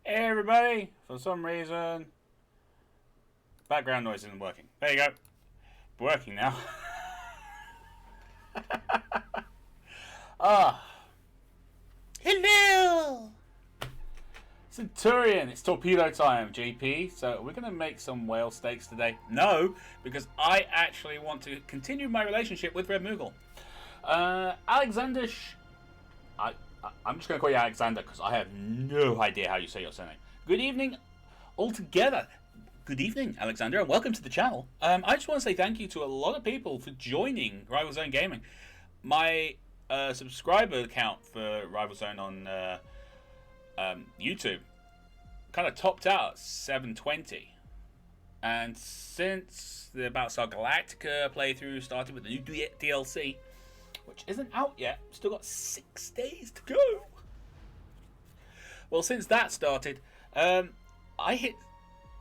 Hey everybody! For some reason, background noise isn't working. There you go. Working now. Ah. Hello! Centurion, it's torpedo time, JP. So we're going to make some whale steaks today. No, because I actually want to continue my relationship with Red Moogle. Alexander I'm just going to call you Alexander because I have no idea how you say your surname. Good evening altogether. Good evening, Alexander, and welcome to the channel. I just want to say thank you to a lot of people for joining Rival Zone Gaming. My subscriber count for Rival Zone on YouTube kind of topped out at 720. And since the Battlestar Galactica playthrough started with the new DLC, which isn't out yet, still got 6 days to go. Well, since that started, I hit,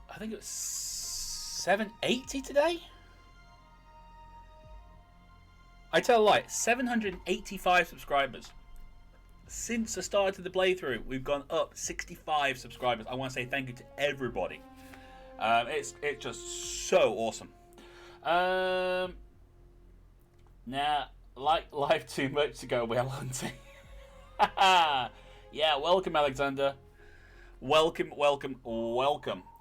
I think it was 780 today. I tell a lie, 785 subscribers. Since the start of the playthrough, we've gone up 65 subscribers. I want to say thank you to everybody. It's just so awesome. Now, like life too much to go whale hunting. Yeah, welcome Alexander. Welcome.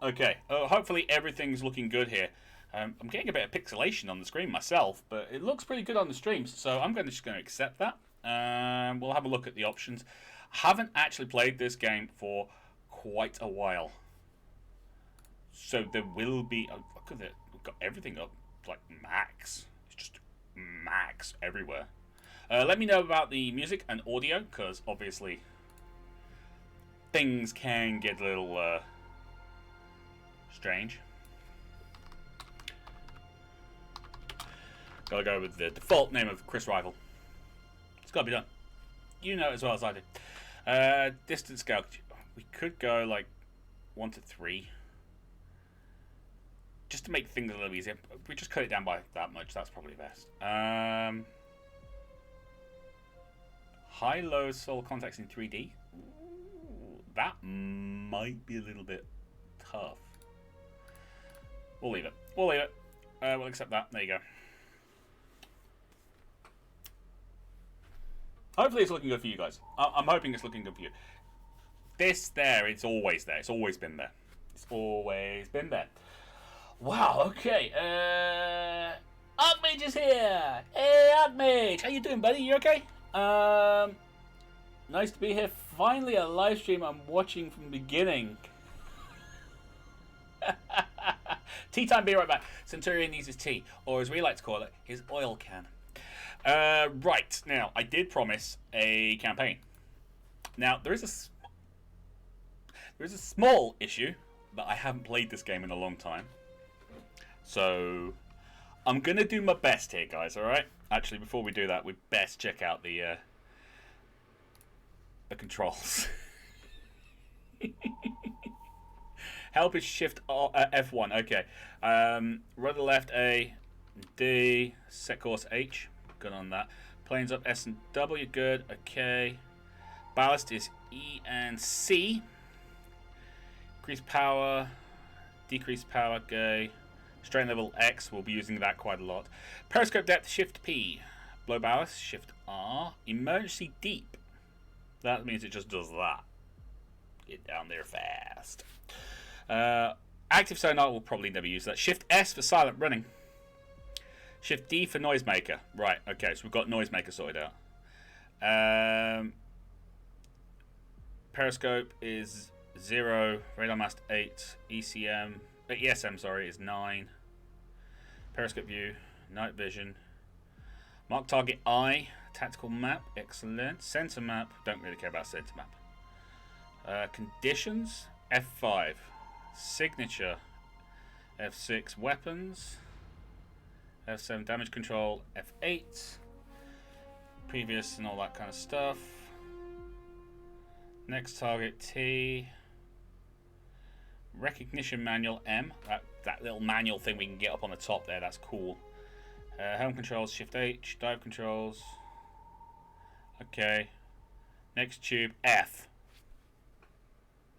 Okay, hopefully everything's looking good here. I'm getting a bit of pixelation on the screen myself, but it looks pretty good on the stream, so I'm just going to accept that. We'll have a look at the options. Haven't actually played this game for quite a while, so there will be. Oh, look at it, we've got everything up like max. It's just max everywhere. Let me know about the music and audio, because obviously things can get a little strange. Gotta go with the default name of Chris Rival. It's gotta be done. You know it as well as I do. Distance scale. We could go like 1 to 3. Just to make things a little easier. If we just cut it down by that much, that's probably best. High-low solar contacts in 3D. Ooh, that might be a little bit tough. We'll leave it. We'll accept that. There you go. Hopefully it's looking good for you guys. I'm hoping it's looking good for you. This there, it's always there. It's always been there. It's always been there. Wow, okay. Archmage is here! Hey, Archmage! How you doing, buddy? You okay? Nice to be here. Finally a live stream I'm watching from the beginning. Tea time, be right back. Centurion needs his tea, or as we like to call it, his oil can. Right, now, I did promise a campaign. Now, there is a small issue that I haven't played this game in a long time. So, I'm going to do my best here, guys, alright? Actually, before we do that, we best check out the controls. Help is Shift F1, okay. Rudder left A, D, set course H, good on that. Planes up S and W, good, okay. Ballast is E and C. Increase power, decrease power, okay. Strain level X, we'll be using that quite a lot. Periscope depth, Shift P. Blow ballast, Shift R. Emergency deep. That means it just does that. Get down there fast. Active sonar, we'll probably never use that. Shift S for silent running. Shift D for noisemaker. Right, okay, so we've got noisemaker sorted out. Periscope is 0. Radar mast 8. ESM, sorry, is 9. Periscope view, night vision. Mark target I, tactical map, excellent. Center map, don't really care about center map. Conditions, F5. Signature, F6. Weapons, F7. Damage control, F8. Previous and all that kind of stuff. Next target, T. Recognition manual, M. That little manual thing we can get up on the top there, that's cool. Helm controls, Shift H. Dive controls. Okay. Next tube, F.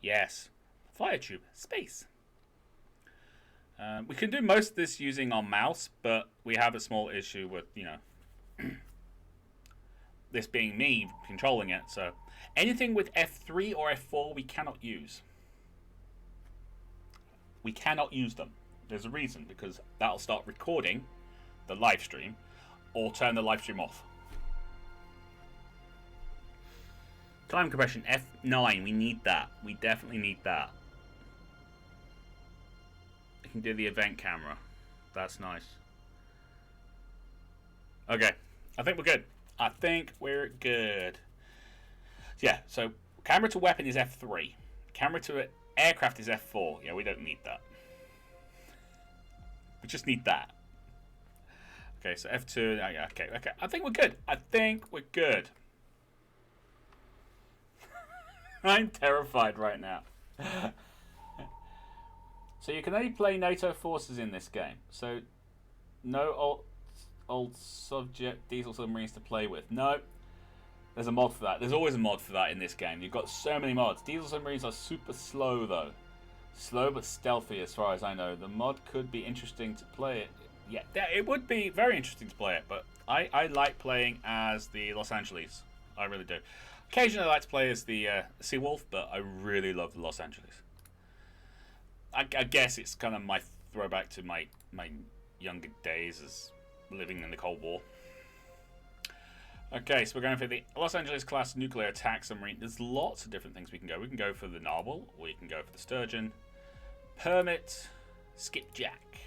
Yes. Fire tube. Space. We can do most of this using our mouse, but we have a small issue with, you know, this being me controlling it. So anything with F3 or F4 we cannot use. We cannot use them. There's a reason, because that'll start recording the live stream or turn the live stream off. Time compression F9, we need that. We definitely need that. I can do the event camera. That's nice. Okay, I think we're good. I think we're good. Yeah, so camera to weapon is F3. Camera to aircraft is F4. Yeah, we don't need that. We just need that. Okay, so F2. Okay. I think we're good. I think we're good. I'm terrified right now. So you can only play NATO forces in this game. So no old subject diesel submarines to play with. No. There's a mod for that. There's always a mod for that in this game. You've got so many mods. Diesel submarines are super slow, though. Slow but stealthy, as far as I know. The mod could be interesting to play it. Yeah, it would be very interesting to play it, but I like playing as the Los Angeles. I really do. Occasionally I like to play as the Seawolf, but I really love the Los Angeles. I guess it's kind of my throwback to my younger days as living in the Cold War. Okay, so we're going for the Los Angeles class nuclear attack submarine. There's lots of different things we can go. We can go for the Narwhal, or we can go for the Sturgeon, Permit, Skipjack.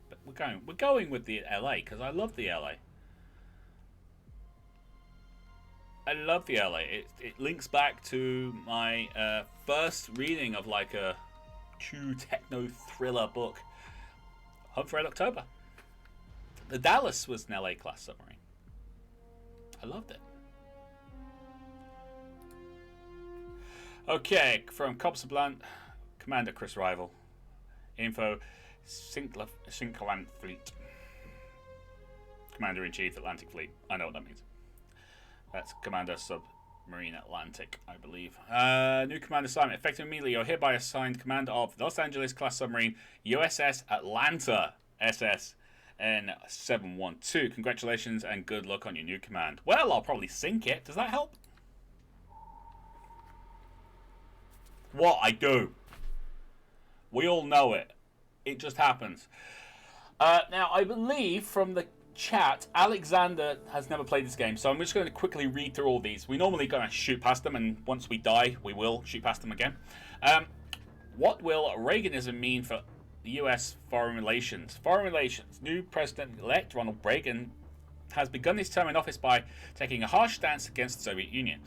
But we're going with the LA because I love the LA. I love the LA. It links back to my first reading of like a true techno thriller book, Hunt for Red October. The Dallas was an LA class submarine. I loved it. Okay, from Copsablant, Commander Chris Rival. Info, Syncland Fleet. Commander-in-Chief, Atlantic Fleet. I know what that means. That's Commander Submarine Atlantic, I believe. New command assignment. Effective immediately, you're hereby assigned command of Los Angeles class submarine USS Atlanta SS N712. Congratulations and good luck on your new command. Well, I'll probably sink it. Does that help? What I do. We all know it. It just happens. Now, I believe from the chat, Alexander has never played this game, so I'm just going to quickly read through all these. We normally go and shoot past them, and once we die, we will shoot past them again. What will Reaganism mean for U.S. foreign relations? Foreign relations. New President-elect Ronald Reagan has begun his term in office by taking a harsh stance against the Soviet Union.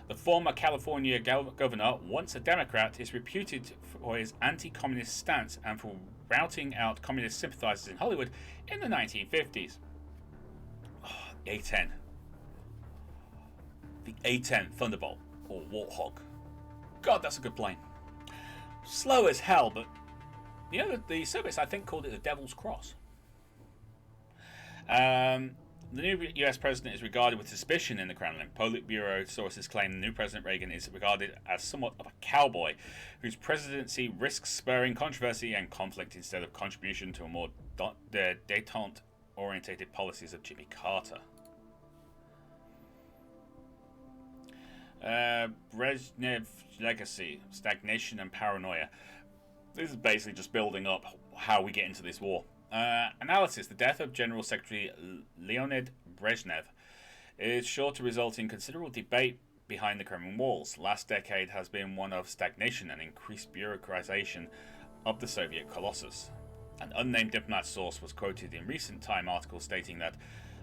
The former California governor, once a Democrat, is reputed for his anti-communist stance and for routing out communist sympathizers in Hollywood in the 1950s. Oh, A-10. The A-10 Thunderbolt, or Warthog. God, that's a good plane. Slow as hell, but the Soviets, I think, called it the Devil's Cross. The new US president is regarded with suspicion in the Kremlin. Politburo sources claim the new President Reagan is regarded as somewhat of a cowboy whose presidency risks spurring controversy and conflict instead of contribution to a more détente-orientated policies of Jimmy Carter. Brezhnev legacy, stagnation and paranoia. This is basically just building up how we get into this war. Analysis. The death of General Secretary Leonid Brezhnev is sure to result in considerable debate behind the Kremlin walls. Last decade has been one of stagnation and increased bureaucratization of the Soviet colossus. An unnamed diplomat source was quoted in recent Time articles stating that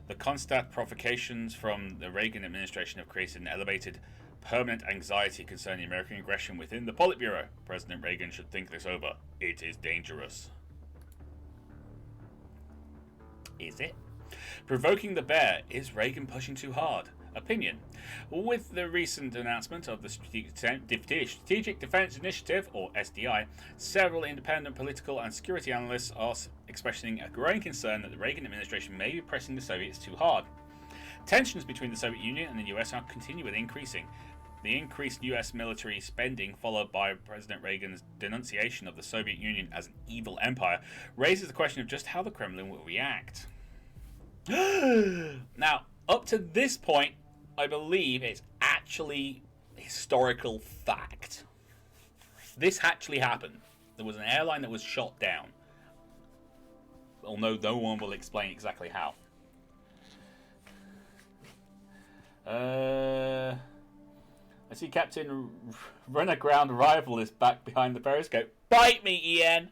the constant provocations from the Reagan administration have created an elevated permanent anxiety concerning American aggression within the Politburo. President Reagan should think this over. It is dangerous. Is it? Provoking the bear. Is Reagan pushing too hard? Opinion. With the recent announcement of the Strategic Defense Initiative, or SDI, several independent political and security analysts are expressing a growing concern that the Reagan administration may be pressing the Soviets too hard. Tensions between the Soviet Union and the US are continually increasing. The increased US military spending, followed by President Reagan's denunciation of the Soviet Union as an evil empire, raises the question of just how the Kremlin will react. Now, up to this point, I believe it's actually historical fact. This actually happened. There was an airline that was shot down. Although no one will explain exactly how. I see Captain Run-Aground Rival is back behind the periscope. Bite me, Ian!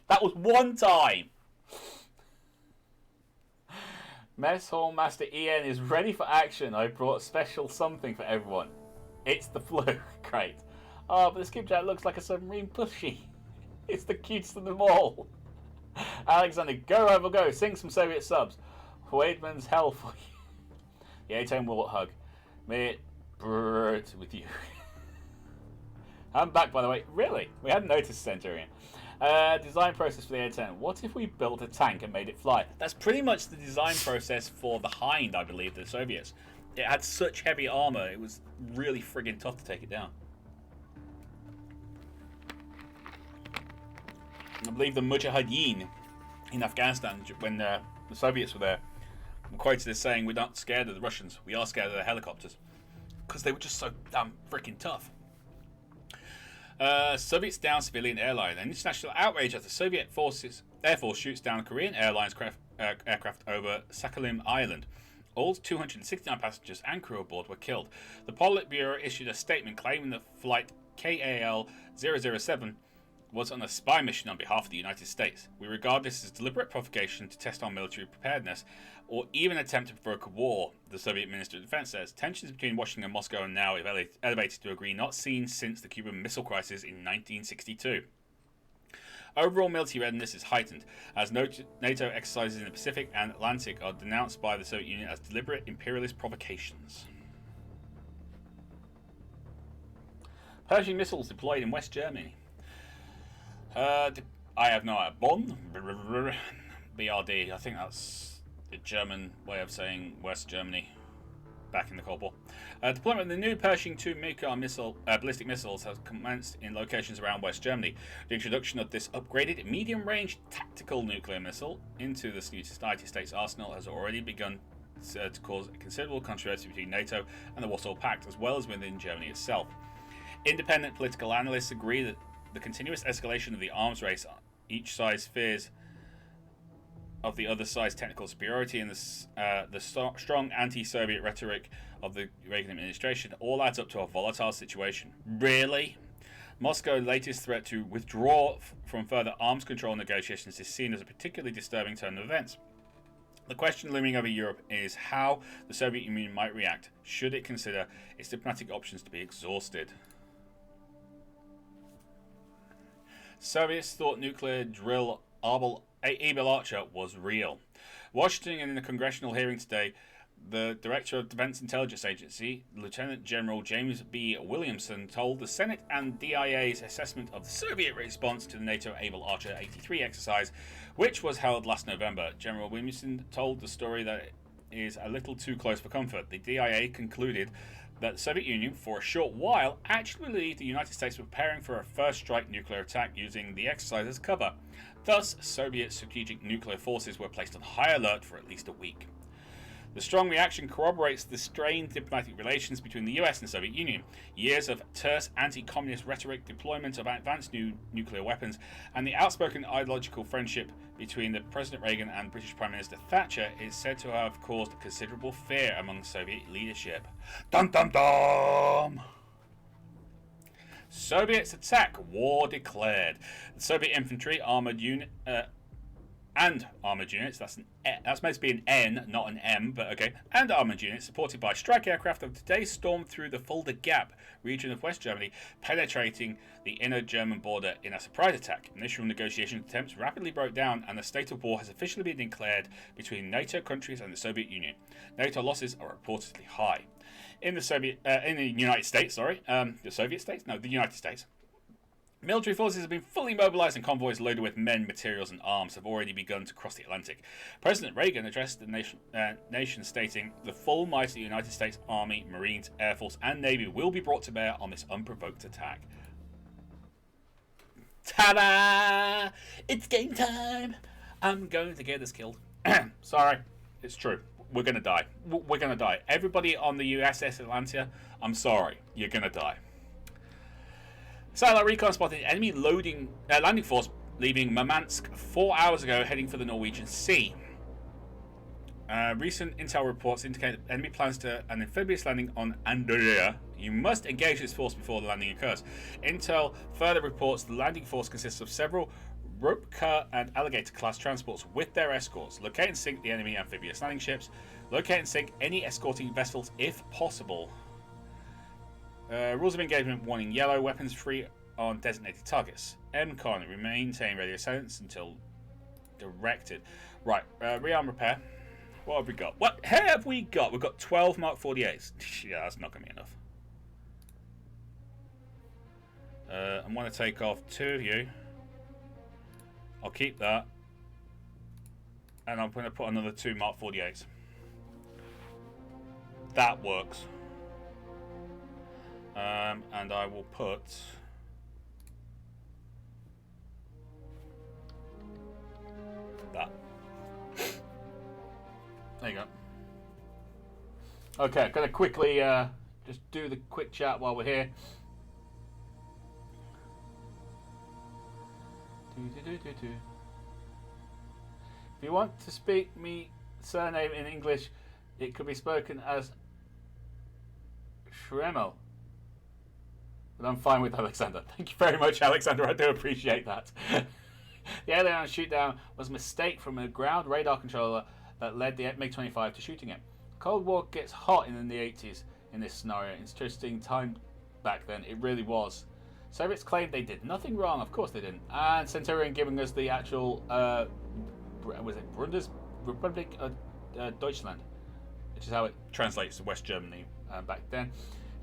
That was one time! Mess Hall Master Ian is ready for action. I brought special something for everyone. It's the flu. Great. Oh, but the skipjack looks like a submarine plushie. It's the cutest of them all. Alexander, go Rival go. Sink some Soviet subs. Wademan's hell for you. The A-10 will hug. May it bird with you. I'm back, by the way. Really? We hadn't noticed, Centurion. Design process for the A-10. What if we built a tank and made it fly? That's pretty much the design process for the Hind, I believe, the Soviets. It had such heavy armor, it was really friggin' tough to take it down. I believe the Mujahideen in Afghanistan, when the Soviets were there, were quoted as saying, "We're not scared of the Russians, we are scared of their helicopters." Because they were just so damn freaking tough. Soviets down civilian airline. An international outrage as the Soviet Air Force shoots down Korean Airlines aircraft over Sakhalin Island. All 269 passengers and crew aboard were killed. The Politburo issued a statement claiming that flight KAL-007 was on a spy mission on behalf of the United States. We regard this as deliberate provocation to test our military preparedness or even attempt to provoke a war, the Soviet Minister of Defense says. Tensions between Washington and Moscow are now elevated to a degree not seen since the Cuban Missile Crisis in 1962. Overall military readiness is heightened, as NATO exercises in the Pacific and Atlantic are denounced by the Soviet Union as deliberate imperialist provocations. Pershing missiles deployed in West Germany. I have no idea. Bonn? BRD. I think that's the German way of saying West Germany back in the Cold War. Deployment of the new Pershing II ballistic missiles has commenced in locations around West Germany. The introduction of this upgraded medium-range tactical nuclear missile into the United States arsenal has already begun to cause considerable controversy between NATO and the Warsaw Pact, as well as within Germany itself. Independent political analysts agree that the continuous escalation of the arms race, each side's fears of the other side's technical superiority, and the strong anti-Soviet rhetoric of the Reagan administration all adds up to a volatile situation. Really? Moscow's latest threat to withdraw from further arms control negotiations is seen as a particularly disturbing turn of events. The question looming over Europe is how the Soviet Union might react should it consider its diplomatic options to be exhausted. Soviets thought nuclear drill Eagle Archer was real. Washington, in a congressional hearing today, the Director of Defense Intelligence Agency, Lieutenant General James B. Williamson, told the Senate and DIA's assessment of the Soviet response to the NATO Able Archer 83 exercise, which was held last November. General Williamson told the story that it is a little too close for comfort. The DIA concluded that the Soviet Union, for a short while, actually believed the United States were preparing for a first strike nuclear attack using the exercise as cover. Thus, Soviet strategic nuclear forces were placed on high alert for at least a week. The strong reaction corroborates the strained diplomatic relations between the US and the Soviet Union. Years of terse anti-communist rhetoric, deployment of advanced nuclear weapons, and the outspoken ideological friendship between the President Reagan and British Prime Minister Thatcher is said to have caused considerable fear among Soviet leadership. Dum dum dum! Soviets attack, war declared. The Soviet infantry, armoured unit, and armoured units, that's supposed to be an N, not an M, but okay, and armoured units supported by strike aircraft of today stormed through the Fulda Gap region of West Germany, penetrating the inner German border in a surprise attack. Initial negotiation attempts rapidly broke down, and a state of war has officially been declared between NATO countries and the Soviet Union. NATO losses are reportedly high. In the United States, the Soviet states? No, the United States. Military forces have been fully mobilized and convoys loaded with men, materials, and arms have already begun to cross the Atlantic. President Reagan addressed the nation stating, "The full might of the United States Army, Marines, Air Force, and Navy will be brought to bear on this unprovoked attack." Ta-da! It's game time! I'm going to get us killed. Sorry, it's true. We're going to die. We're going to die. Everybody on the USS Atlantia, I'm sorry. You're going to die. Satellite recon spotted enemy landing force leaving Murmansk 4 hours ago, heading for the Norwegian Sea. Recent intel reports indicate that enemy plans to an amphibious landing on Andøya. You must engage this force before the landing occurs. Intel further reports the landing force consists of several Rupka and Alligator class transports with their escorts. Locate and sink the enemy amphibious landing ships. Locate and sink any escorting vessels if possible. Rules of engagement: warning yellow, weapons free on designated targets. MCON, maintain radio silence until directed. Right, rearm repair. What have we got? What have we got? We've got 12 Mark 48s. Yeah, that's not going to be enough. I'm going to take off 2 of you. I'll keep that. And I'm going to put another 2 Mark 48s. That works. And I will put that. There you go. Okay, gonna quickly just do the quick chat while we're here. If you want to speak me surname in English, it could be spoken as Shremel. But I'm fine with Alexander. Thank you very much, Alexander. I do appreciate that. The alien shootdown was a mistake from a ground radar controller that led the MiG-25 to shooting it. Cold War gets hot in the 80s in this scenario. Interesting time back then. It really was. Soviets claimed they did nothing wrong. Of course they didn't. And Centurion giving us the actual, was it Bundesrepublik Deutschland, which is how it translates to West Germany back then.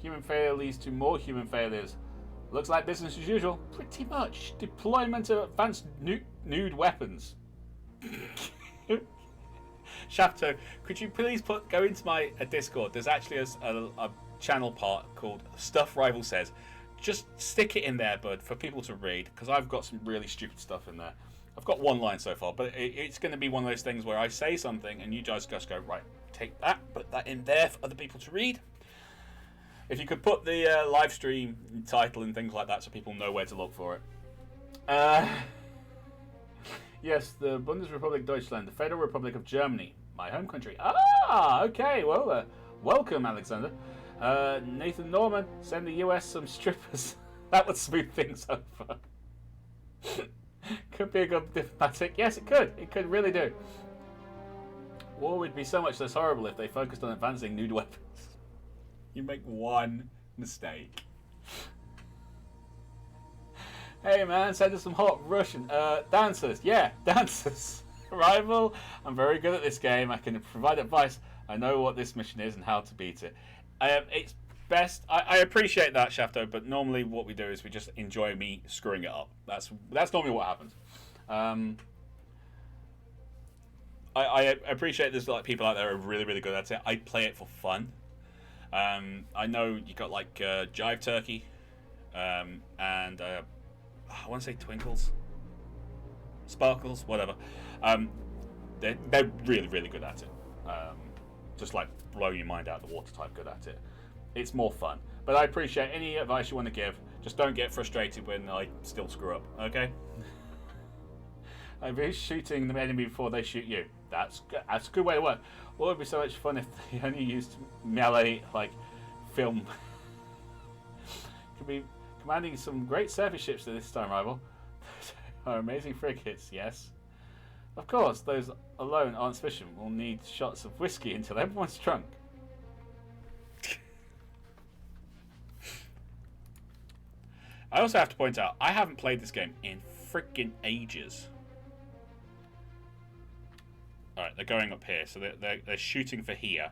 Human failure leads to more human failures. Looks like business as usual. Pretty much. Deployment of advanced nude weapons. Shafto, could you please go into my Discord? There's actually a channel part called Stuff Rival Says. Just stick it in there, bud, for people to read, because I've got some really stupid stuff in there. I've got one line so far, but it's going to be one of those things where I say something and you guys just go, right, take that, put that in there for other people to read. If you could put the live stream title and things like that so people know where to look for it. Yes, the Bundesrepublik Deutschland, the Federal Republic of Germany, my home country. Ah, okay, well, welcome, Alexander. Nathan Norman, send the US some strippers. That would smooth things over. Could be a good diplomatic. Yes, it could. It could really do. War would be so much less horrible if they focused on advancing nude weapons. You make one mistake. Hey man, send us some hot Russian dancers. Yeah, dancers. Rival, I'm very good at this game. I can provide advice. I know what this mission is and how to beat it. It's best. I appreciate that, Shafto, but normally what we do is we just enjoy me screwing it up. That's normally what happens. I appreciate there's like people out there who are really, really good at it. I play it for fun. I know you got like Jive Turkey, and I want to say Twinkles, Sparkles, whatever. They're really, really good at it. Just like blow your mind out of the water type good at it. It's more fun. But I appreciate any advice you want to give. Just don't get frustrated when I still screw up, okay? I've been shooting the enemy before they shoot you. That's a good way to work. Well, it would be so much fun if they only used melee, like, film. Could be commanding some great surface ships at this time, Rival. Are amazing frigates, yes. Of course, those alone aren't sufficient. We'll need shots of whiskey until everyone's drunk. I also have to point out, I haven't played this game in freaking ages. Alright, they're going up here, so they're shooting for here.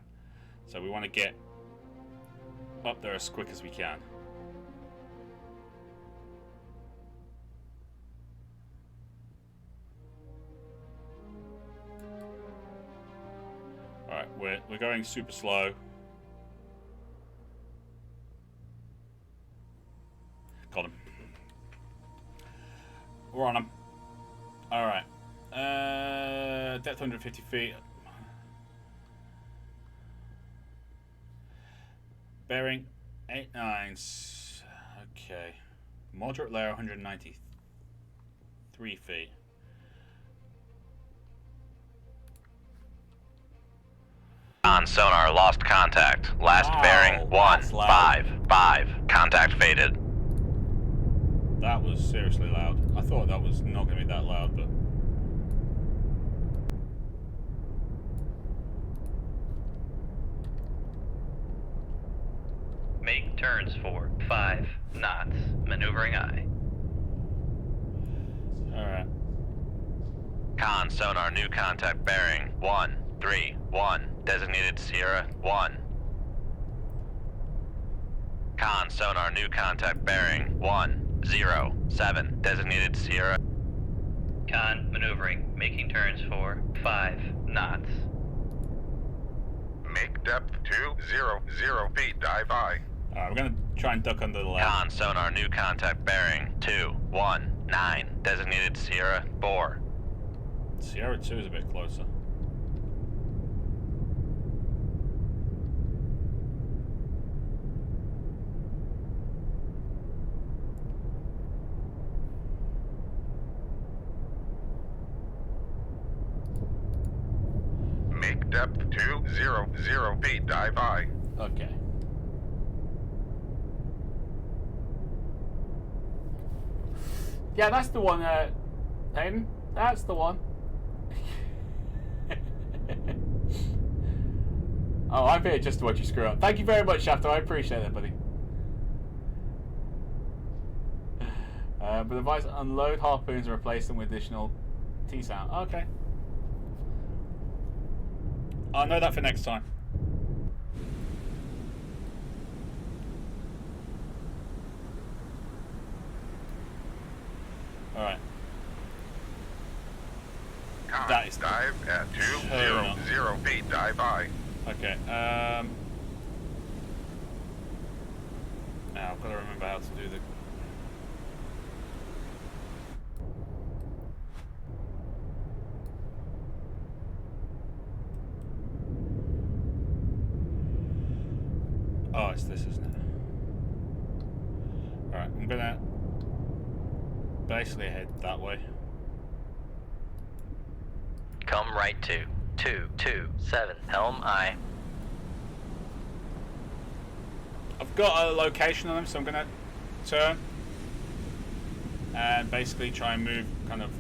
So we want to get up there as quick as we can. We're going super slow. Got him. We're on him. All right. Depth 150 feet. Bearing 89. Okay. Moderate layer 193 feet. On sonar, lost contact. Last bearing 155. Contact faded. That was seriously loud. I thought that was not going to be that loud, but... Make turns for 5 knots. Maneuvering aye. Alright. Con sonar, new contact bearing 131. Designated Sierra 1. Con sonar, new contact bearing 107. Designated Sierra. Con maneuvering, making turns for 5 knots. Make depth 200 feet, dive aye. Alright, we're going to try and duck under the left. Con sonar, new contact bearing 219. Designated Sierra 4. Sierra 2 is a bit closer. Make depth 200 feet, dive aye. Okay. Yeah, that's the one, Hayden. That's the one. Oh, I'm here just to watch you screw up. Thank you very much, Shafto. I appreciate that, buddy. But advise unload harpoons and replace them with additional T-sound. Okay. I'll know that for next time. Alright. That is dive at 200 feet, dive aye. Okay, now I've got to remember how to do the... Oh, it's this, isn't it? Alright, I'm gonna basically head that way. Come right to 227. Helm aye. I've got a location on them, so I'm gonna turn and basically try and move kind of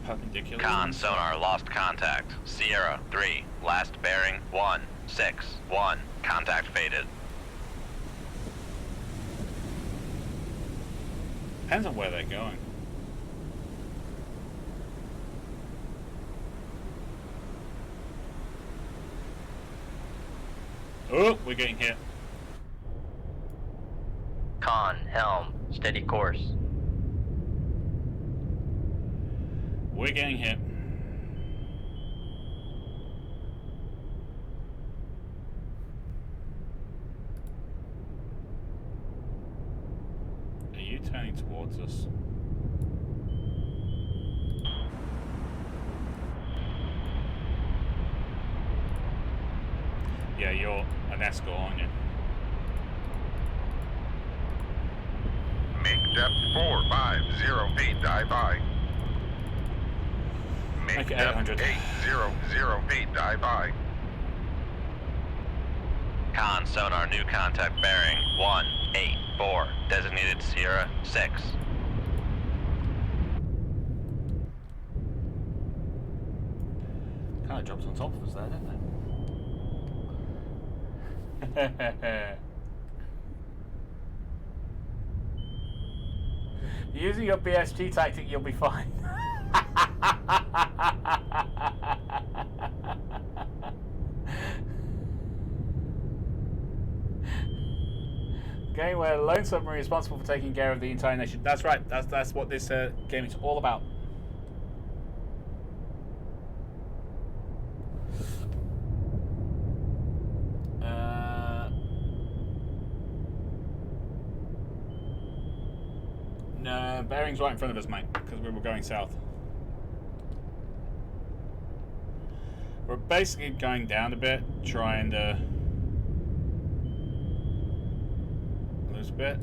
perpendicular. Con sonar, lost contact. Sierra 3. Last bearing 161. Contact faded. Depends on where they're going. Oh, we're getting hit. Con, helm, steady course. We're getting hit. Are you turning towards us? Yeah, you're an escort, aren't you? Make depth 450 feet, dive aye. Make Okay, depth 800. 800 feet, dive aye. Con sonar, new contact bearing 184. Designated Sierra 6. Kind of dropped on top of us there, didn't they? Using your BSG tactic, you'll be fine. Game where a lone submarine is responsible for taking care of the entire nation. That's right. That's what this game is all about. bearing's right in front of us, mate, because we were going south. We're basically going down a bit, trying to lose a bit.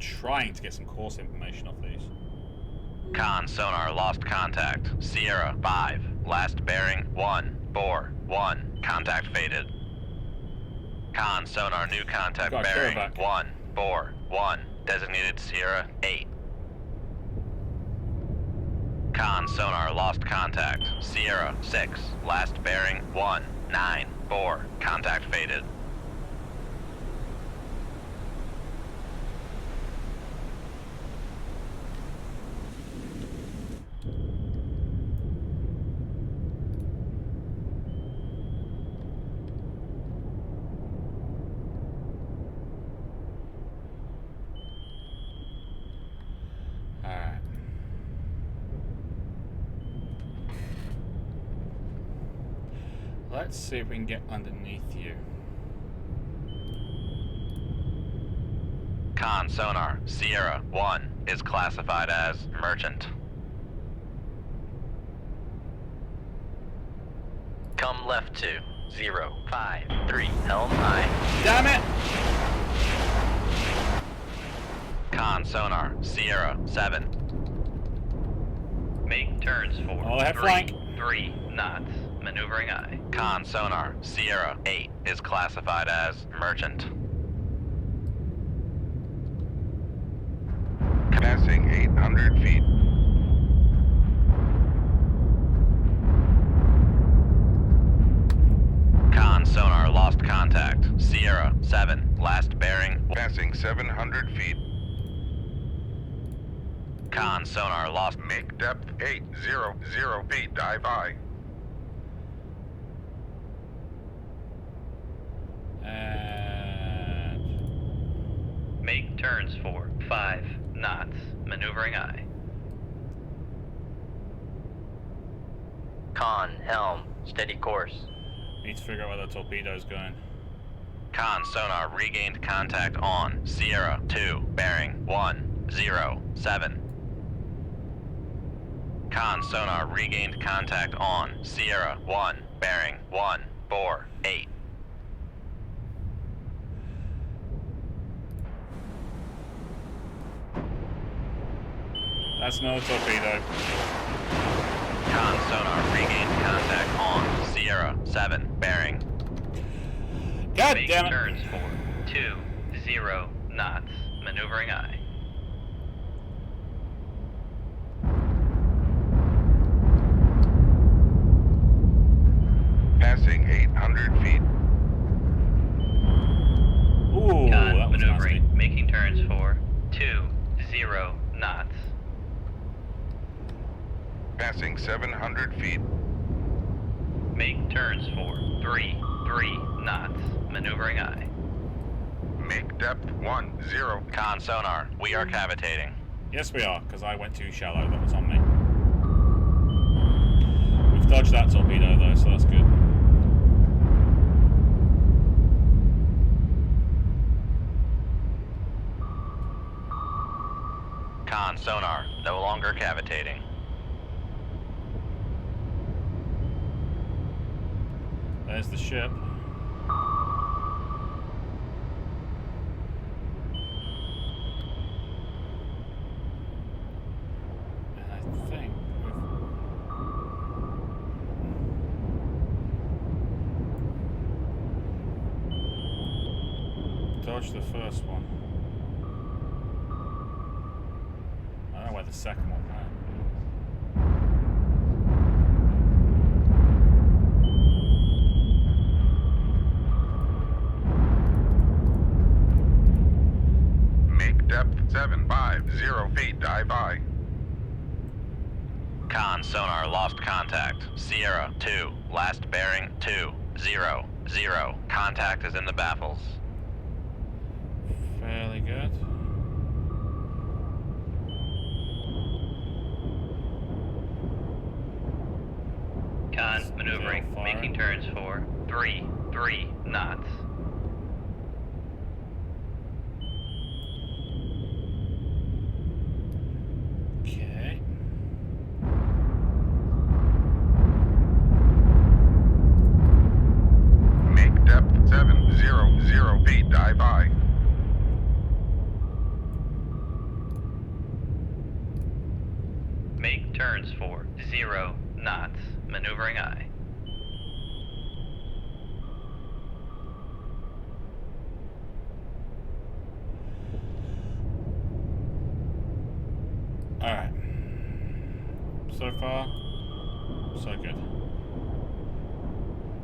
Trying to get some course information off these. Con sonar lost contact. Sierra 5. Last bearing 141. Contact faded. Con sonar new contact Got a bearing back. 141. Designated Sierra 8. Con sonar lost contact. Sierra 6. Last bearing 194. Contact faded. Alright. Let's see if we can get underneath you. Con sonar Sierra 1 is classified as merchant. Come left to 053 helm high. Damn it! Con sonar Sierra 7. Make turns for Oh, head flank. 3 knots. Maneuvering aye. Con sonar Sierra 8 is classified as merchant. Passing 800 feet. Con sonar lost contact. Sierra 7. Last bearing. Passing 700 feet. Con sonar lost. Make depth 800 feet. Dive aye. And Make turns for 5 knots. Maneuvering aye. Con helm. Steady course. need to figure out where the torpedo's going. Con sonar regained contact on Sierra 2, bearing 107. Con sonar regained contact on Sierra 1, bearing 148. That's no torpedo. Con sonar regained contact on Sierra 7, bearing. God Make damn it! turns for 20 knots. Maneuvering aye. Passing 800 feet. Ooh, Con that was maneuvering. nasty. Making turns for 20 knots. Passing 700 feet. Make turns for 3 knots. Maneuvering aye. Make depth 10. Con sonar, we are cavitating. Yes, we are, because I went too shallow. That was on me. We've dodged that torpedo, though, so that's good. Con sonar, no longer cavitating. There's the ship. And I think we've dodged the first one. I don't know where the second one went. Depth 750 feet. Dive aye. Con sonar lost contact. Sierra 2, last bearing 200. Contact is in the baffles. Fairly good. Con maneuvering, Still firing. making turns for 3 3 knots. Okay. Make depth 700 feet, dive I. Make turns for 0 knots, maneuvering I. Alright. So far, so good.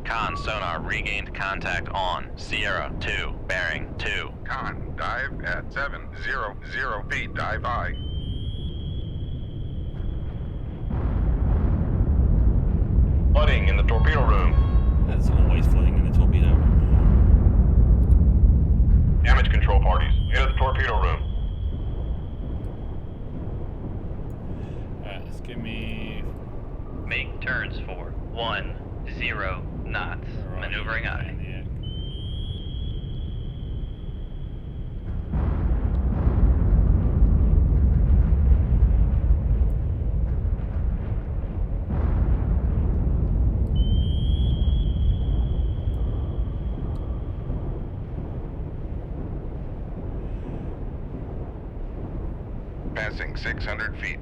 Con sonar regained contact on Sierra 2, bearing 2. Con, dive at 700 feet, dive I. Flooding in the torpedo room. There's always flooding in the torpedo room. Damage control parties. Into the torpedo room. Alright, let's give me... Make turns for 10 knots, Right, maneuvering I. in the air. Passing 600 feet.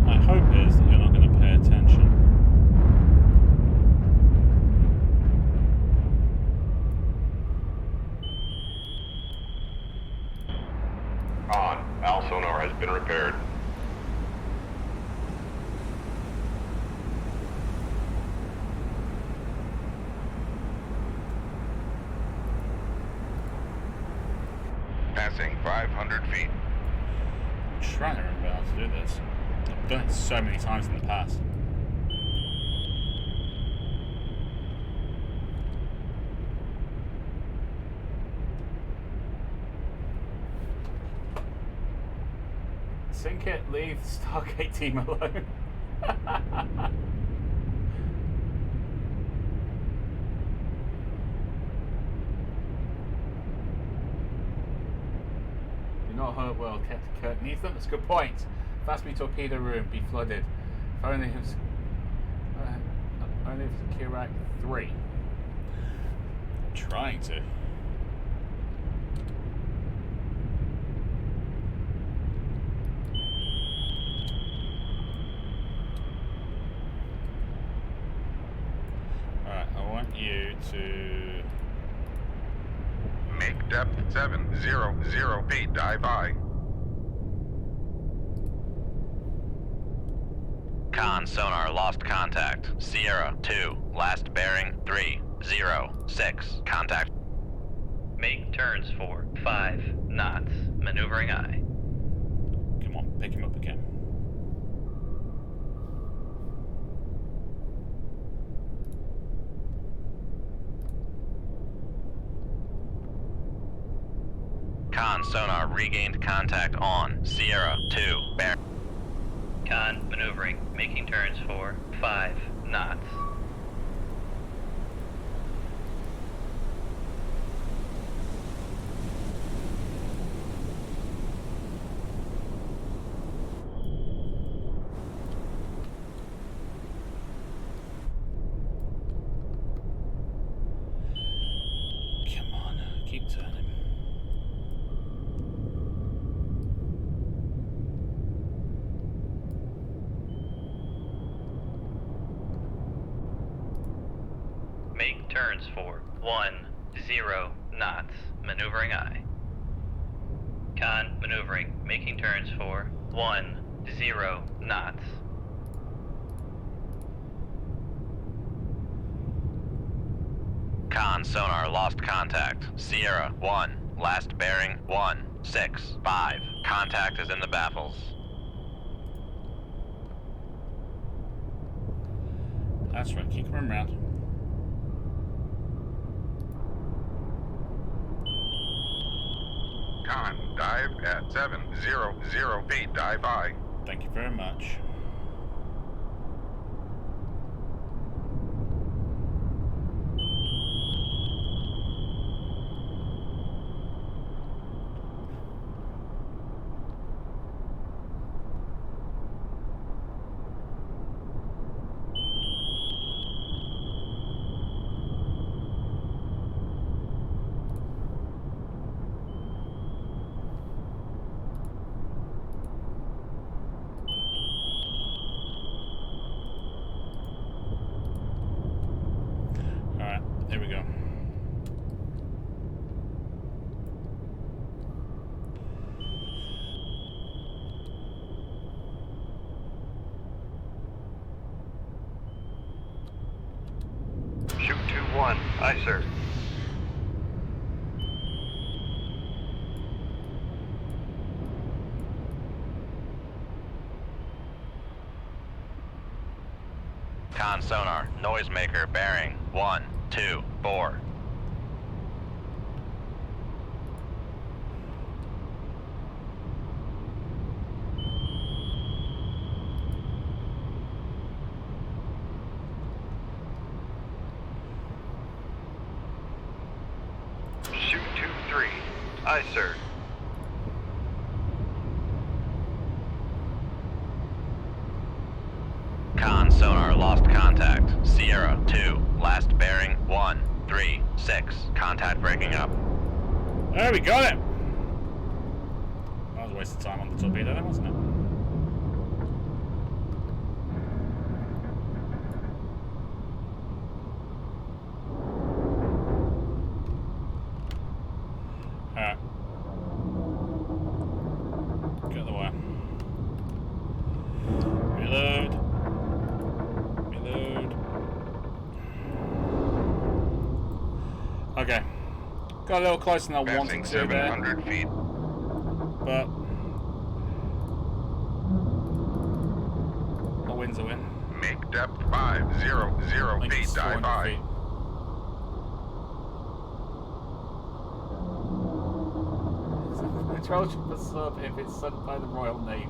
My hope is that you're not going to pay attention. On. Al sonar has been repaired. Passing 500 feet. I'm trying to remember how to do this. I've done it so many times in the past. Sink it, leave the Stargate team alone. Do not hurt world, Captain Kirk needs them. That's a good point. Fast-speed torpedo room be flooded. If only it was Kirak 3. I'm trying to. Alright, I want you to... Make depth 700 feet, dive I. Con sonar lost contact. Sierra 2, last bearing 306. Contact. Make turns for 5 knots, maneuvering I. Come on, pick him up again. Con sonar regained contact on Sierra 2, bearing. Con maneuvering, making turns for 5 knots. Come on, keep turning. Make turns for 10 knots, maneuvering I. Con maneuvering, making turns for 10 knots. Con sonar lost contact. Sierra 1, last bearing 165. Contact is in the baffles. That's right, keep him around. Con, dive at 700 feet, dive I. Thank you very much. 1. Aye, sir. Con sonar, noisemaker, bearing 1, 2, 4. Shoot 2-3. Aye, sir. Con sonar, lost contact. Sierra 2, last bearing 1, 3, 6. Contact breaking up. There we got it! That was a waste of time on the torpedo then, wasn't it? Alright. Get the wire. Reload. Reload. Okay. Got a little closer than I wanted Passing to there. 700 feet. But a win's a win. Make depth 500 Like feet. it's Dive 400 by. feet. The Trojan was sub if it's sunk by the Royal Navy.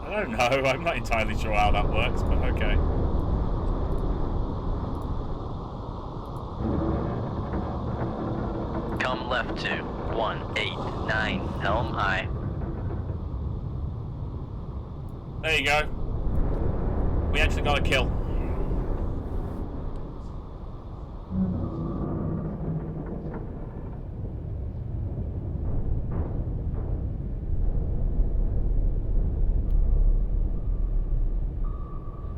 I don't know, I'm not entirely sure how that works, but okay. Come left to 189, helm aye. There you go. We actually got a kill.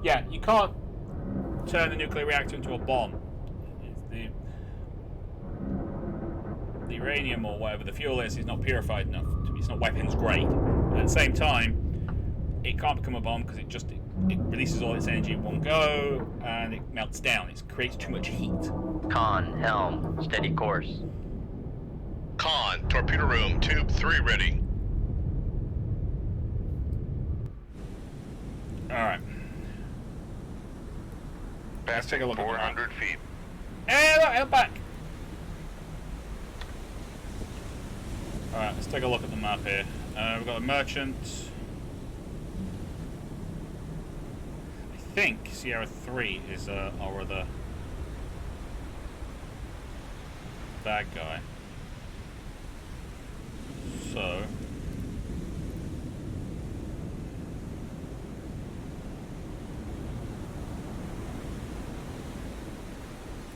Yeah, you can't turn a nuclear reactor into a bomb. It's the uranium or whatever the fuel is not purified enough. It's not weapons grade. At the same time, it can't become a bomb because it releases all its energy in one go and it melts down. It creates too much heat. Con, helm, steady course. Con, torpedo room, tube 3 ready. Alright. Let's take a look at the map. 400 feet. Hey, look, I'm back! Alright, let's take a look at the map here. We've got a merchant. I think Sierra 3 is our other bad guy. So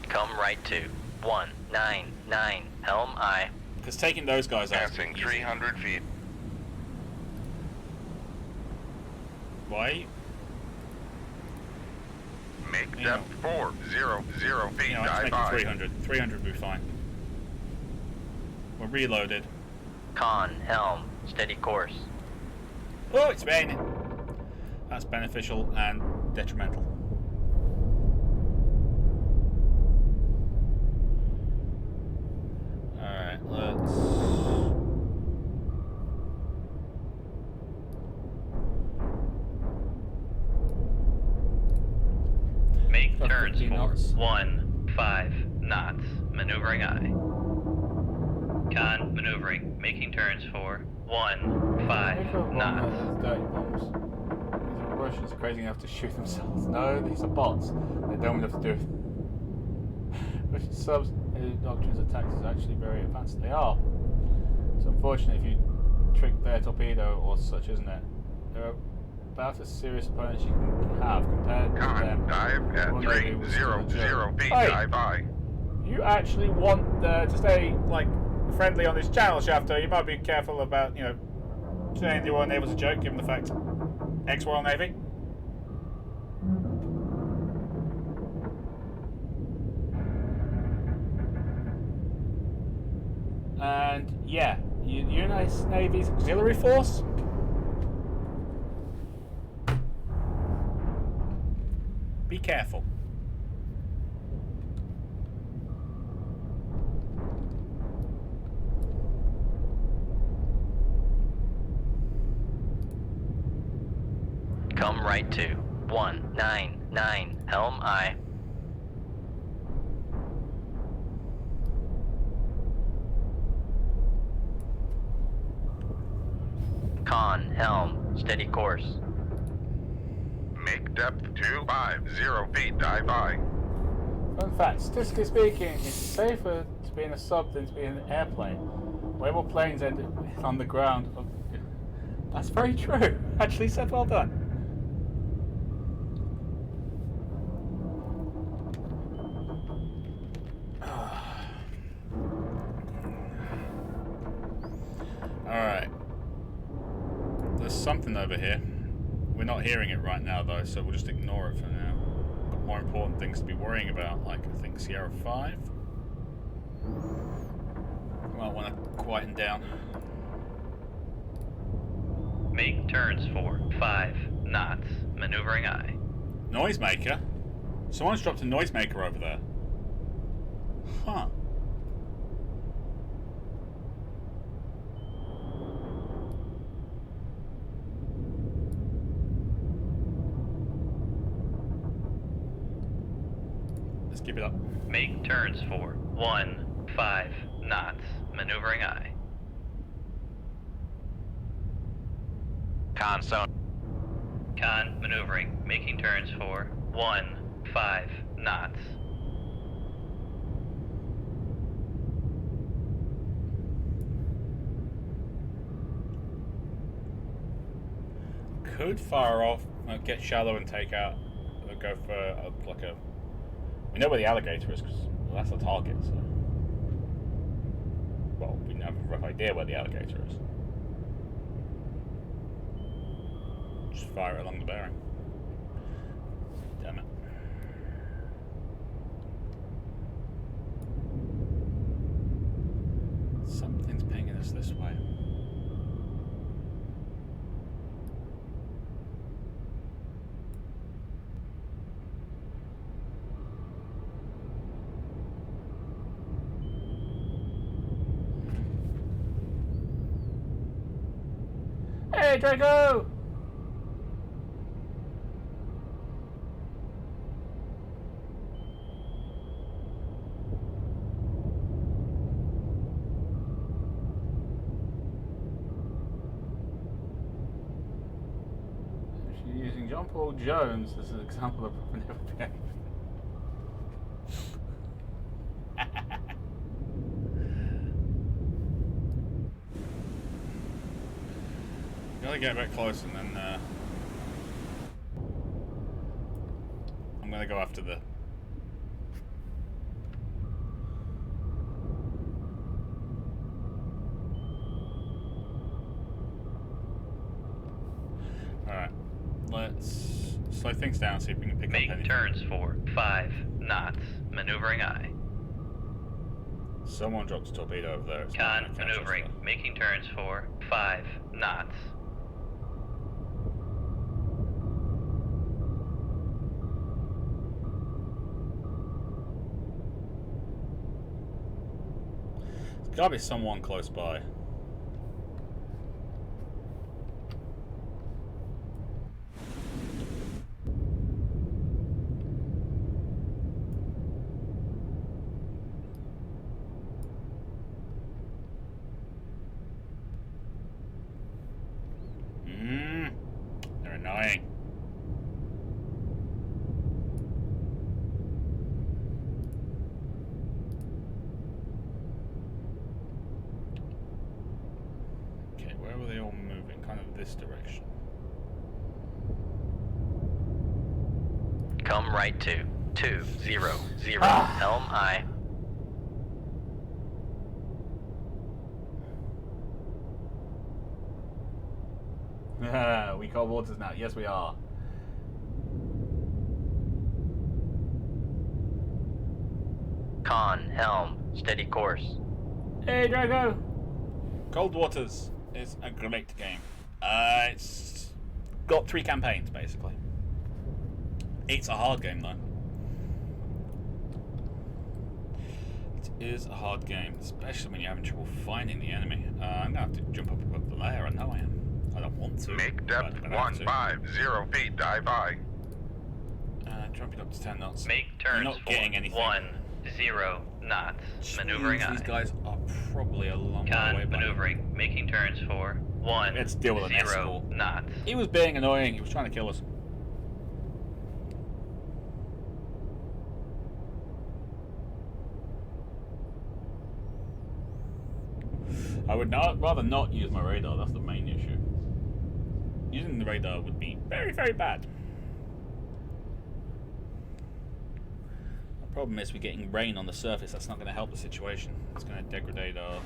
Come right to 199, helm aye. because taking those guys out is Passing easy. 300 feet. Why? Make Yeah. depth 400 feet. You know, let's Dive make it by. 300. 300 will be fine. We're reloaded. Con, helm, steady course. Oh, it's raining. That's beneficial and detrimental. Alright, let's... Make About turns 15 for knots. 15 knots, maneuvering aye. Con, maneuvering, making turns for 15 knots. Dirty bombs. These are Russians crazy enough to shoot themselves. No, these are bots. They don't have to do it. Russian subs doctrines attacks is actually very advanced. They are. It's unfortunate if you trick their torpedo or such, isn't it? They're about as serious opponents you can have compared to them. Con, dive at One Navy was still a 300 joke. feet. Hey! Dive by. You actually want to stay like friendly on this channel, Shafter. You might be careful about, you know, saying the Royal Navy was a joke, given the fact ex-Royal Navy. And yeah, United Navy's auxiliary force. Be careful. Come right to 199 Helm I. Con, helm, steady course. Make depth 250 feet, dive I. Fun fact, statistically speaking, it's safer to be in a sub than to be in an airplane. Where all planes end on the ground. That's very true. Actually said, well done. Alright. There's something over here. We're not hearing it right now though, so we'll just ignore it for now. Got more important things to be worrying about, like I think Sierra 5. Might want to quieten down. Make turns for 5 knots. Maneuvering I. Noisemaker? Someone's dropped a noisemaker over there. Huh. Let's keep it up. Make turns for 15 knots. Maneuvering I. Con maneuvering. Making turns for 15 knots. Could fire off, get shallow and take out, go for like a... We know where the alligator is, because that's the target, so... Well, we have a rough idea where the alligator is. Just fire it along the bearing. Damn it. Something's pinging us this way. Hey, Draco! She's using John Paul Jones as an example of never behaving. Gotta get a bit close and then I'm gonna go after the... Alright, let's slow things down, see if we can pick up anything. Make turns for 5 knots. Maneuvering I. Someone dropped a torpedo over there. It's Con not gonna catch us, maneuvering. though. Making turns for 5 knots. There's gotta be someone close by. They're annoying. Okay, where were they all moving? Kind of this direction. Come right to 200 Helm I. We call waters now. Yes, we are. Con helm steady course. Hey, Drago! Cold Waters is a great game. It's got 3 campaigns, basically. It's a hard game, though. It is a hard game, especially when you're having trouble finding the enemy. I'm going to have to jump up above the layer. I know I am. I don't want to. Make depth 150 feet, dive I. Jump it up to 10 knots. Make turns You're not for getting anything. 10 knots. Maneuvering These aye. guys are probably a long way Con away by now. maneuvering. Making turns for 10 Let's deal with an escort. knots. He was being annoying. He was trying to kill us. I would rather not use my radar. That's the main issue. Using the radar would be very, very bad. The problem is we're getting rain on the surface. That's not going to help the situation. It's going to degrade our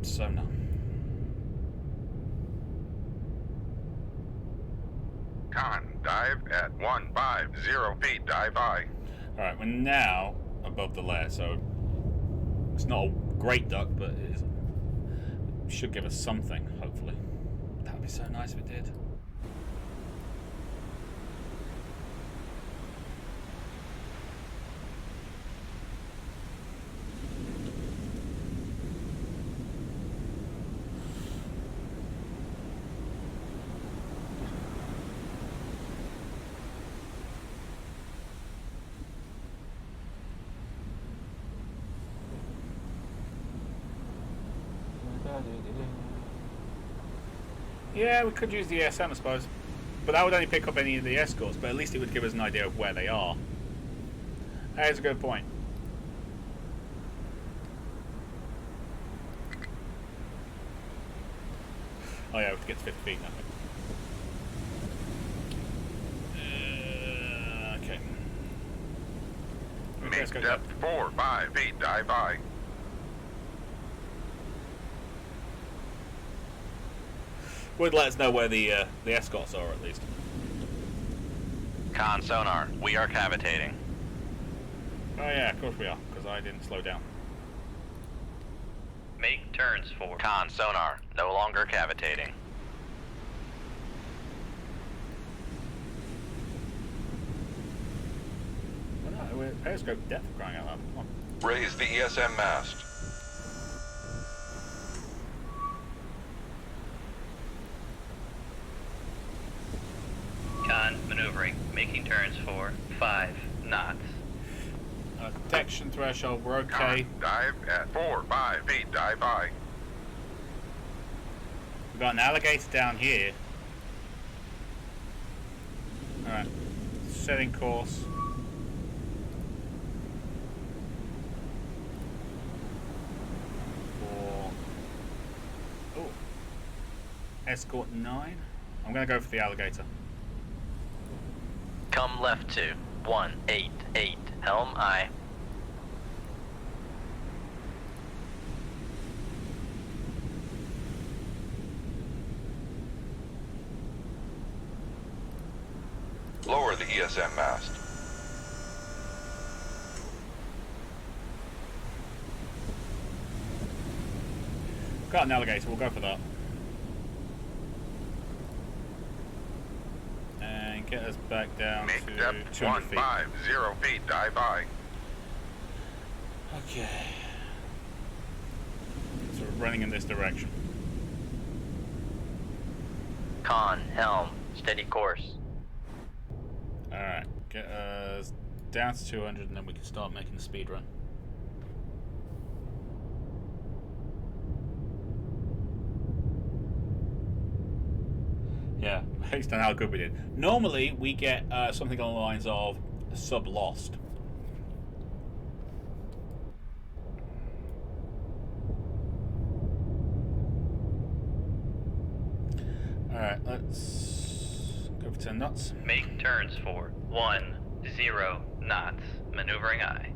sonar. Con, dive at 150 feet, dive I. Alright, we're now above the layer, so it's not a great duck, but it should give us something, hopefully. That would be so nice if it did. Yeah, we could use the ESM, I suppose. But that would only pick up any of the escorts, but at least it would give us an idea of where they are. That is a good point. Oh yeah, we have to get to 50 feet now. Okay. Make Let's go depth 45 feet, dive I. Would let us know where the escorts are, at least. Con sonar. We are cavitating. Oh yeah, of course we are, because I didn't slow down. Make turns for Con sonar. No longer cavitating. Well, no, we're periscope depth, crying out loud. Come on. Raise the ESM mast. Con maneuvering. Making turns for 5 knots. Detection threshold, we're okay. Con, dive at 45 feet, dive I. We've got an alligator down here. Alright. Setting course. For... Oh. Escort 9. I'm going to go for the alligator. Come left to 188. Helm aye. Lower the ESM mast. Got an alligator, we'll go for that. And get us back down Make to depth 200 feet. 150 feet, dive I. Okay. So we're running in this direction. Con helm. Steady course. Alright, get us down to 200 and then we can start making the speed run. Yeah, based on how good we did. Normally we get something along the lines of sub lost. Alright, let's go for 10 knots. Make turns for 10 knots. Maneuvering aye.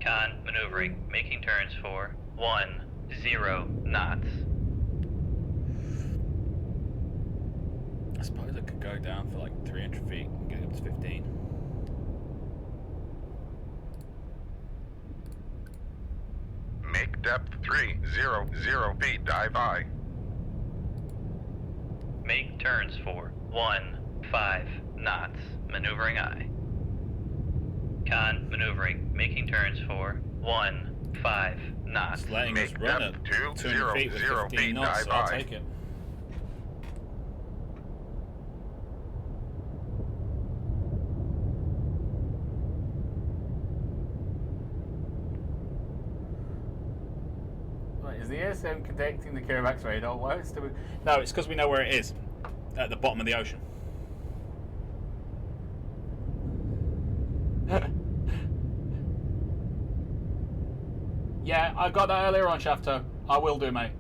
Con maneuvering. Making turns for 10 knots. I suppose I could go down for like 300 feet and get up to 15. depth 300 feet, dive I. Make turns for 15 knots, maneuvering I. Con maneuvering, making turns for 15 knots. It's letting us Make run depth at 200 feet with 200 15 feet, knots, dive so I'll I. take it. Right, is the ASM connecting the Kermax radar? Why is it still... No, it's because we know where it is. At the bottom of the ocean. Yeah, I got that earlier on, Shafto. I will do, mate.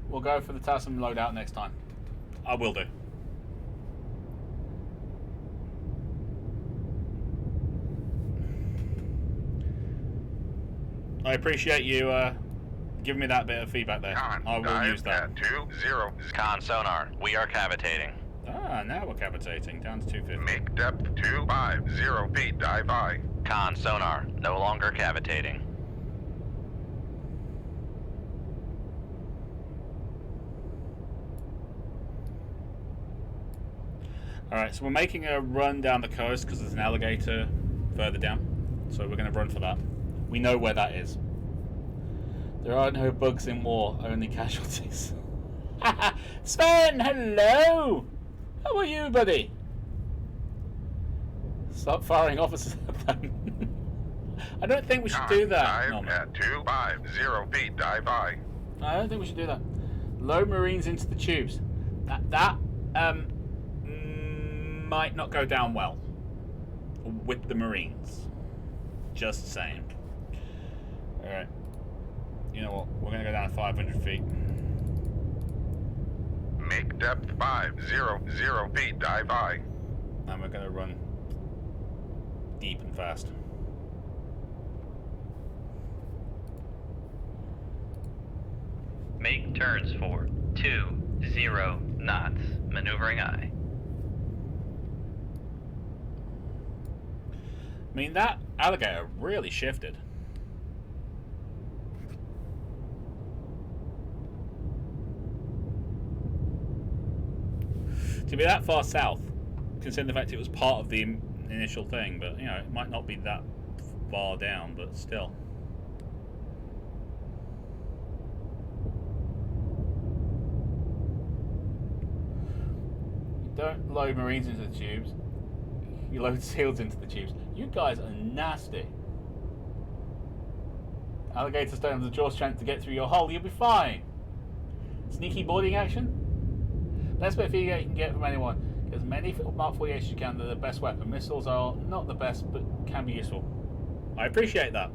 We'll go for the Tassim loadout next time. I will do. I appreciate you giving me that bit of feedback there. Con, I will dive use that. at 20. Con sonar, we are cavitating. Ah, now we're cavitating. Down to 250. Make depth 250 feet, dive I. Con sonar, no longer cavitating. Alright, so we're making a run down the coast because there's an alligator further down. So we're going to run for that. We know where that is. There are no bugs in war, only casualties. Sven, hello! How are you, buddy? Stop firing officers at them. I don't think we should do that. Dive Norman. at 250 feet, dive I. I don't think we should do that. Load Marines into the tubes. That might not go down well with the Marines. Just saying. Alright. You know what? We're going to go down 500 feet. Make depth 500 feet, dive I. And we're going to run deep and fast. Make turns for 20 knots, maneuvering I. I mean, that alligator really shifted. To be that far south, considering the fact it was part of the initial thing, but, you know, it might not be that far down, but still. You don't load Marines into the tubes. You load SEALs into the tubes. You guys are nasty. Alligators don't have the jaw strength to get through your hull. You'll be fine. Sneaky boarding action? Best bit of feedback you can get from anyone. Get as many Mark 48s as you can. They're the best weapon. Missiles are not the best, but can be useful. I appreciate that.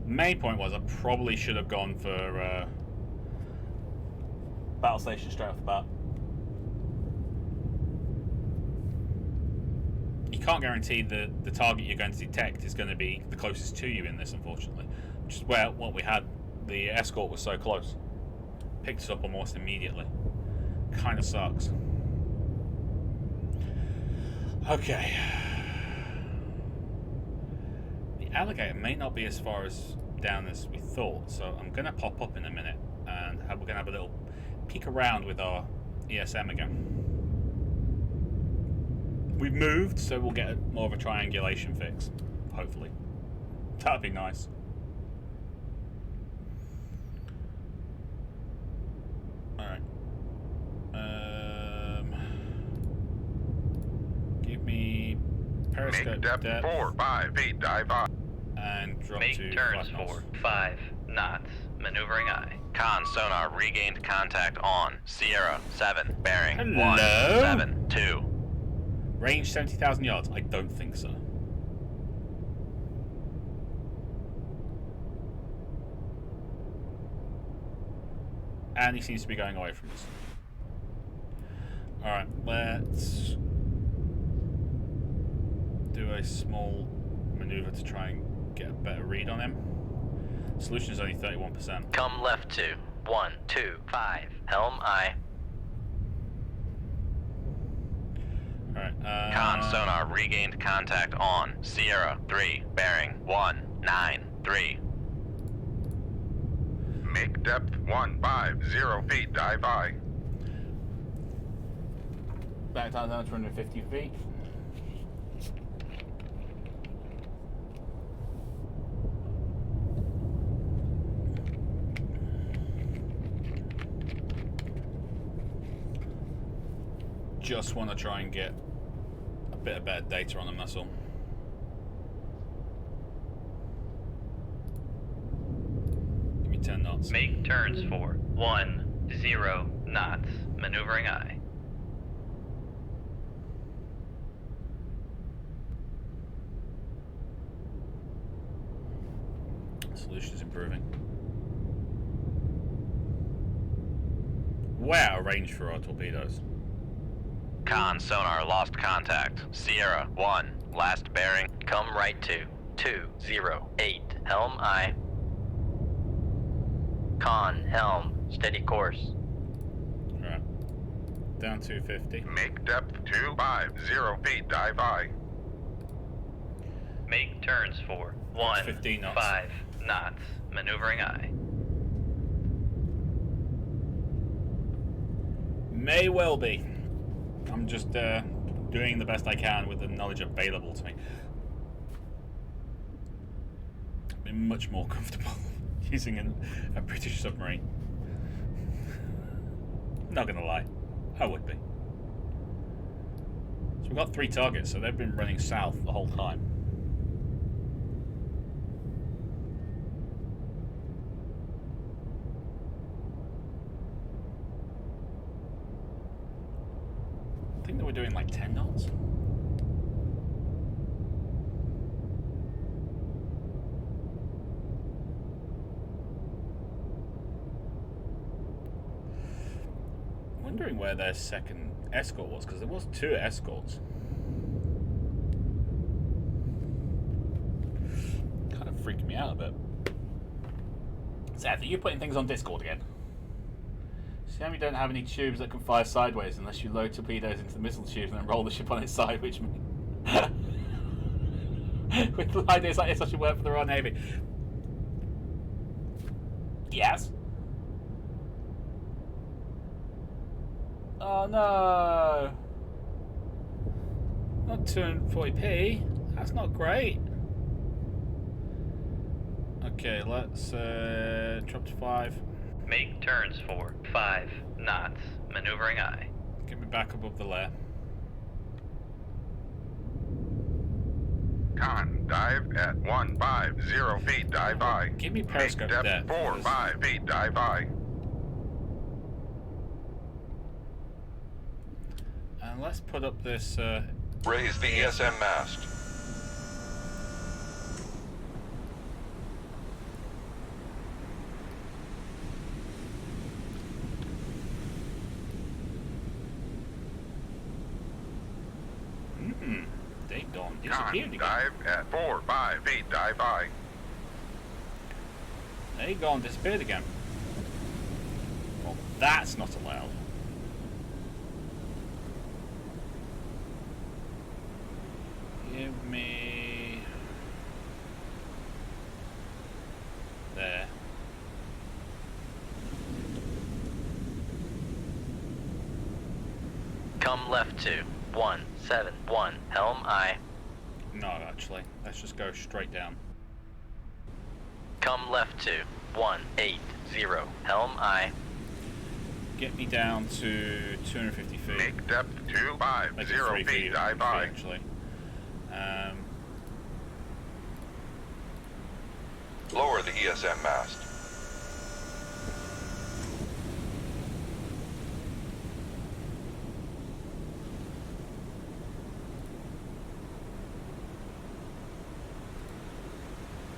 Main point was I probably should have gone for battle station straight off the bat. You can't guarantee that the target you're going to detect is going to be the closest to you in this, unfortunately. Which is where what we had, the escort was so close. Picked us up almost immediately. Kind of sucks. Okay. The alligator may not be as far as down as we thought, so I'm going to pop up in a minute and we're going to have a little peek around with our ESM again. We've moved, so we'll get more of a triangulation fix, hopefully. That'd be nice. Alright. Give me periscope Make depth 4-5 feet, dive I. and drop Make to turns 5 knots. for 5 knots, maneuvering I. Con sonar regained contact on Sierra 7, bearing Hello? 172. Range 70,000 yards? I don't think so. And he seems to be going away from us. Alright, let's do a small maneuver to try and get a better read on him. Solution is only 31%. Come left to 125. Helm I. Alright, Con sonar regained contact on Sierra 3, bearing 193. Make depth 150 feet, dive high. Back down 250 feet. Just want to try and get a bit of better data on them, that's all. Give me 10 knots. Make turns for 10 knots. Maneuvering aye. Solution's improving. Wow, range for our torpedoes. Con sonar lost contact. Sierra 1, last bearing. Come right to 208. Helm aye. Con helm, steady course. Right. Down 250. Make depth 250 feet, dive high. Make turns for 15 knots. 15 knots. Maneuvering aye. May well be. I'm just doing the best I can with the knowledge available to me. I'd be much more comfortable using a British submarine. Not gonna lie, I would be. So we've got 3 targets, so they've been running south the whole time. I think they were doing like 10 knots. Wondering where their second escort was, because there was 2 escorts. Kind of freaking me out a bit. Seth, are you putting things on Discord again? See how we don't have any tubes that can fire sideways unless you load torpedoes into the missile tubes and then roll the ship on its side, which with ideas like this I should work for the Royal Navy. Yes? Oh no! Not 240p. That's not great. Okay, let's drop to 5. Make turns for 5 knots. Maneuvering aye. Get me back above the layer. Con, dive at 150 feet, dive high. Give me Make periscope depth there. 45 feet, dive high. And let's put up this. Raise the ESM mast. They've gone Con, disappeared again. dive at 45 feet, dive high. They've gone disappeared again. Well, that's not allowed. Give me there. Come left to 171. Helm aye. No, actually, let's just go straight down. Come left to 180. Helm aye. Get me down to 250 feet. Make depth Make it 3 250 feet, feet, dive 3 high. actually. Lower the ESM mast.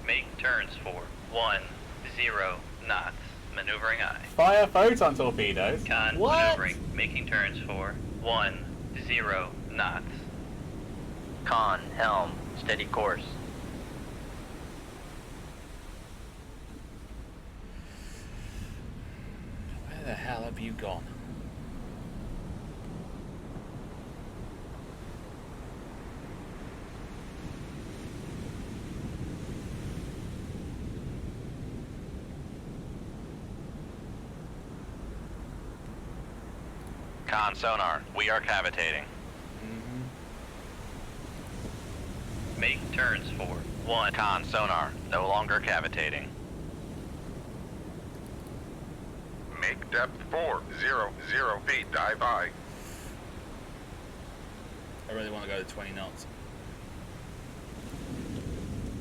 Make turns for 10 knots. Maneuvering aye. Fire photon torpedoes. Con What? maneuvering. Making turns for 10 knots. Con helm. Steady course. Where the hell have you gone? Con sonar, we are cavitating. Make turns for 1. Con sonar, no longer cavitating. Make depth 400 feet, dive I. I really want to go to 20 knots.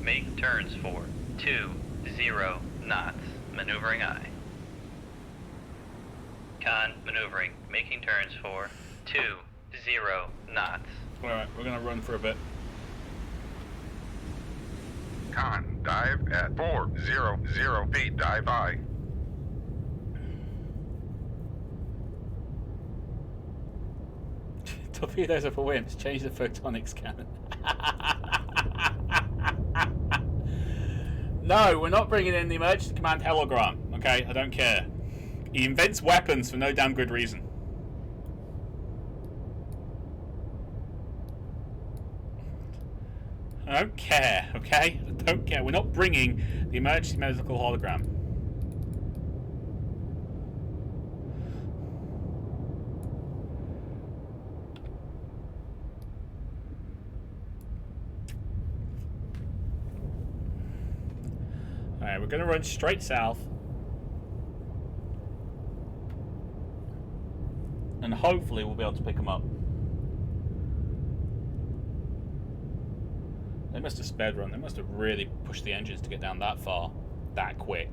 Make turns for 20 knots, maneuvering I. Con maneuvering, making turns for 20 knots. Alright, we're going to run for a bit. Con, dive at 400 feet, dive I. Torpedoes are for wimps. Change the photonics cannon. No, we're not bringing in the emergency command hologram. Okay, I don't care. He invents weapons for no damn good reason. I don't care, okay? I don't care. We're not bringing the emergency medical hologram. Alright, we're going to run straight south. And hopefully we'll be able to pick them up. They must have sped run. They must have really pushed the engines to get down that far, that quick.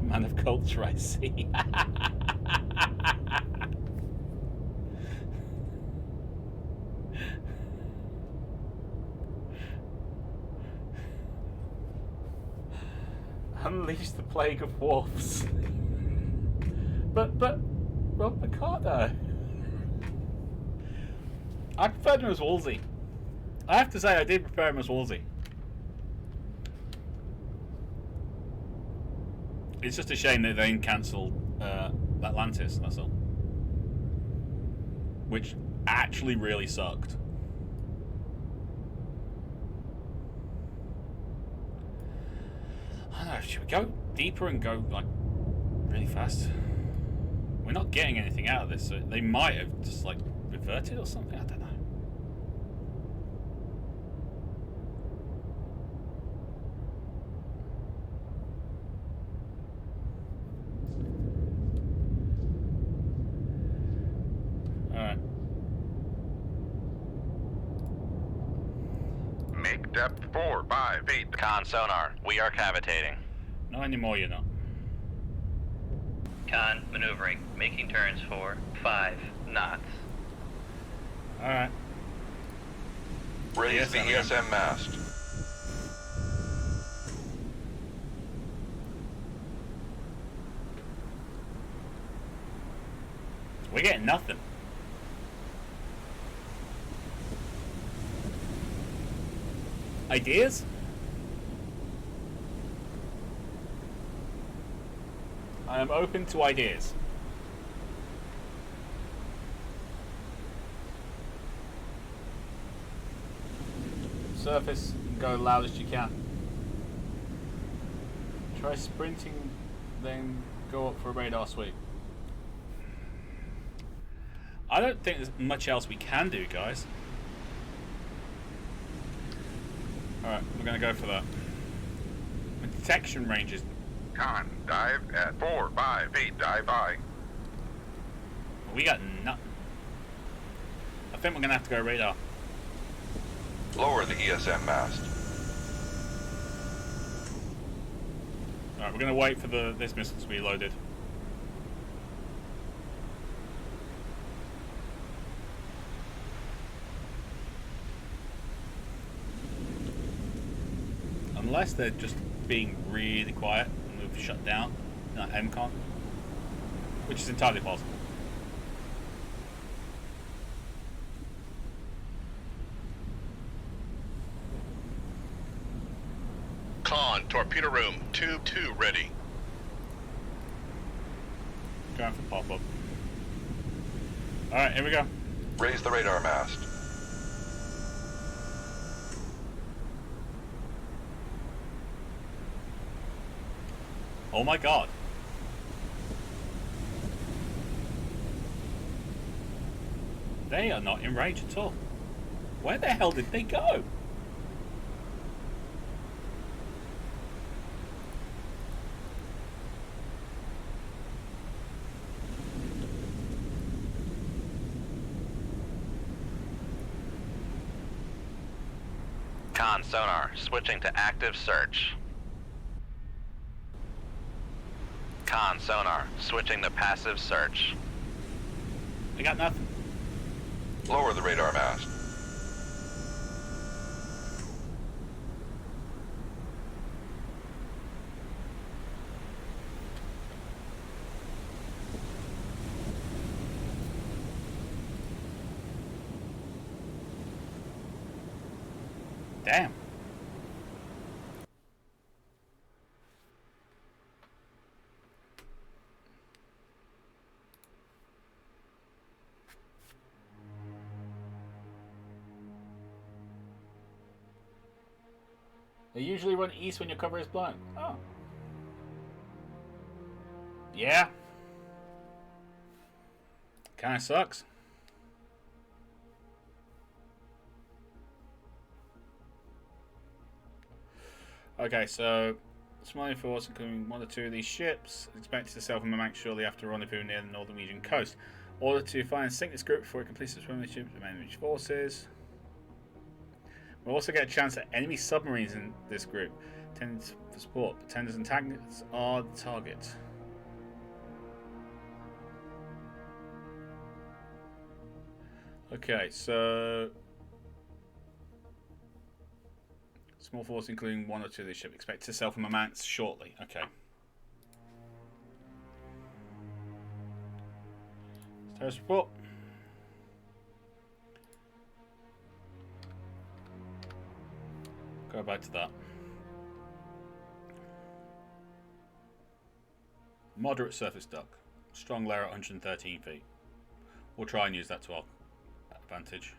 Man of culture, I see. Unleash the plague of wolves. but Rob Picardo. I preferred him as Wolsey. I have to say, I did prefer him as Wolsey. It's just a shame that they cancelled Atlantis, that's all. Which actually really sucked. I don't know, should we go deeper and go, like, really fast? We're not getting anything out of this, so they might have just, like, reverted or something? I don't know. Alright. Make depth 5 feet. Con sonar, we are cavitating. Not anymore, you're not. Con maneuvering, making turns for 5 knots. Alright. Raise the ESM mast. We're getting nothing. Ideas? I am open to ideas. Surface, go loud as you can. Try sprinting, then go up for a radar sweep. I don't think there's much else we can do, guys. Alright, we're going to go for that. The detection range is... Con, dive at 5 feet, dive I. We got nothing. I think we're going to have to go radar. Lower the ESM mast. Alright, we're going to wait for this missile to be loaded. Unless they're just being really quiet and we've shut down that MCON, which is entirely possible. Con, torpedo room, tube 2 ready. Going for pop-up. Alright, here we go. Raise the radar mast. Oh my god. They are not in range at all. Where the hell did they go? Con sonar, switching to active search. Con sonar, switching to passive search. I got nothing. Lower the radar mast. Damn. They usually run east when your cover is blown. Oh. Yeah. Kinda sucks. Okay, so submarine force, including 1 or 2 of these ships, is expected to sail from a bank shortly after rendezvous near the northern region coast. Order to find and sink this group before it completes its swimming ship with enemy forces. We'll also get a chance at enemy submarines in this group. Tenders for support. Pretenders and antagonists are the target. Okay, so small force including 1 or 2 of these ships. Expect to sail from a manse shortly. Okay. Terrorist report. Go back to that. Moderate surface duck. Strong layer at 113 feet. We'll try and use that to our advantage.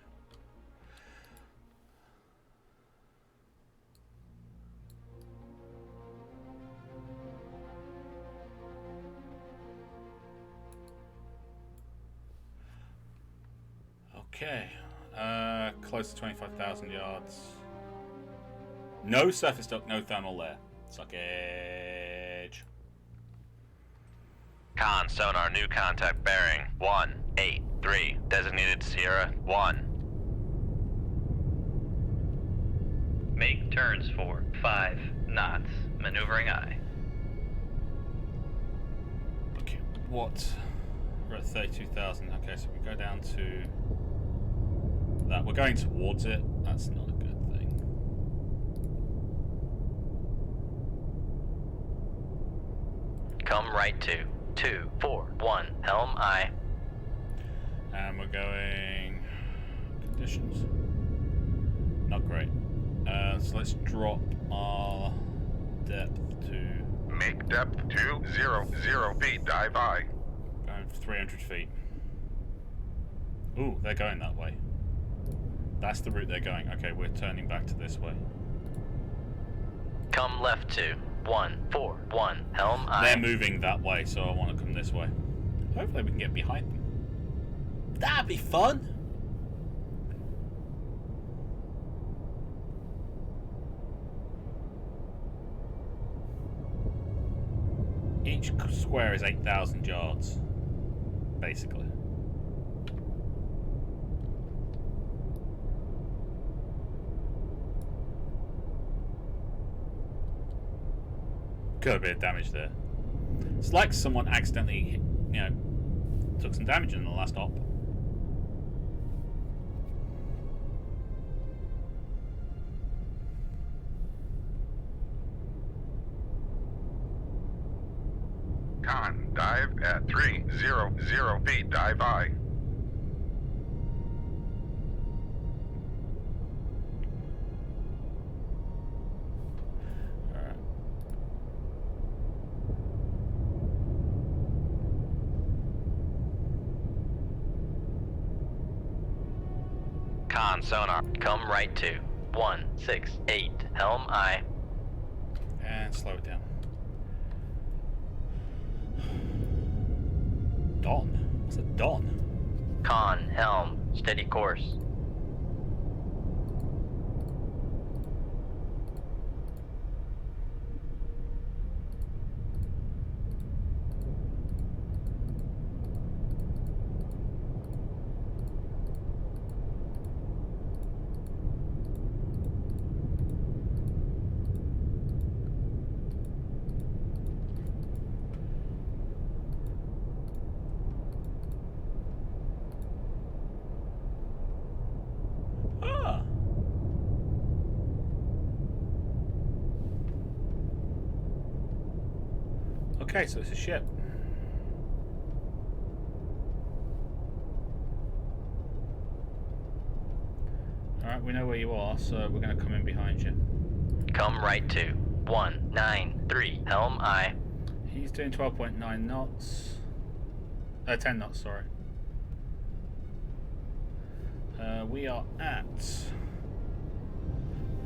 Okay. Close to 25,000 yards. No surface duct, no thermal layer. Suckage. Con sonar, new contact bearing 183, designated Sierra 1. Make turns for 5 knots, maneuvering aye. Okay, what? We're at 32,000. Okay, so we go down to that. We're going towards it. That's not a good thing. Come right to 241, helm aye. And we're going conditions. Not great. So let's drop our depth to Make depth 200 feet. Dive aye. going for 300 feet. Ooh, they're going that way. That's the route they're going. Okay, we're turning back to this way. Come left to 141, helm aye. They're moving that way, so I want to come this way. Hopefully we can get behind them. That'd be fun! Each square is 8,000 yards, basically. Got a bit of damage there. It's like someone accidentally, took some damage in the last op. Con, dive at 300 feet. Dive aye. Alright. Con sonar, come right to 168, helm aye. And slow it down. Dawn? What's a dawn? Con helm steady course. Okay, so it's a ship. Alright, we know where you are, so we're going to come in behind you. Come right to 193, helm aye. He's doing 12.9 knots. 10 knots, sorry. We are at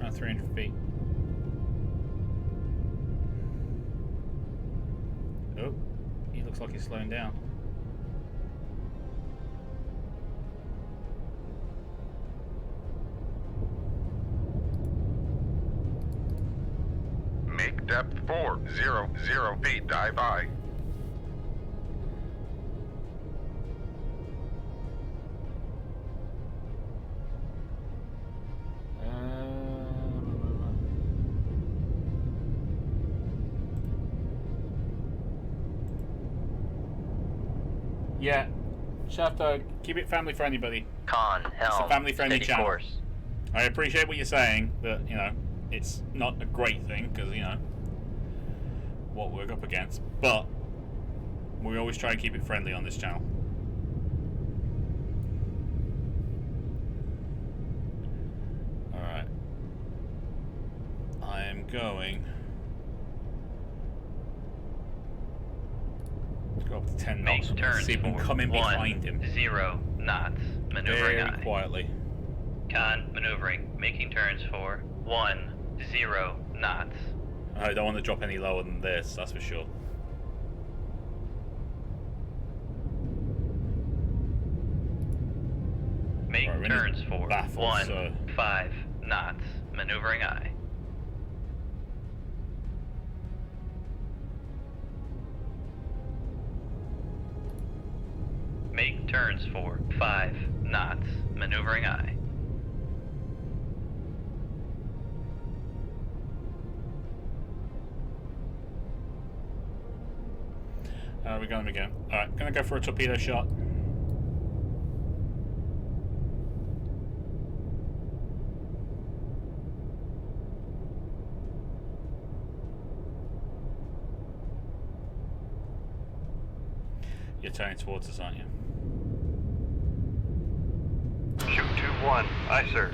around 300 feet. Oh, he looks like he's slowing down. Make depth 400 feet, dive aye. Yeah, Shafto, keep it family friendly, buddy. Con, helm, It's a family friendly steady channel. course. I appreciate what you're saying, but you know, it's not a great thing because you know what we're up against. But we always try and keep it friendly on this channel. All right, I am going to go up to 10 knots. Make turns See if we can for come in behind him 10 knots, maneuvering very aye. quietly. Con, maneuvering, making turns for 10 knots. I don't want to drop any lower than this, that's for sure. Make Right, we're in turns for baffle, so- 15 knots, maneuvering aye. Make turns for 5 knots, maneuvering aye. We got him again. Alright, gonna go for a torpedo shot. You're turning towards us, aren't you? Shoot 2-1. Aye, sir.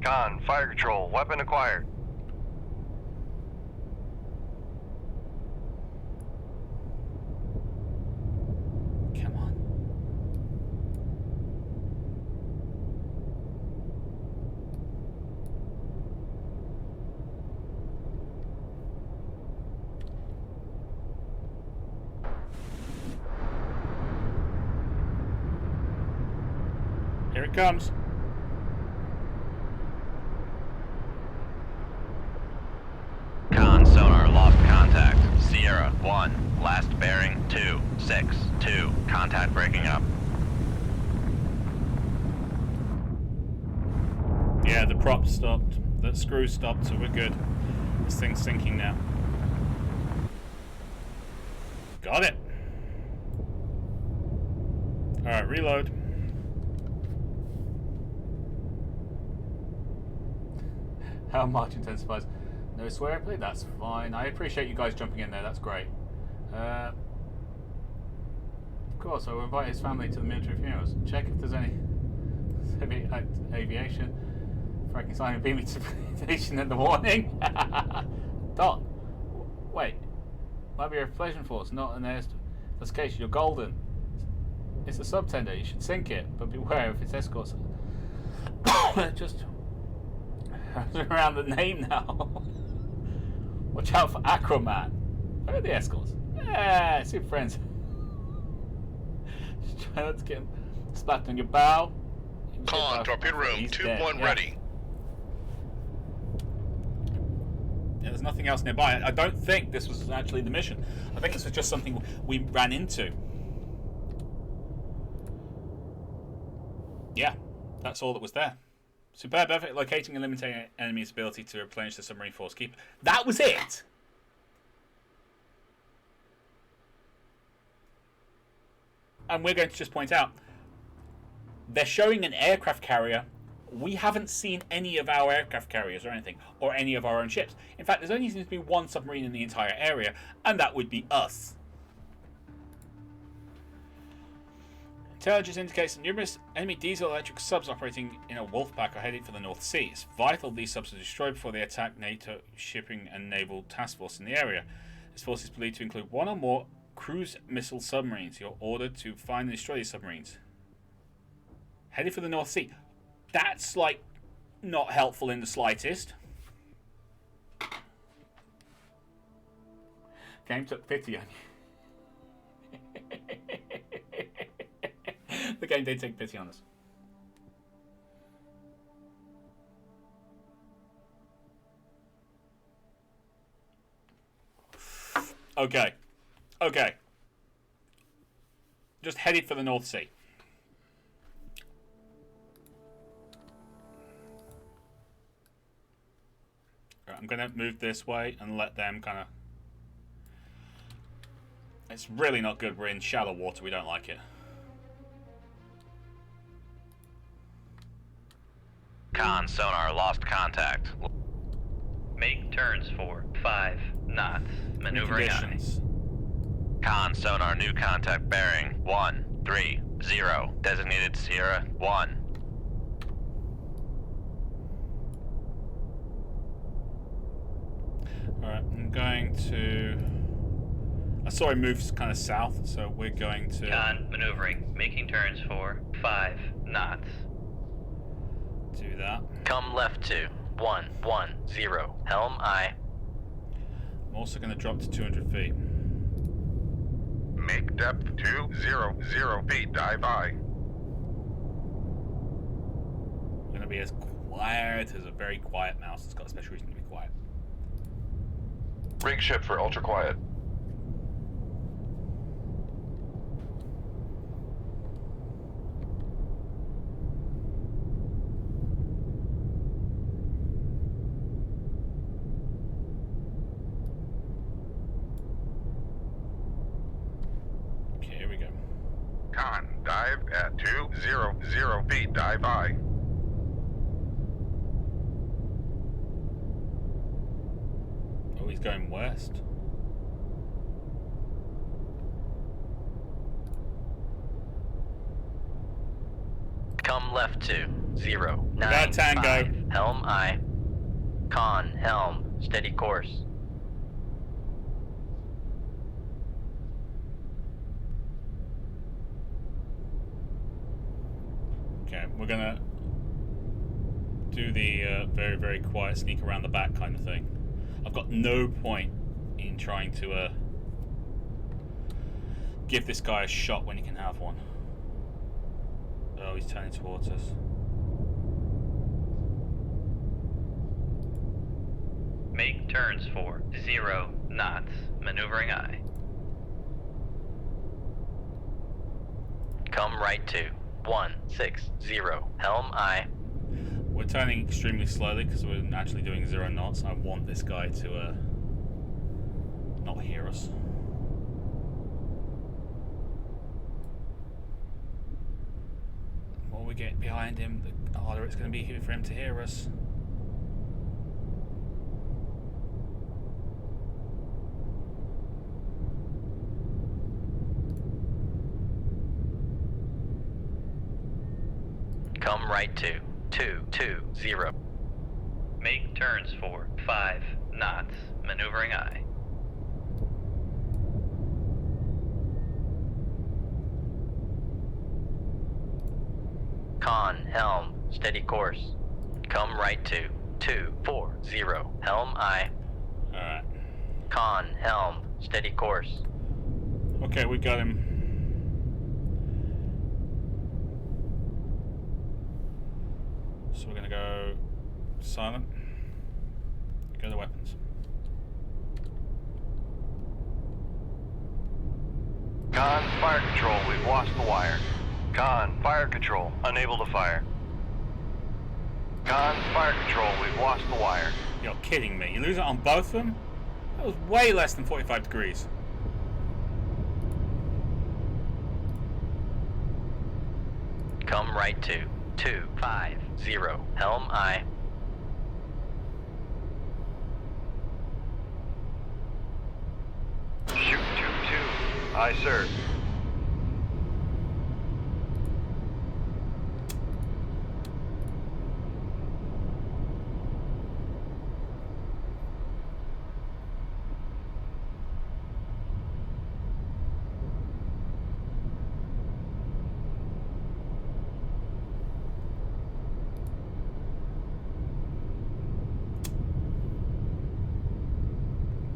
Con, fire control, weapon acquired. Come on. Here it comes. Con, sonar, lost contact. Sierra 1, last bearing 262. Contact breaking up. Yeah, the prop stopped. The screw stopped, so we're good. This thing's sinking now. Got it. Alright, reload. How much intensifies? No swear play? That's fine. I appreciate you guys jumping in there, that's great. Of course, I will invite his family to the military funerals. Check if there's any heavy aviation. Frankenstein and beaming station at the warning. Don, wait. Might be a reflection force, not an air. In this case, you're golden. It's a subtender. You should sink it, but beware if it's escorts. Just around the name now. Watch out for Acromat. Where are the escorts? Yeah, super friends. Just try not to get him splattered on your bow. Con, torpedo room, 2-1 yeah. ready. Yeah, there's nothing else nearby. I don't think this was actually the mission. I think this was just something we ran into. Yeah, that's all that was there. Superb effort locating and limiting enemy's ability to replenish the submarine force keeper. That was it! And we're going to just point out, they're showing an aircraft carrier. We haven't seen any of our aircraft carriers or anything, or any of our own ships. In fact, there's only seems to be one submarine in the entire area, and that would be us. Intelligence indicates that numerous enemy diesel-electric subs operating in a wolf pack are heading for the North Sea. It's vital these subs are destroyed before they attack NATO shipping and naval task force in the area. This force is believed to include one or more cruise missile submarines. You're ordered to find and destroy these submarines. Headed for the North Sea. That's, like, not helpful in the slightest. Game took pity on you. The game did take pity on us. Okay. Okay. Just headed for the North Sea. I'm going to move this way and let them kind of... It's really not good. We're in shallow water. We don't like it. Con sonar lost contact. Make turns for 5 knots. Maneuvering aye. Con sonar new contact bearing 130. Designated Sierra 1. Alright, I'm going to... I saw him move kind of south, so we're going to... Con maneuvering. Making turns for 5 knots. Do that. Come left to 110. Helm aye. I'm also going to drop to 200 feet. Make depth 200 feet. Dive aye. I'm going to be as quiet as a very quiet mouse. It's got a special reason to be quiet. Rig ship for ultra quiet. Okay, here we go. Con, dive at 200 feet. Dive aye. Oh, he's going west. Come left to 095. That tango. Helm aye. Con helm. Steady course. Okay, we're gonna do the very, very quiet sneak around the back kind of thing. I've got no point in trying to give this guy a shot when he can have one. Oh, he's turning towards us. Make turns for 0 knots. Maneuvering aye. Come right to 160. Helm aye. We're turning extremely slowly because we're actually doing 0 knots. I want this guy to not hear us. The more we get behind him, the harder it's going to be for him to hear us. Come right to 220. Make turns for 5 knots. Maneuvering aye. Con, helm, steady course. Come right to 240. Helm aye. Alright. Con, helm, steady course. Okay, we got him. So we're gonna go silent. Go to weapons. Con, fire control, we've lost the wire. Con, fire control, unable to fire. Con, fire control, we've lost the wire. You're kidding me. You lose it on both of them? That was way less than 45 degrees. Come right to 250. Helm aye. Shoot 2-2. Aye, sir.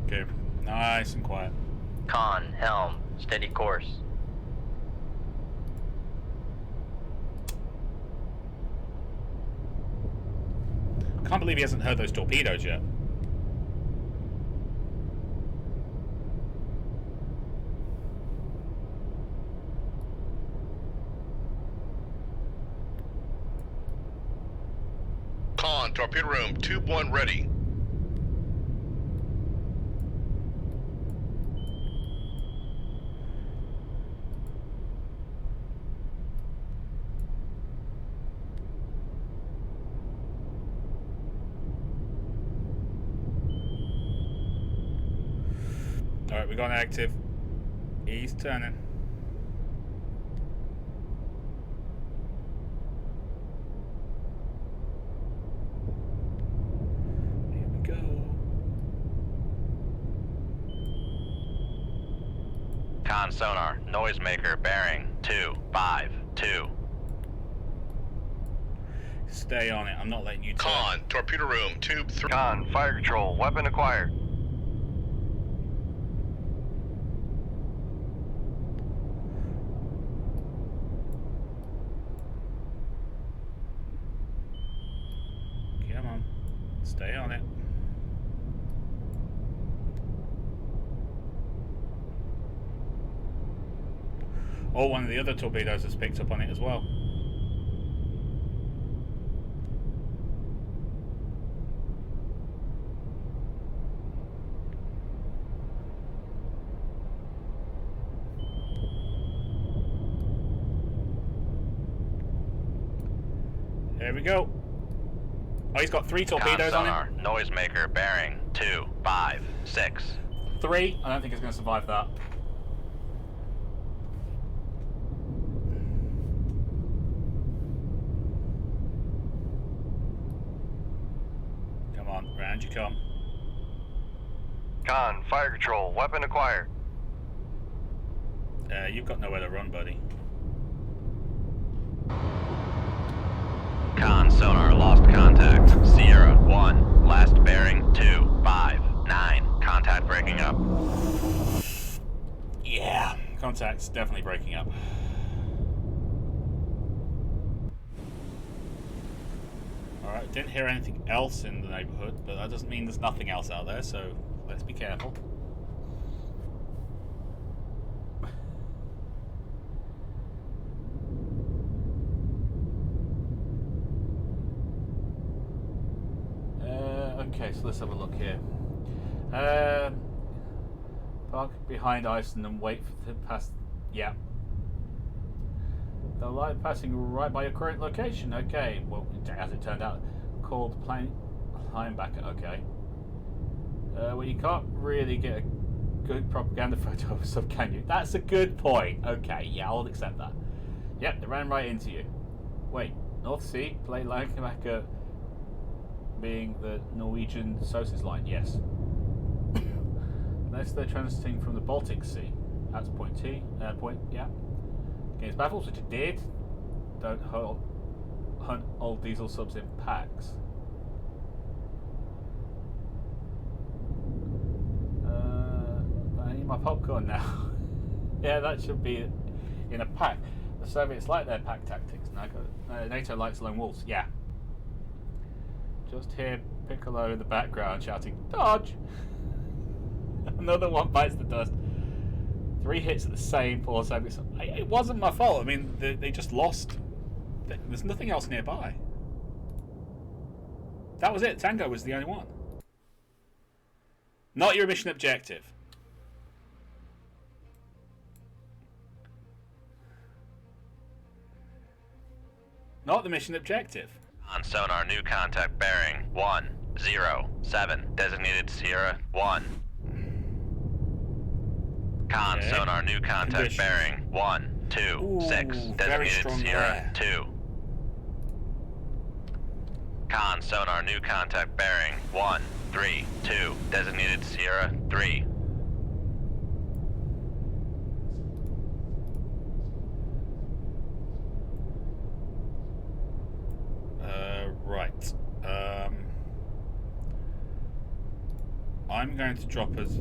Okay, nice and quiet. Con, helm, steady course. Can't believe he hasn't heard those torpedoes yet. Con, torpedo room, tube 1 ready. Alright, we got an active. He's turning. Here we go. Con sonar, noisemaker, bearing 252. Stay on it. I'm not letting you turn. Con, torpedo room, tube 3. Con, fire control, weapon acquired. Come on. Stay on it. Oh, one of the other torpedoes has picked up on it as well. There we go. Oh, he's got 3 torpedoes Con on him. sonar, noisemaker, bearing 256. 3. I don't think he's going to survive that. Come on, round you come. Con, fire control, weapon acquired. You've got nowhere to run, buddy. Con sonar, lost contact. Sierra 1, last bearing 259. Contact breaking up. Yeah, contact's definitely breaking up. Alright, didn't hear anything else in the neighborhood, but that doesn't mean there's nothing else out there, so let's be careful. Okay, so let's have a look here. Park behind Iceland and wait for the pass. Yeah. The light passing right by your current location. Okay. Well, as it turned out, called plane linebacker. Okay. Well, you can't really get a good propaganda photo of a sub, can you? That's a good point. Okay. Yeah, I'll accept that. Yep, they ran right into you. Wait, North Sea, plane linebacker. being the Norwegian Sosis line, yes. Unless they're transiting from the Baltic Sea. That's point T. Yeah. Against battles, which it did. Don't hunt old diesel subs in packs. I need my popcorn now. Yeah, that should be in a pack. The Soviets like their pack tactics. NATO likes lone wolves. Yeah. Just hear Piccolo in the background shouting, "Dodge!" Another one bites the dust. 3 hits at the same poor Soviets. It wasn't my fault. I mean, they just lost. There's nothing else nearby. That was it. Tango was the only one. Not your mission objective. Not the mission objective. On sonar, new contact bearing 107. Designated Sierra 1. Con Okay. sonar, new contact Conditions. bearing 126. Ooh, very Designated strong Sierra there. 2. Con sonar, new contact bearing 132. Designated Sierra 3. Right. I'm going to drop us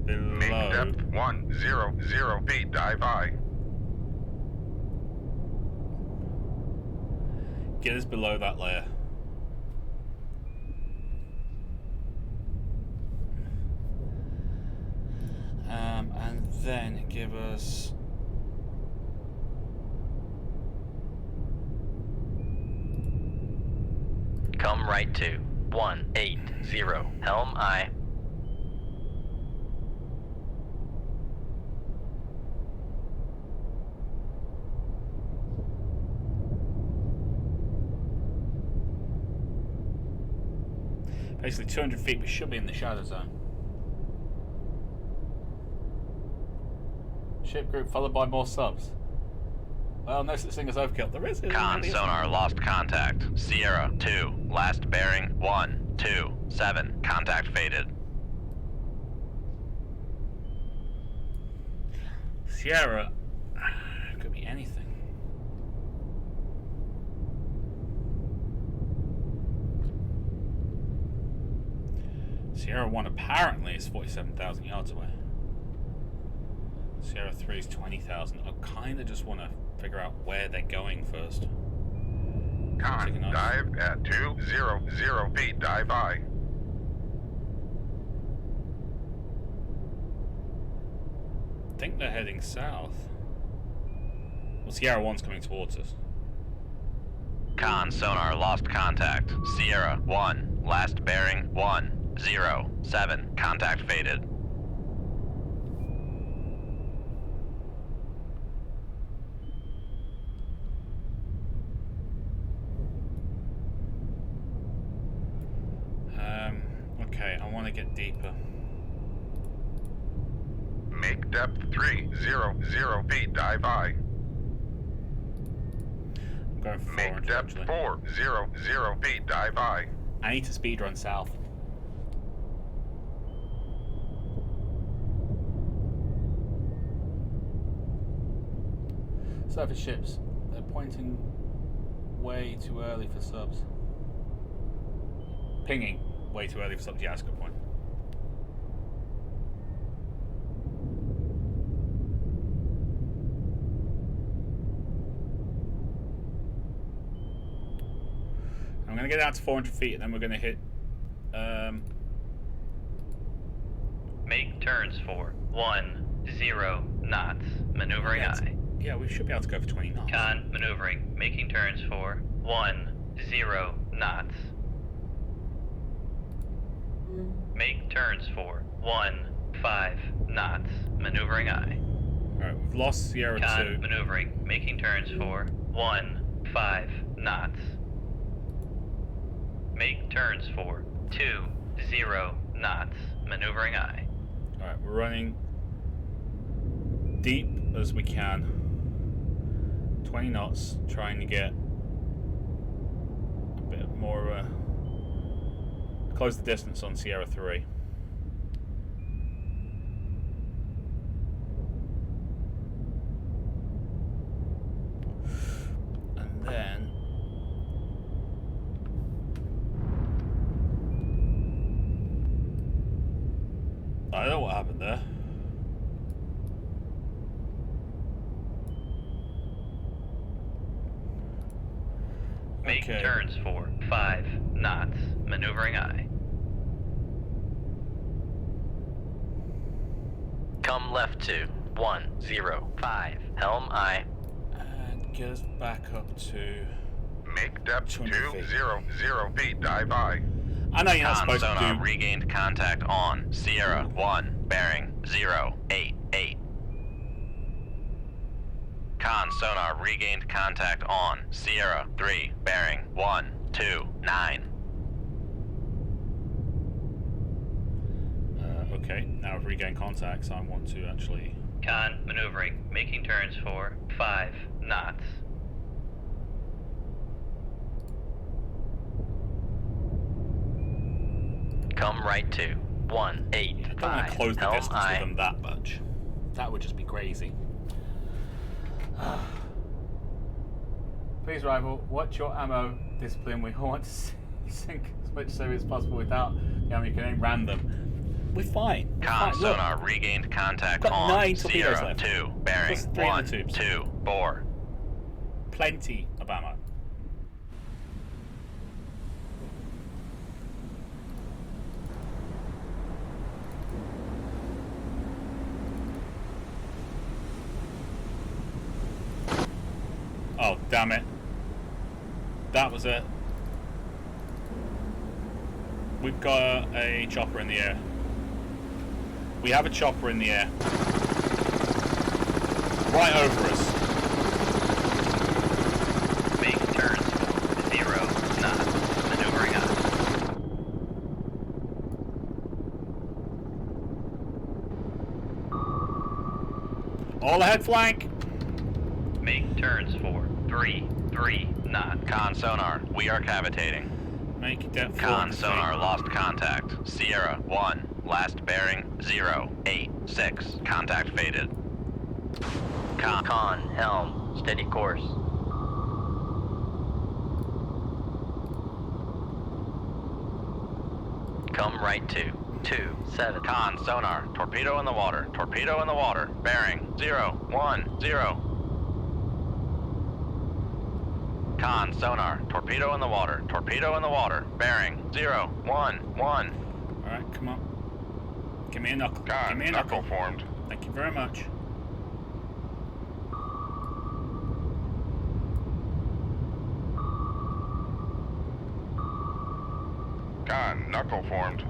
Make below. depth 100 feet. Dive I. Get us below that layer. And then give us. Come right to 180. Helm I. Basically 200 feet, we should be in the shadow zone. Ship group followed by more subs. Well, no such thing as overkill. There is. Con sonar, lost contact. Sierra 2. Last bearing 127. Contact faded. Sierra. Could be anything. Sierra 1 apparently is 47,000 yards away. Sierra 3 is 20,000. I kind of just want to figure out where they're going first. Con, Taking off. dive at 200 feet. Dive I. I think they're heading south. Well, Sierra 1's coming towards us. Con sonar, lost contact. Sierra 1. Last bearing 107. Contact faded. Okay, I want to get deeper. Make depth 300 feet. Dive I. I'm going for Make 400 depth actually. 400 feet. Dive I. I need to speed run south. Surface ships. They're pointing way too early for subs. Pinging way too early for subs. Yeah, that's a good point. I'm going to get out to 400 feet and then we're going to hit. Make turns for 10 knots. Maneuvering Yeah, I. Yeah, we should be able to go for 20 knots. Con maneuvering. Making turns for 10 knots. Make turns for 15 knots. Maneuvering I. Alright, we've lost Sierra Con 2. maneuvering. Making turns for 15 knots. Make turns for 20 knots. Maneuvering I. Alright, we're running deep as we can. 20 knots, trying to get a bit more close the distance on Sierra 3. And then I don't know what happened there. Make Okay. turns for 5 knots. Maneuvering aye. Come left to 105. Helm aye. And get us back up to... Make depth 200 feet. 200 feet. Dive aye. I know you're not Con supposed to sonar do... regained contact on Sierra 1, bearing 088. Con sonar regained contact on Sierra 3, bearing 129. Okay, now I've regained contact, so I want to actually... Con maneuvering, making turns for 5 knots. Come right to I don't want to 185. close the Helm distance with aye. them that much. That would just be crazy. Please, rival, watch your ammo discipline. We want to sink as much service as possible without the ammo you can aim random. We're fine. We're Con fine. Look, sonar regained contact got on 9 torpedoes Sierra left. 2, bearing Plus 3 in the tubes. 124. plenty of ammo. Oh, damn it. That was it. We've got a chopper in the air. We have a chopper in the air. Right over us. Make turns for 0 knots. Maneuvering up. All ahead flank. Make turns for 3 knots. Con sonar, we are cavitating. Make depth Con 400 sonar feet. lost contact. Sierra 1, last bearing 086. Contact faded. Con helm, steady course. Come right to 27. Con sonar, torpedo in the water, torpedo in the water, bearing 010. Con sonar, torpedo in the water, bearing 011. Alright, come on. Give me a knuckle. Give Con, me a knuckle knuckle. formed. Thank you very much. Con, knuckle formed.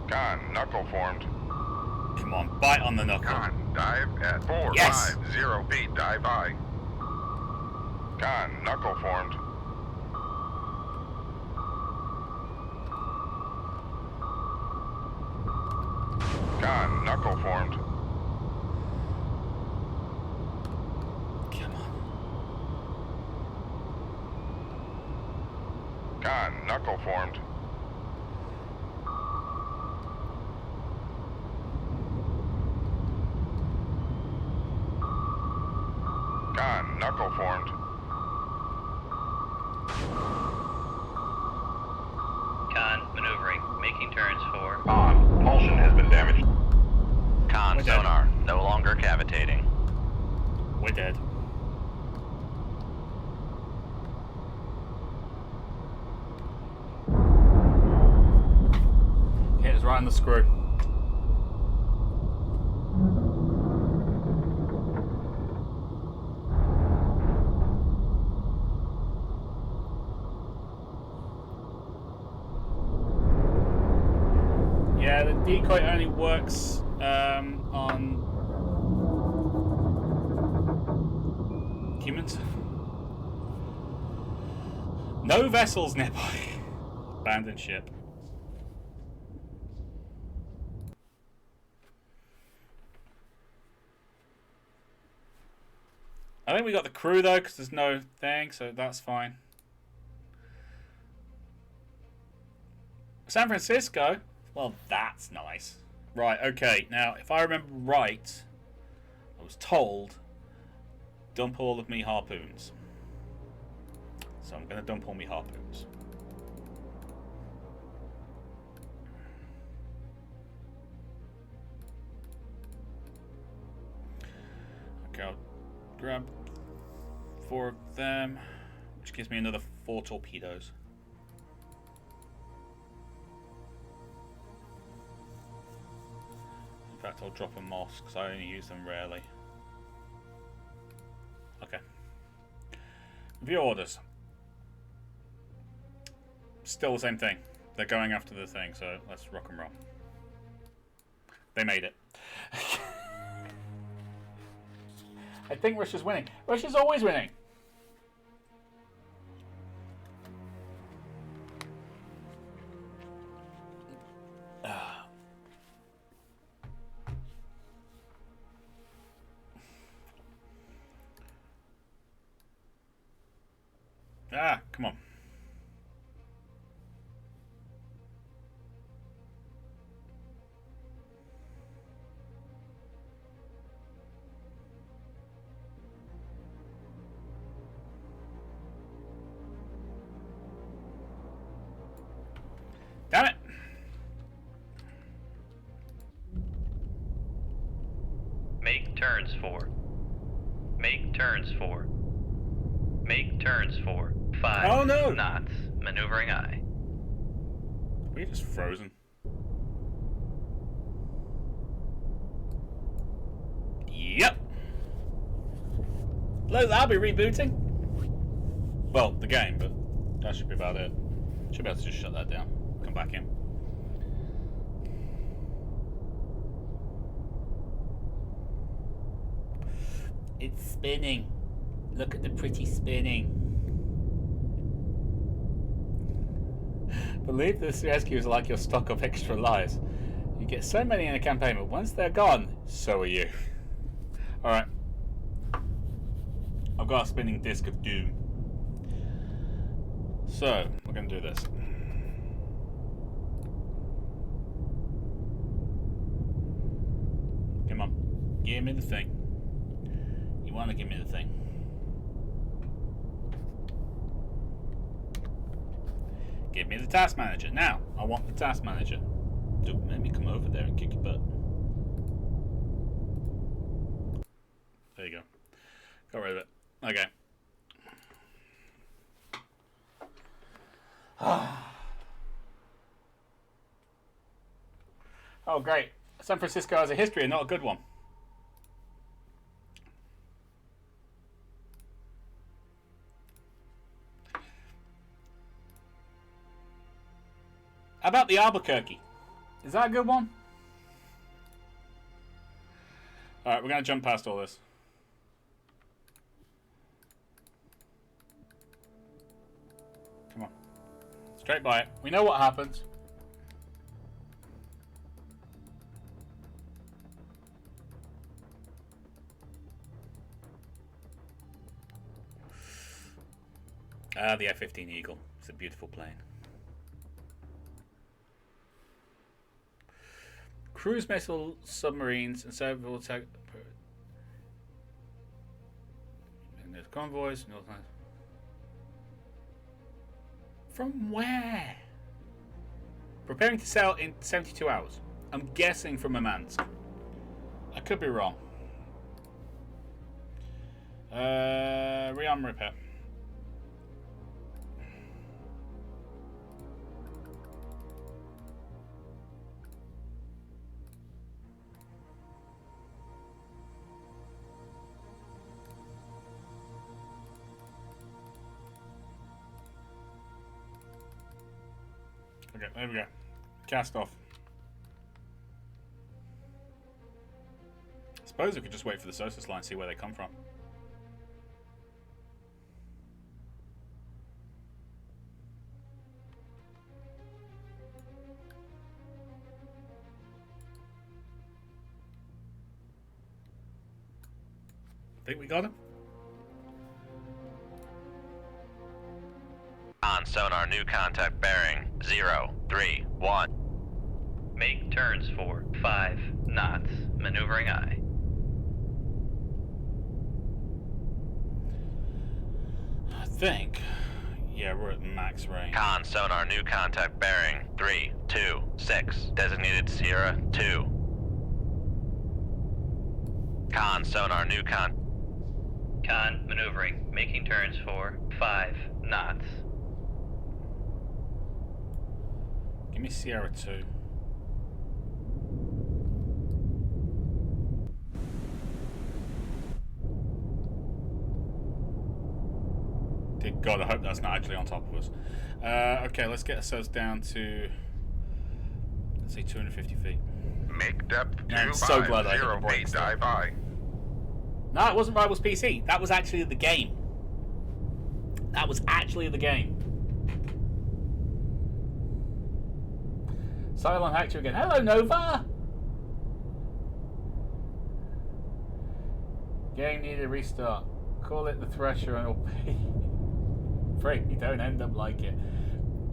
Con, knuckle formed. Come on, bite on the knuckle. Con, dive at Yes. 450 feet. Dive high. Con, knuckle formed. Con, knuckle formed. Come on. Con, knuckle formed. Con, knuckle formed. Con maneuvering, making turns for On. Propulsion has been damaged. con We're dead. sonar, no longer cavitating. We're dead. Hit us right on the screw. Yeah, the decoy only works on humans. No vessels nearby. Abandoned ship. I think we got the crew though, because there's no thing, so that's fine. San Francisco? Well, that's nice. Right, okay. Now, if I remember right, I was told, dump all of me harpoons. So I'm going to dump all me harpoons. Okay, I'll grab 4 of them, which gives me another 4 torpedoes. In fact, I'll drop a moss because I only use them rarely. Okay. Review orders. Still the same thing. They're going after the thing, so let's rock and roll. They made it. I think Russia's winning. Russia's always winning. Come on. Damn it! Make turns for. Make turns for. Make turns for 5 knots. Maneuvering aye. We're just frozen. Yep. Look, I'll be rebooting. Well, the game, but that should be about it. Should be able to just shut that down. Come back in. It's spinning. Look at the pretty spinning. Believe this rescue is like your stock of extra lives. You get so many in a campaign, but once they're gone, so are you. Alright. I've got a spinning disc of doom. So, we're going to do this. Come on. Give me the thing. You want to give me the thing. Give me the task manager. Now, I want the task manager. Don't make me come over there and kick your butt. There you go. Got rid of it. Okay. Oh, great. San Francisco has a history and not a good one. How about the Albuquerque? Is that a good one? Alright, we're going to jump past all this. Come on. Straight by it. We know what happens. Ah, the F-15 Eagle. It's a beautiful plane. Cruise missile submarines and several attack. And there's convoys. From where? Preparing to sail in 72 hours. I'm guessing from Murmansk. I could be wrong. Rearm repair. Okay, there we go. Cast off. I suppose we could just wait for the SOSUS line and see where they come from. Think we got him? Con, sonar, new contact bearing 031. Make turns for 5 knots, maneuvering aye. I think. Yeah, we're at max range. Con, sonar, new contact bearing 326. Designated Sierra 2. Con, sonar, new con. Con, maneuvering, making turns for 5 knots. Give me Sierra 2. Dear God, I hope that's not actually on top of us. Okay, let's get ourselves down to, let's say 250 feet. Make depth I'm so glad I hit the 250 brakes feet, there. dive aye. No, it wasn't Rivals PC. That was actually the game. That was actually the game. Cylon Hector again. Hello, Nova! Game needed a restart. Call it the Thresher and it'll be. Afraid you don't end up like it.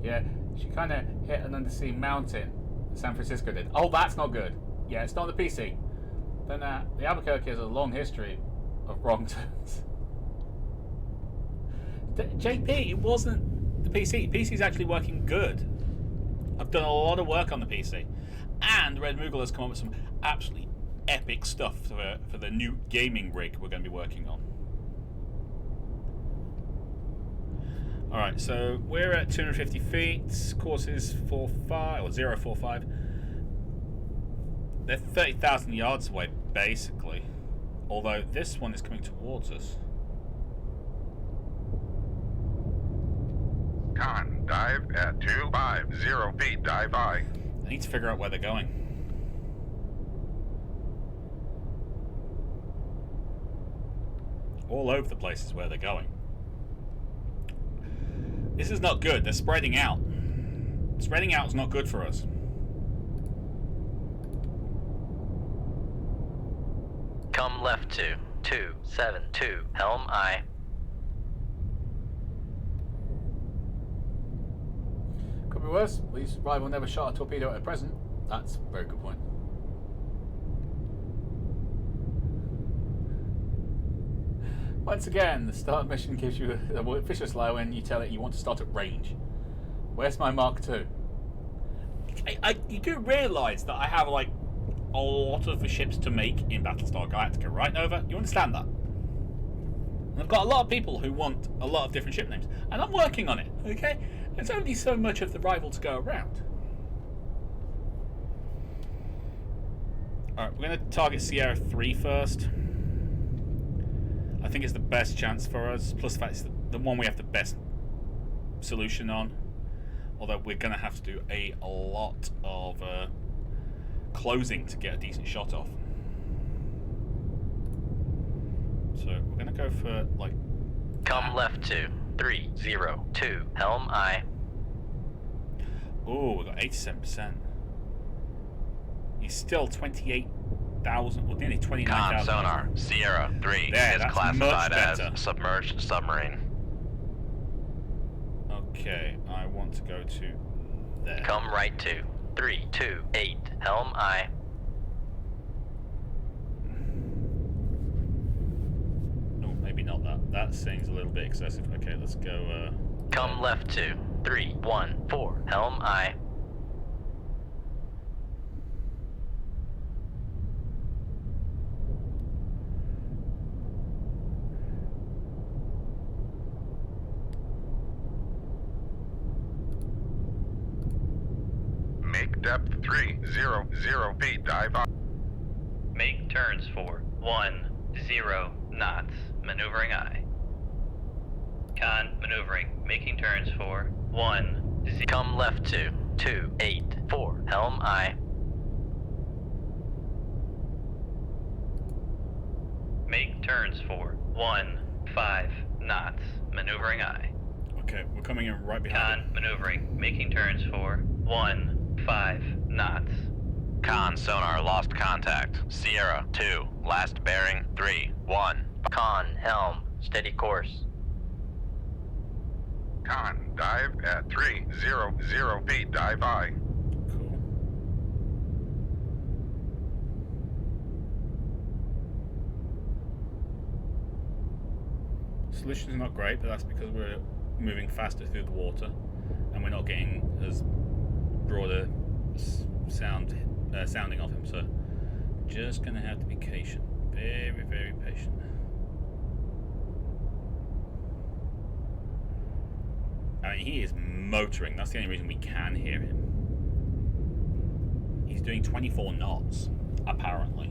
Yeah, she kind of hit an undersea mountain. San Francisco did. Oh, that's not good. Yeah, it's not the PC. Then the Albuquerque has a long history of wrong turns. JP, it wasn't the PC. PC's actually working good. I've done a lot of work on the PC. And Red Moogle has come up with some absolutely epic stuff for the new gaming rig we're going to be working on. Alright, so we're at 250 feet. Course is 45 or 045. They're 30,000 yards away, basically. Although this one is coming towards us. Con, dive at 250 feet, dive aye. I need to figure out where they're going. All over the place is where they're going. This is not good. They're spreading out. Spreading out is not good for us. Come left to 272, helm aye. Could be worse. At least rival never shot a torpedo at present. That's a very good point. Once again, the start mission gives you a fisher slow when you tell it you want to start at range. Where's my Mark II? You do realise that I have like a lot of the ships to make in Battlestar Galactica, right, Nova? You understand that? And I've got a lot of people who want a lot of different ship names, and I'm working on it, okay? There's only so much of the rival to go around. Alright, we're going to target Sierra 3 first. I think it's the best chance for us, plus the fact it's the one we have the best solution on. Although we're going to have to do a lot of closing to get a decent shot off. So we're going to go for like... Come left to 302, helm aye. Oh, we got 87%. He's still 28,000, well, nearly 29,000. Con, sonar, Sierra 3 There, is that's classified much as better. submerged submarine. Okay, I want to go to there. Come right to 328, helm aye. Oh, maybe not that. That seems a little bit excessive. Okay, let's go. Come left to 314, helm aye. Make depth 300 feet, dive aye. Make turns for 10 knots, maneuvering aye. Con, maneuvering, making turns for 10. Come left to 284, helm aye. Make turns for 15 knots, maneuvering aye. Okay, we're coming in right behind. Con, maneuvering, making turns for 15 knots. Con, sonar, lost contact. Sierra 2, last bearing 31. Con, helm, steady course. Con, dive at 300 feet, dive I. Cool. Solution's not great, but that's because we're moving faster through the water, and we're not getting as broader sounding of him. So, just gonna have to be patient, very, very patient. I mean, he is motoring. That's the only reason we can hear him. He's doing 24 knots, apparently.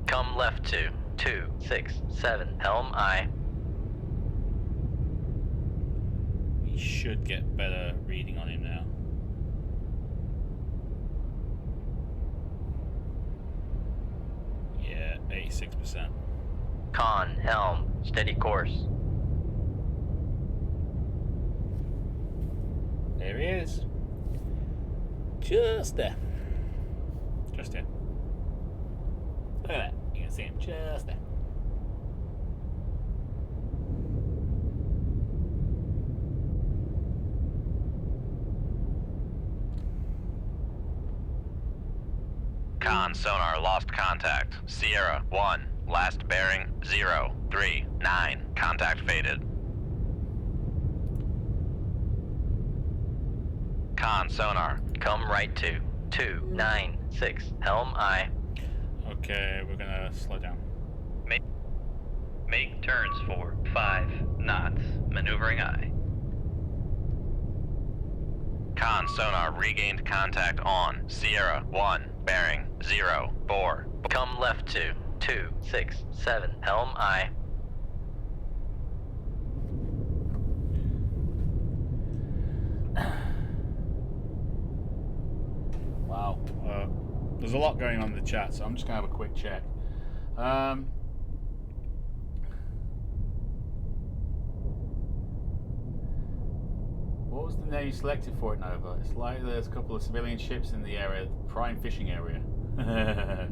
Come left to 267, helm I. We should get better reading on him now. Yeah, 86%. Con, helm, steady course. There he is. Just there. Just there. Look at that. You can see him just there. Con sonar lost contact. Sierra 1, last bearing 039. Contact faded. Con sonar, come right to 296. Helm I. Okay, we're gonna slow down. Make turns for 5 knots. Maneuvering I. Con sonar regained contact on Sierra 1, bearing 04. Come left to 267. Helm I. Wow. There's a lot going on in the chat, so I'm just gonna have a quick check. What was the name you selected for it, Nova? It's like there's a couple of civilian ships in the area, prime fishing area. I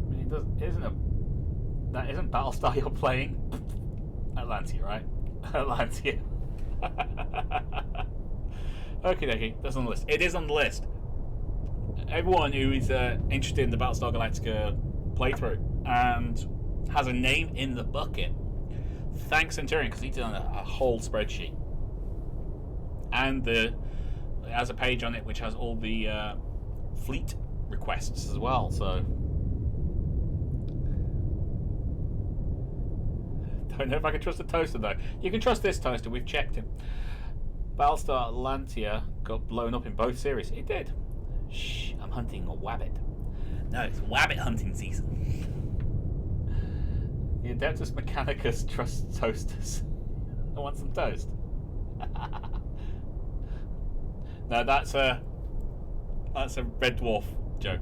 mean, that isn't Battlestar you're playing? Atlantia, right? Atlantia. Okay, that's on the list. It is on the list. Everyone who is interested in the Battlestar Galactica playthrough and has a name in the bucket, thanks Centurion, because he did a whole spreadsheet. And it has a page on it which has all the fleet requests as well. So don't know if I can trust the toaster though. You can trust this toaster. We've checked him. Battlestar Atlantia got blown up in both series. It did. Shh, I'm hunting a wabbit. No, it's wabbit hunting season. The Adeptus Mechanicus trusts toasters. I want some toast. No, that's a Red Dwarf joke.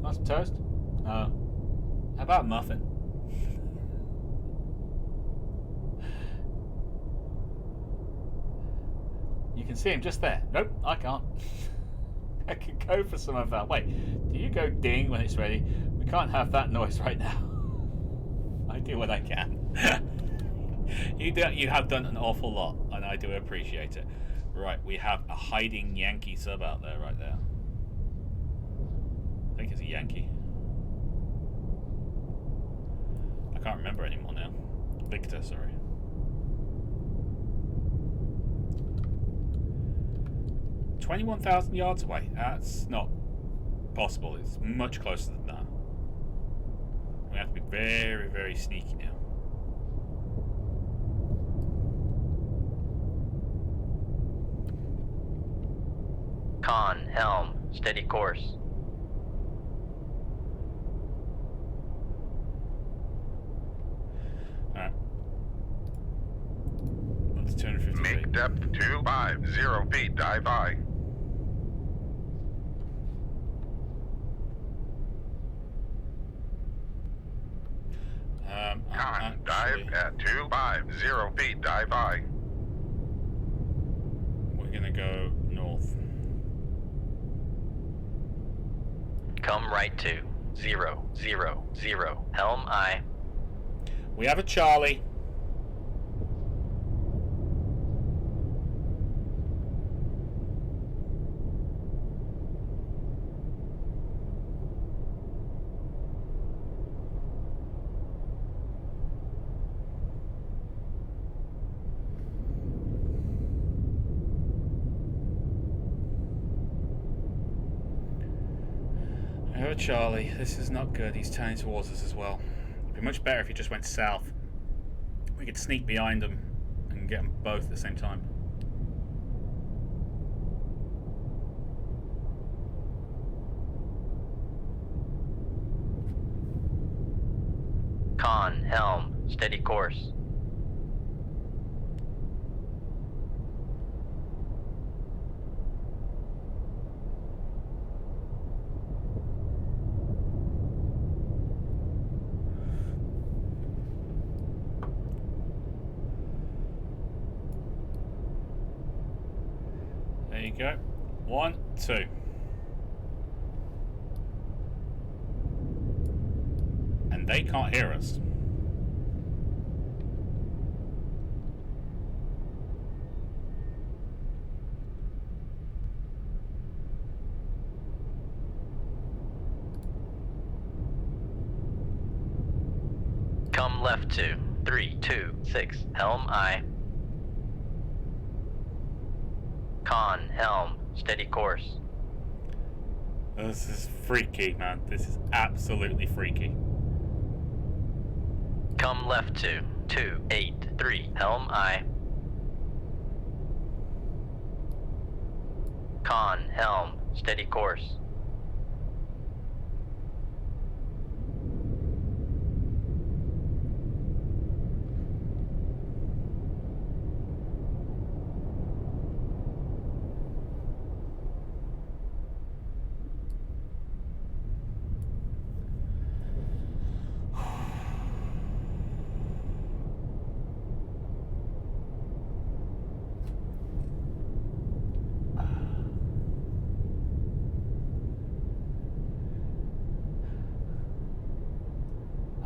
Want some toast? No. How about a muffin? You can see him just there. Nope, I can't. I can go for some of that. Wait, do you go ding when it's ready? We can't have that noise right now. I do what I can. You have done an awful lot, and I do appreciate it. Right, we have a hiding Yankee sub out there, right there. I think it's a Yankee. I can't remember anymore now. Victor, sorry. $21,000 yards away. That's not possible. It's much closer than that. We have to be very, very sneaky now. Con, helm, steady course. Alright. That's 250 Make feet. depth 250 feet, dive I. Con, dive at 250 feet, dive I. go north. Come right to 0, 0, 0. Helm aye. We have a Charlie. Oh, Charlie, this is not good. He's turning towards us as well. It'd be much better if he just went south. We could sneak behind them and get them both at the same time. Con, helm, steady course. There you go. 1, 2. And they can't hear us. Come left to 3, 2, 6. Helm aye. Con, helm, steady course. This is freaky, man. This is absolutely freaky. Come left to 2, 8, 3. Helm aye. Con, helm, steady course.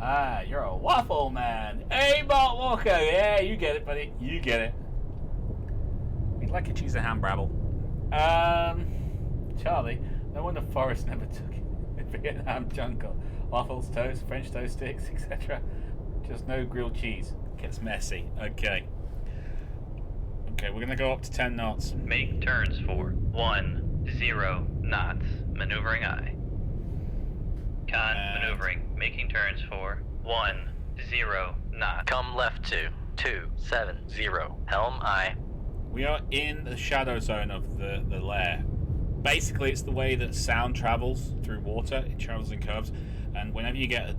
Ah, you're a waffle man. Hey, Mark Walker. Yeah, you get it, buddy. You get it. We'd like a cheese and ham brabble. Charlie, no wonder Forrest never took Vietnam jungle. Waffles, toast, French toast sticks, etc. Just no grilled cheese. Gets messy. Okay. Okay, we're gonna go up to 10 knots. Make turns for 1, 0 knots. Maneuvering aye. Con, maneuvering. Making turns for 1, 0 knots. Come left to 2, 7, 0. Helm aye. We are in the shadow zone of the lair. Basically, it's the way that sound travels through water. It travels in curves, and whenever you get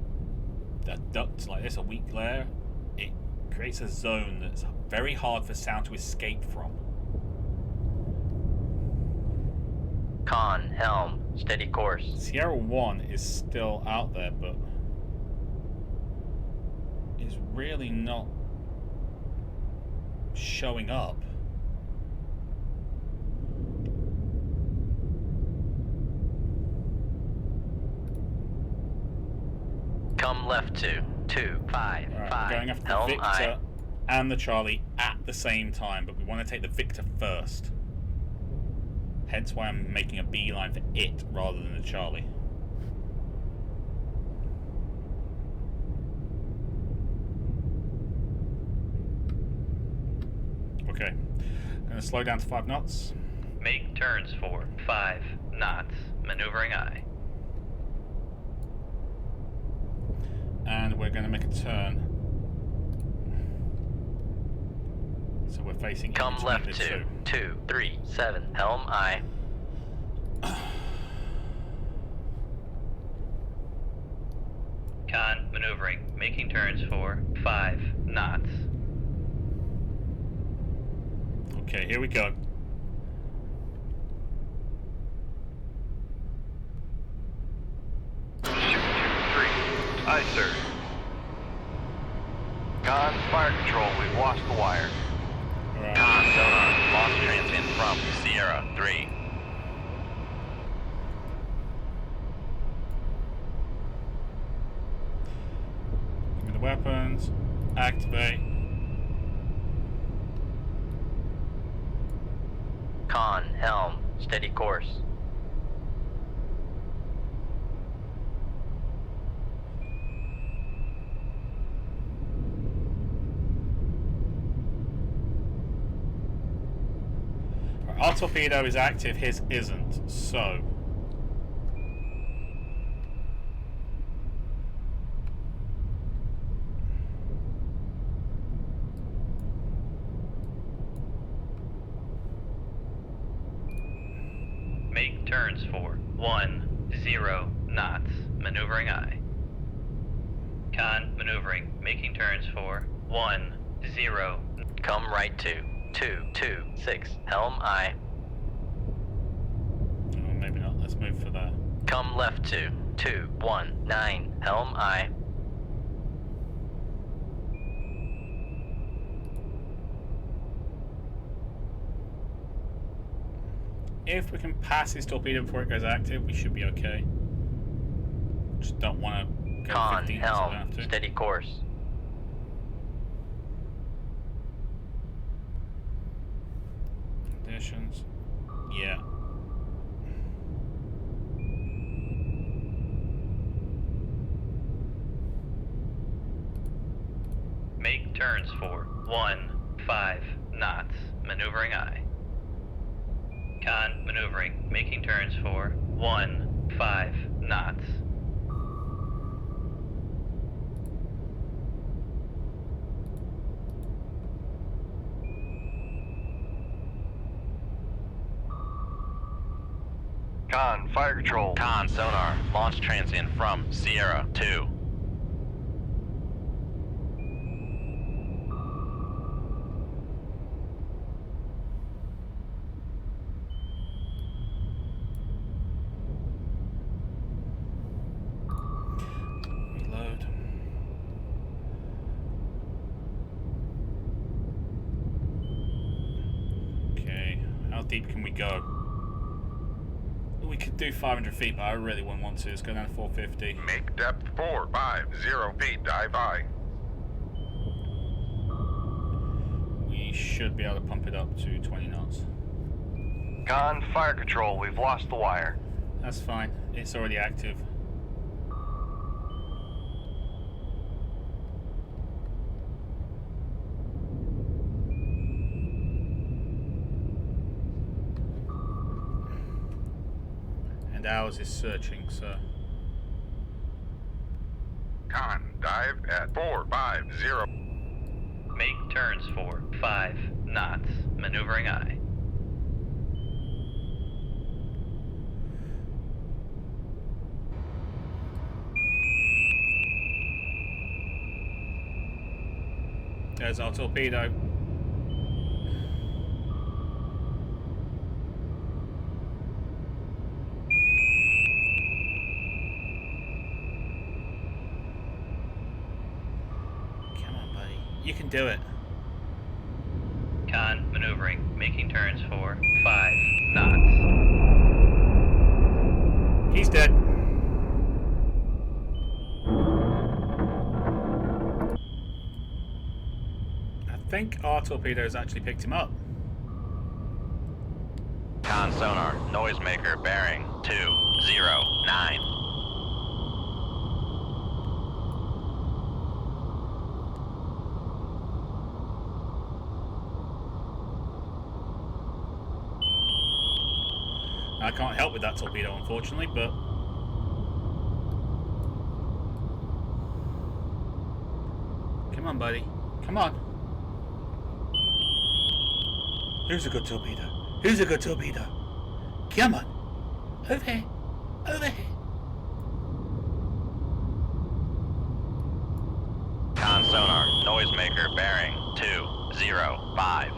a duct like this, a weak layer, it creates a zone that's very hard for sound to escape from. Con, helm, steady course. Sierra 1 is still out there, but is really not showing up. Come left to 2, 5, Right, 5. we're going after the Helm Victor aye. and the Charlie at the same time, but we want to take the Victor first. Hence why I'm making a beeline for it rather than the Charlie. Okay, I'm going to slow down to 5 knots. Make turns for 5 knots. Maneuvering aye. And we're going to make a turn. So we're facing Come in left between the to two. 2, 3, 7. Helm aye. Con, maneuvering. Making turns for 5 knots. Okay, here we go. Aye, sir. Con, fire control, we've lost the wire. All right. Con, sonar. Launch transient from Sierra 3. Give me the weapons. Activate. Con, helm, steady course. Our torpedo is active, his isn't, so... Make turns for 10 knots, maneuvering aye. Con, maneuvering, making turns for 10. Come right to 226, helm aye. Oh, maybe not, let's move for that. Come left to 219, helm aye. If we can pass his torpedo before it goes active, we should be okay. Just don't want to go Con, 15 helm, to. steady course. Conditions. Yeah. Make turns for 15 knots, maneuvering aye. Con, maneuvering, making turns for 15 knots. Con, fire control. Con, sonar, launch transient from Sierra 2. Reload. Okay, how deep can we go? We could do 500 feet, but I really wouldn't want to. Let's go down to 450. Make depth 450 feet, dive aye. We should be able to pump it up to 20 knots. Con, fire control. We've lost the wire. That's fine. It's already active. And ours is searching, so... Con, dive at 450. Make turns for 5 knots, maneuvering aye. There's our torpedo. Come on, buddy. You can do it. Con, maneuvering, making turns for 5 knots. He's dead. I think our torpedoes actually picked him up. Con sonar, noisemaker bearing 209. I can't help with that torpedo, unfortunately, but... Come on, buddy. Come on. Who's a good torpedo? Who's a good torpedo? Come on. Over here. Over here. Con sonar, noisemaker bearing 205.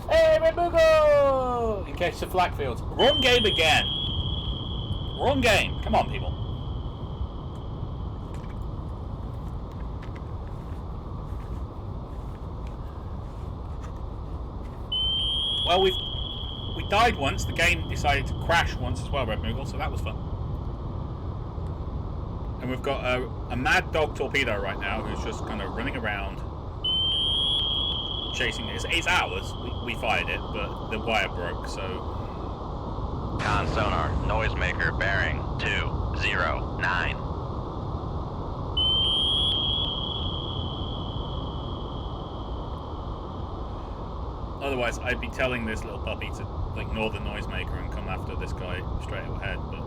Hey, Rebugo! In case of flak fields. Wrong game again. Wrong game. Come on, people. Well, we died once. The game decided to crash once as well, Red Moogle, so that was fun. And we've got a mad dog torpedo right now who's just kind of running around, chasing it. It's ours. We fired it, but the wire broke, so... Con sonar, noisemaker, bearing 209. Otherwise, I'd be telling this little puppy to ignore the noisemaker and come after this guy straight ahead, but...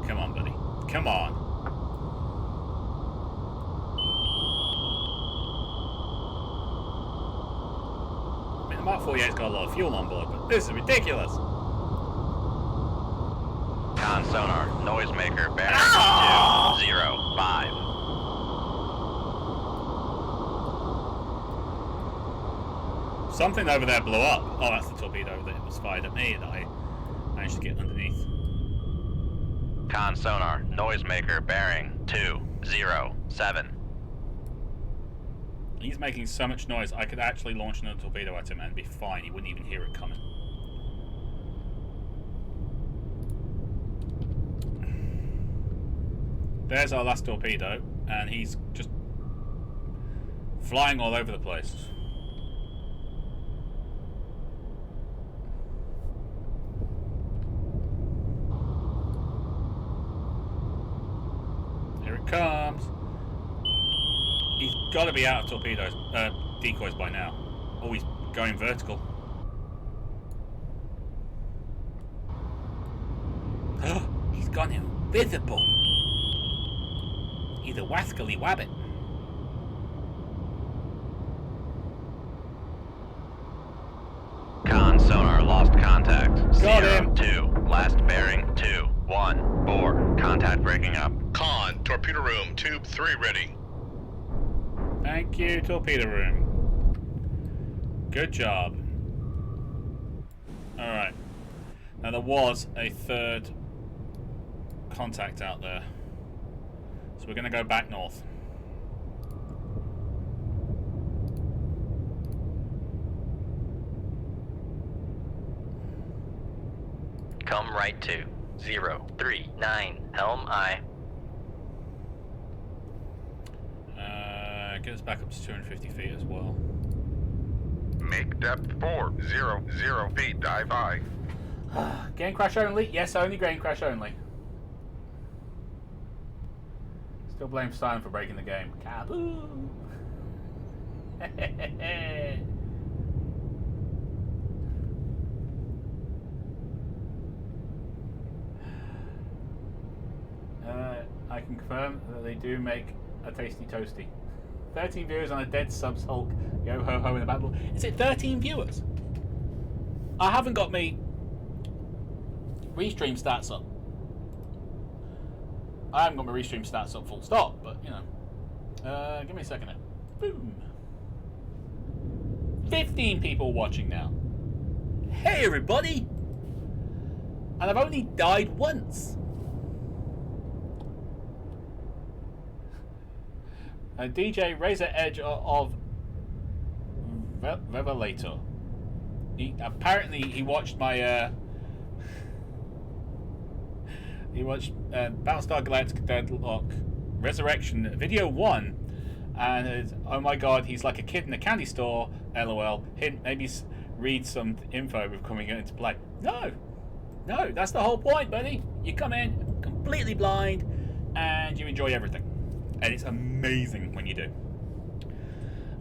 Come on, buddy. Come on. I mean, the Mark 48's got a lot of fuel on board, but this is ridiculous. Con sonar, noisemaker, bearing 205. Something over there blew up. Oh, that's the torpedo that was fired at me that I managed to get underneath. Con sonar, noisemaker, bearing 207. He's making so much noise, I could actually launch another torpedo at him and be fine. He wouldn't even hear it coming. There's our last torpedo, and he's just flying all over the place. Here it comes. He's got to be out of torpedoes, decoys by now. Oh, he's going vertical. He's gone invisible. He's a wascally wabbit. Con sonar, lost contact. Got him. 02, last bearing 214. Contact breaking up. Con, torpedo room, tube 3 ready. Thank you, torpedo room. Good job. Alright. Now there was a third contact out there. So we're going to go back north. Come right to 039, helm I. Get us back up to 250 feet as well. Make depth 400 feet, dive high. Game crash only? Yes, only game crash only. Still blame Simon for breaking the game. Kaboom! I can confirm that they do make a tasty toasty. 13 viewers on a dead subs Hulk. Yo ho ho in the battle. Is it 13 viewers? I haven't got me restream stats up. I haven't got my restream stats up full stop, but you know. Give me a second now. Boom. 15 people watching now. Hey everybody! And I've only died once. DJ Razor Edge of Revelator. Apparently he watched my he watched Battlestar Galactica Deadlock Resurrection video 1, and oh my god, he's like a kid in a candy store. LOL. Hint, maybe read some info before coming into play. No, that's the whole point, buddy. You come in completely blind and you enjoy everything. And it's amazing when you do.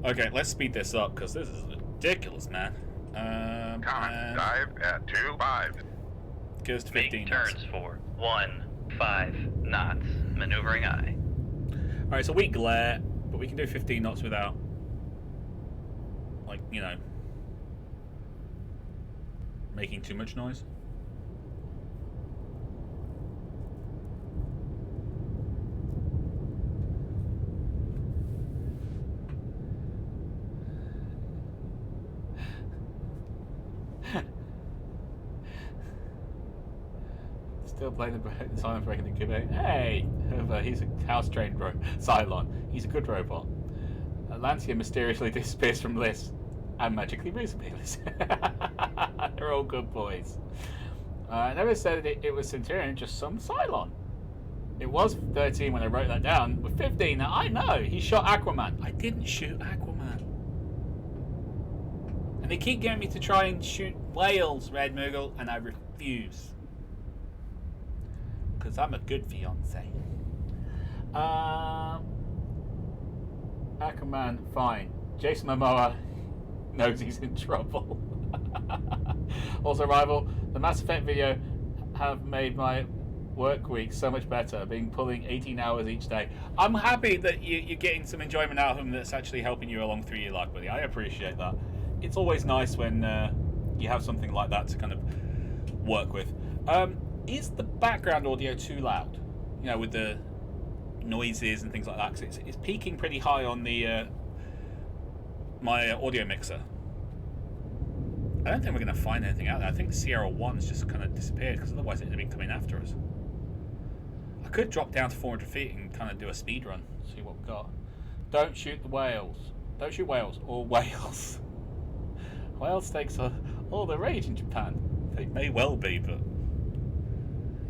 Okay, let's speed this up because this is ridiculous, man. Dive at 25. Goes to Make 15 turns knots. for 15 knots. Maneuvering I. Alright, it's a weak glare, but we can do 15 knots without, like, you know, making too much noise. Still playing the Cylon breaking the cube. Hey, he's a house-trained Cylon. He's a good robot. Atlantia mysteriously disappears from lists and magically reappears. They're all good boys. I never said it was Centurion, just some Cylon. It was 13 when I wrote that down. With 15, now I know he shot Aquaman. I didn't shoot Aquaman. And they keep getting me to try and shoot whales, Red Moogle, and I refuse. Because I'm a good fiance. Aquaman, fine. Jason Momoa knows he's in trouble. Also, Rival, the Mass Effect video have made my work week so much better, being pulling 18 hours each day. I'm happy that you're getting some enjoyment out of them that's actually helping you along through your life, buddy. I appreciate that. It's always nice when you have something like that to kind of work with. Is the background audio too loud? You know, with the noises and things like that? 'Cause it's peaking pretty high on the my audio mixer. I don't think we're going to find anything out there. I think Sierra 1's just kind of disappeared, because otherwise it'd have been coming after us. I could drop down to 400 feet and kind of do a speed run, see what we've got. Don't shoot the whales. Don't shoot whales or whales. Whale steaks are all the rage in Japan. They may well be, but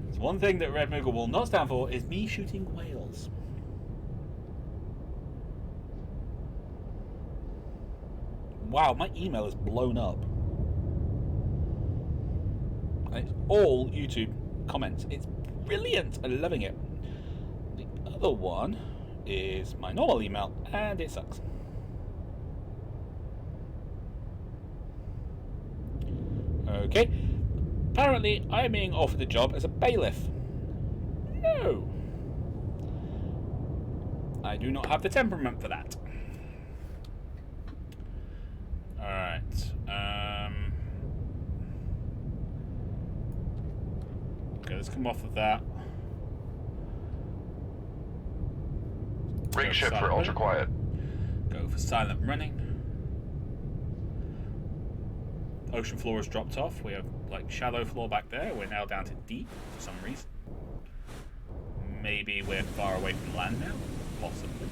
it's one thing that Red Moogle will not stand for is me shooting whales. Wow, my email is blown up. And it's all YouTube comments. It's brilliant. I'm loving it. The other one is my normal email, and it sucks. Okay. Apparently, I'm being offered a job as a bailiff. No. I do not have the temperament for that. Alright. Okay, let's come off of that. Rig ship for ultra quiet. Go for silent running. Ocean floor has dropped off. We have like shallow floor back there. We're now down to deep for some reason. Maybe we're far away from land now. Possibly.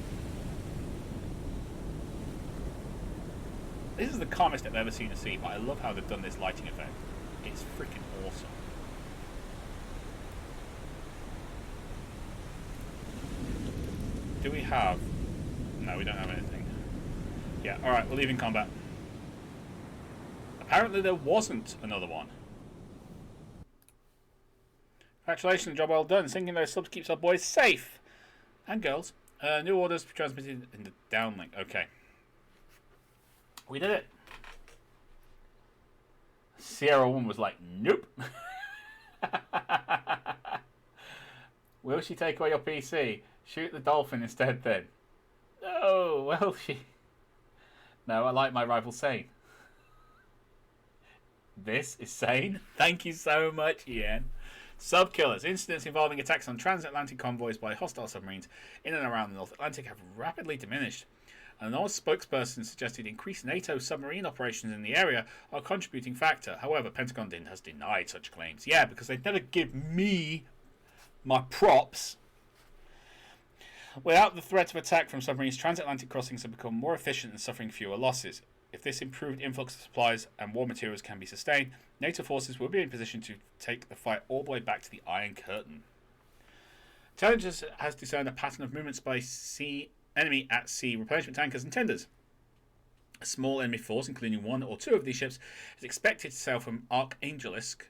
This is the calmest I've ever seen a sea, but I love how they've done this lighting effect. It's freaking awesome. Do we have... No, we don't have anything. Yeah, alright, we're leaving combat. Apparently there wasn't another one. Congratulations, job well done. Sinking those subs keeps our boys safe. And girls. New orders transmitted in the downlink. Okay. We did it. Sierra 1 was like, nope. Will she take away your PC? Shoot the dolphin instead then. No, well, she... No, I like my rival sane. This is sane. Thank you so much, Ian. Sub-killers. Incidents involving attacks on transatlantic convoys by hostile submarines in and around the North Atlantic have rapidly diminished. An oil spokesperson suggested increased NATO submarine operations in the area are a contributing factor. However, Pentagon has denied such claims. Yeah, because they never give me my props. Without the threat of attack from submarines, transatlantic crossings have become more efficient and suffering fewer losses. If this improved influx of supplies and war materials can be sustained, NATO forces will be in position to take the fight all the way back to the Iron Curtain. Intelligence has discerned a pattern of movements by enemy at sea replenishment tankers and tenders. A small enemy force, including one or two of these ships, is expected to sail from Archangelisk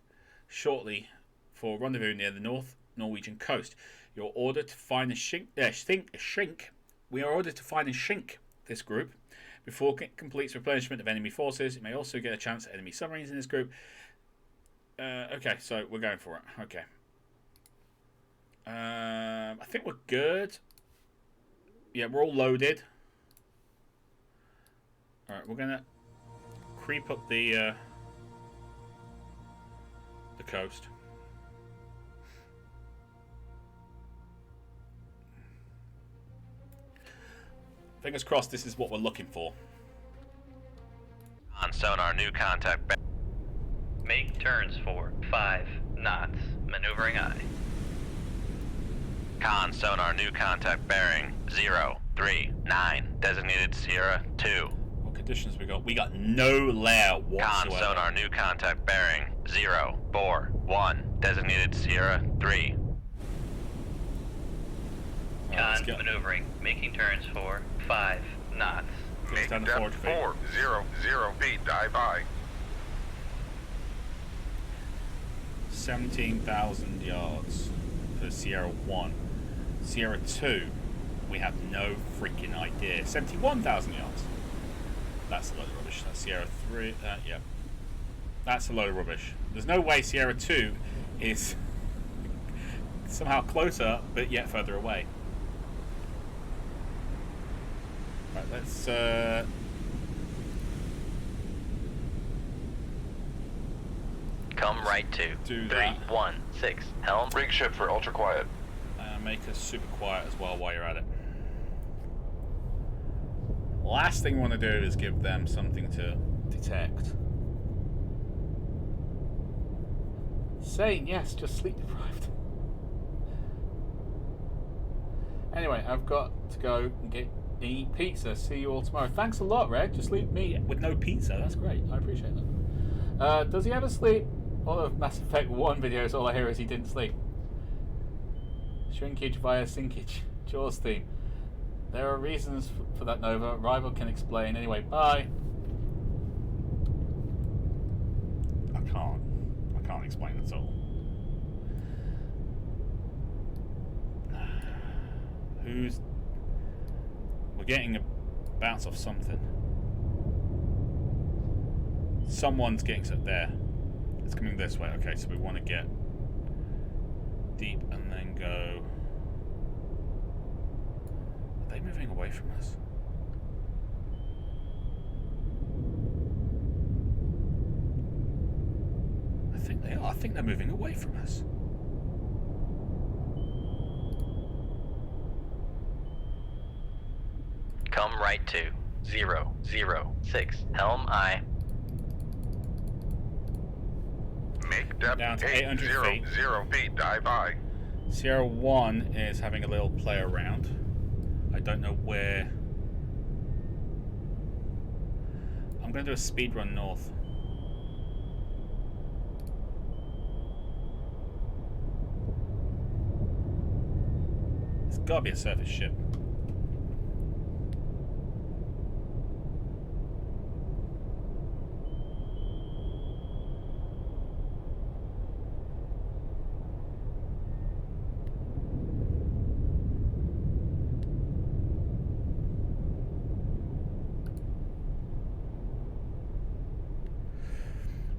shortly for rendezvous near the North Norwegian coast. You're ordered to find and shrink. We are ordered to find and shrink this group before it completes replenishment of enemy forces. It may also get a chance at enemy submarines in this group. Okay, so we're going for it. Okay. I think we're good. Yeah, we're all loaded. Alright, we're gonna creep up the coast. Fingers crossed this is what we're looking for. On sonar, new contact. Make turns for 5 knots. Maneuvering aye. Con sonar new contact bearing 039. Designated Sierra 2. What conditions we got? We got no layer Con whatsoever. sonar new contact bearing 041. Designated Sierra 3. Right, let's Con get- maneuvering. Making turns for 5 knots. Make down to depth 40 feet. 400 feet. Dive by. 17,000 yards for Sierra 1. Sierra 2, we have no freaking idea. 71,000 yards. That's a load of rubbish. That's Sierra 3. Yeah. That's a load of rubbish. There's no way Sierra 2 is somehow closer, but yet further away. Right, let's... Come right to Do that. 316. Helm. Rig ship for ultra quiet. make us super quiet as well while you're at it. Last thing we want to do is give them something to detect. Saying yes, just sleep deprived. Anyway, I've got to go and eat pizza. See you all tomorrow. Thanks a lot, Red. Just leave me with no pizza. That's great. I appreciate that. Does he ever sleep? All of Mass Effect 1 videos, all I hear is he didn't sleep. Shrinkage via sinkage. Jaws theme. There are reasons for that, Nova. Rival can explain. Anyway, bye. I can't explain at all. We're getting a bounce off something. Someone's getting something there. It's coming this way. Okay, so we want to get deep and then go. Are they moving away from us? I think they are. I think they're moving away from us. Come right to 006. Helm I. Make depth Down to 800 feet. 800 feet. Dive by. Sierra 1 is having a little play around. I don't know where. I'm going to do a speed run north. It's got to be a surface ship.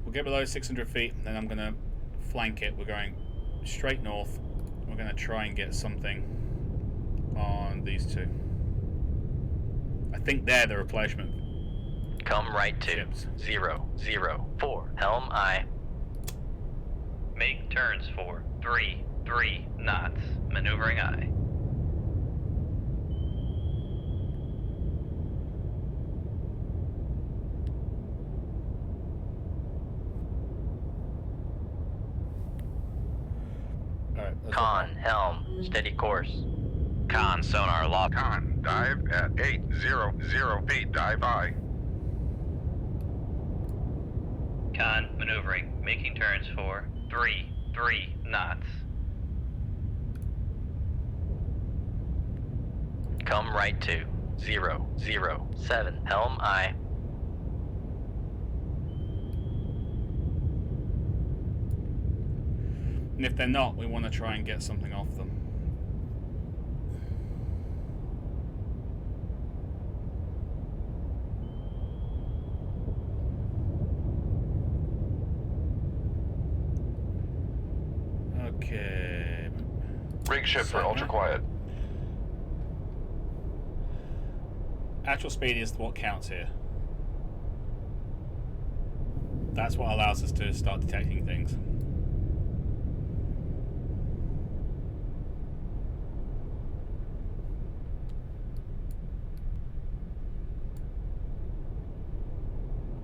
We'll get below 600 feet, and then I'm going to flank it. We're going straight north. We're going to try and get something on these two. I think they're the replacement Come right to ships. 004. Helm I. Make turns for 3 knots. Maneuvering I. Alright, Con, helm, steady course. Con, sonar lock. Con, dive at 800 feet. Dive by. Con, maneuvering, making turns for 3 knots. Come right to 007. Helm I. And if they're not, we want to try and get something off them. Okay. Rig ship for ultra quiet. Actual speed is what counts here. That's what allows us to start detecting things.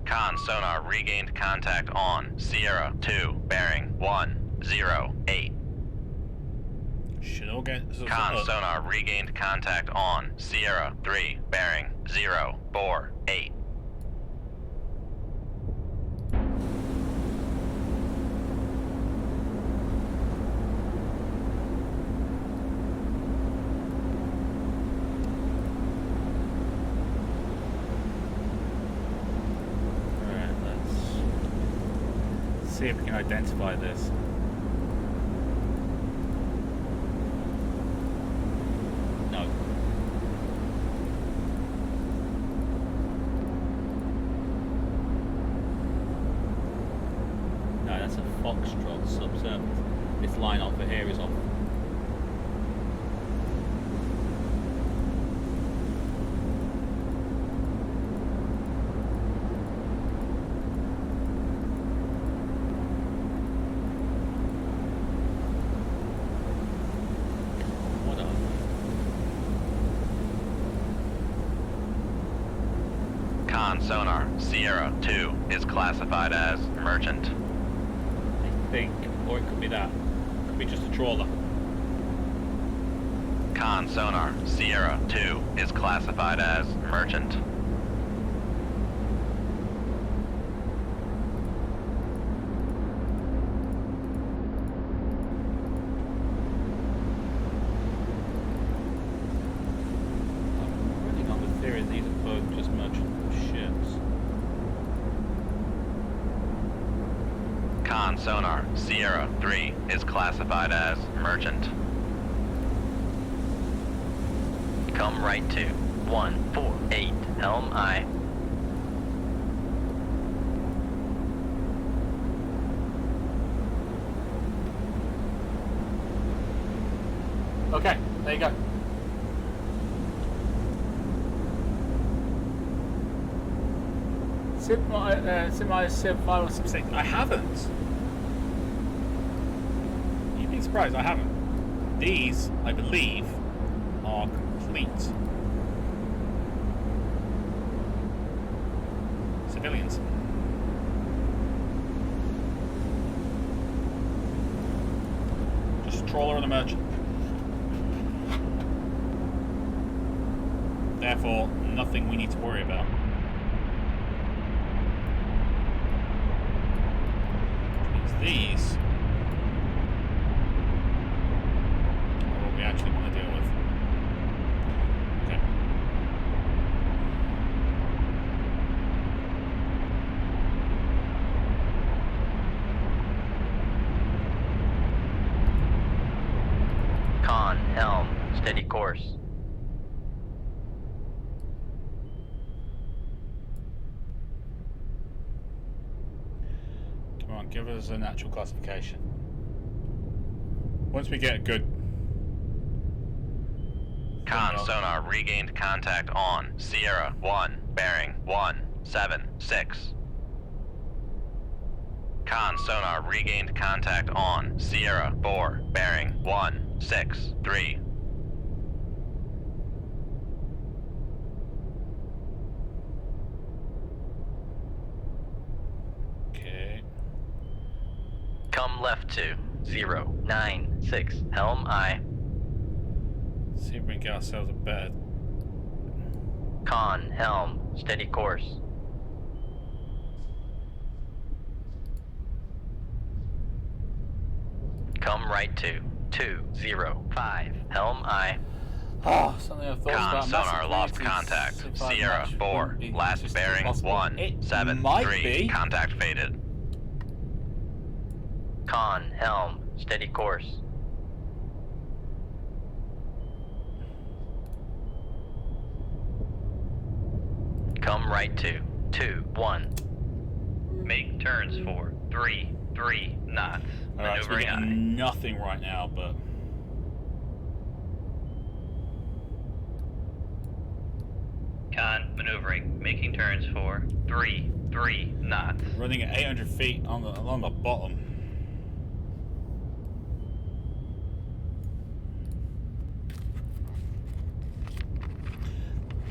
Con sonar regained contact on Sierra 2, bearing 10. WWIII. Should all get... Con sonar regained contact on Sierra 3, bearing 048. Alright, let's see if we can identify this. No. No, that's a Foxtrot subsurface. This line over here is off. What up? Con sonar Sierra 2 is classified as merchant. I think, or it could be that. It could be just a trawler. Con sonar Sierra 2 is classified as merchant. I'm running on the theory that these are both just merchant ships. Con sonar Sierra 3 is classified as merchant. Come right to 148 Helm I. Okay, there you go. Sim 516. I haven't. You'd be surprised, I haven't. These, I believe, are complete. Civilians. Just a trawler and a merchant. Therefore, nothing we need to worry about. These are what we actually want to deal with. Okay. Con helm, steady course. Come on, give us an actual classification. Once we get a good... Con sonar regained contact on Sierra 1, bearing 176. Con sonar regained contact on Sierra 4, bearing 163. Okay. Come left to 096 Helm I. See if we can get ourselves a better... Con helm, steady course. Come right to 205 Helm I. Oh, something I thought Con about. sonar lost contact. Sierra 4, last bearing 173. Contact faded. Con helm, steady course. Come right to 21. Make turns for 3 knots. Alright, so we're Maneuvering I. getting nothing right now, but... Con maneuvering, making turns for 3 knots. running at 800 feet on along the bottom.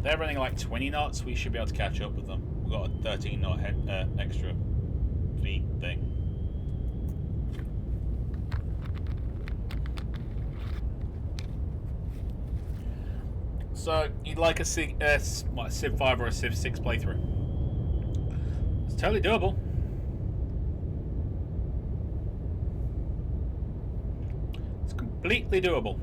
They're running like 20 knots. We should be able to catch up with them. We've got a 13 knot extra fleet thing. So, you'd like a Civ 5 or a Civ 6 playthrough? It's totally doable. It's completely doable.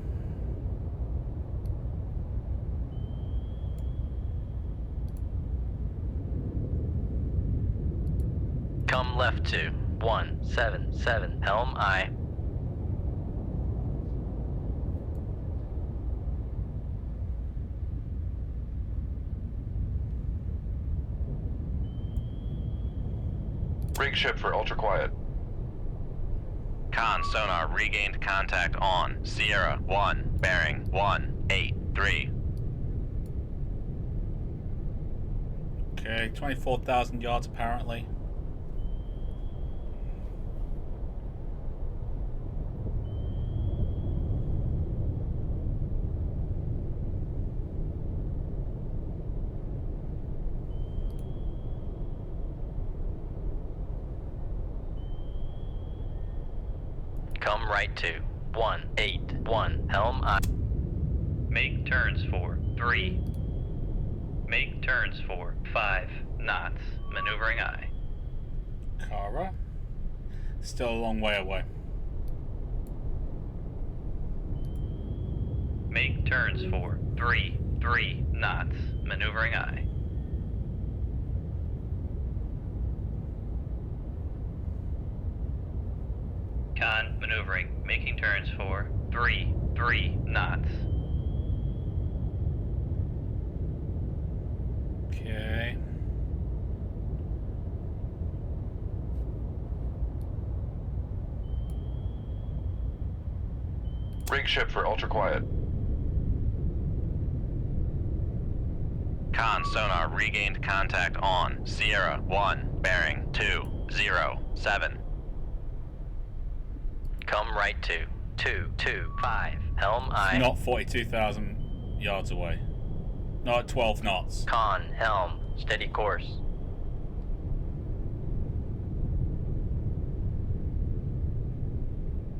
Come left to 177 Helm I. Rig ship for ultra quiet. Con sonar regained contact on Sierra 1, bearing 183. Okay, 24,000 yards apparently. Come right to 181 Helm I. Make turns for 3. Make turns for 5 knots. Maneuvering I. Kara. Still a long way away. Make turns for 3 knots. Maneuvering I. Con maneuvering, making turns for 3 knots. Okay. Rig ship for ultra quiet. Con sonar regained contact on Sierra 1, bearing 207. Come right to 225 Helm I. Not 42,000 yards away. Not at 12 knots. Con helm, steady course.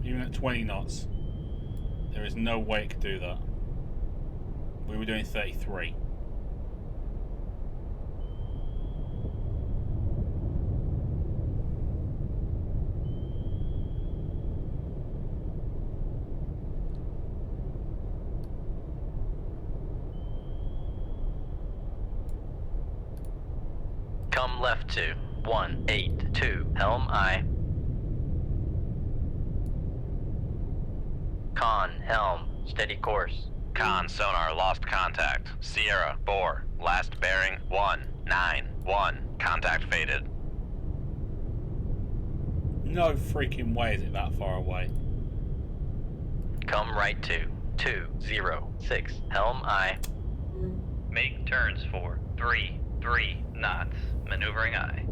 Even at 20 knots. There is no way it could do that. We were doing 33. Come left to 182 Helm I. Con helm, steady course. Con sonar lost contact. Sierra, bore. Last bearing 191. Contact faded. No freaking way is it that far away. Come right to 206 Helm I. Make turns for 3 knots. Maneuvering I.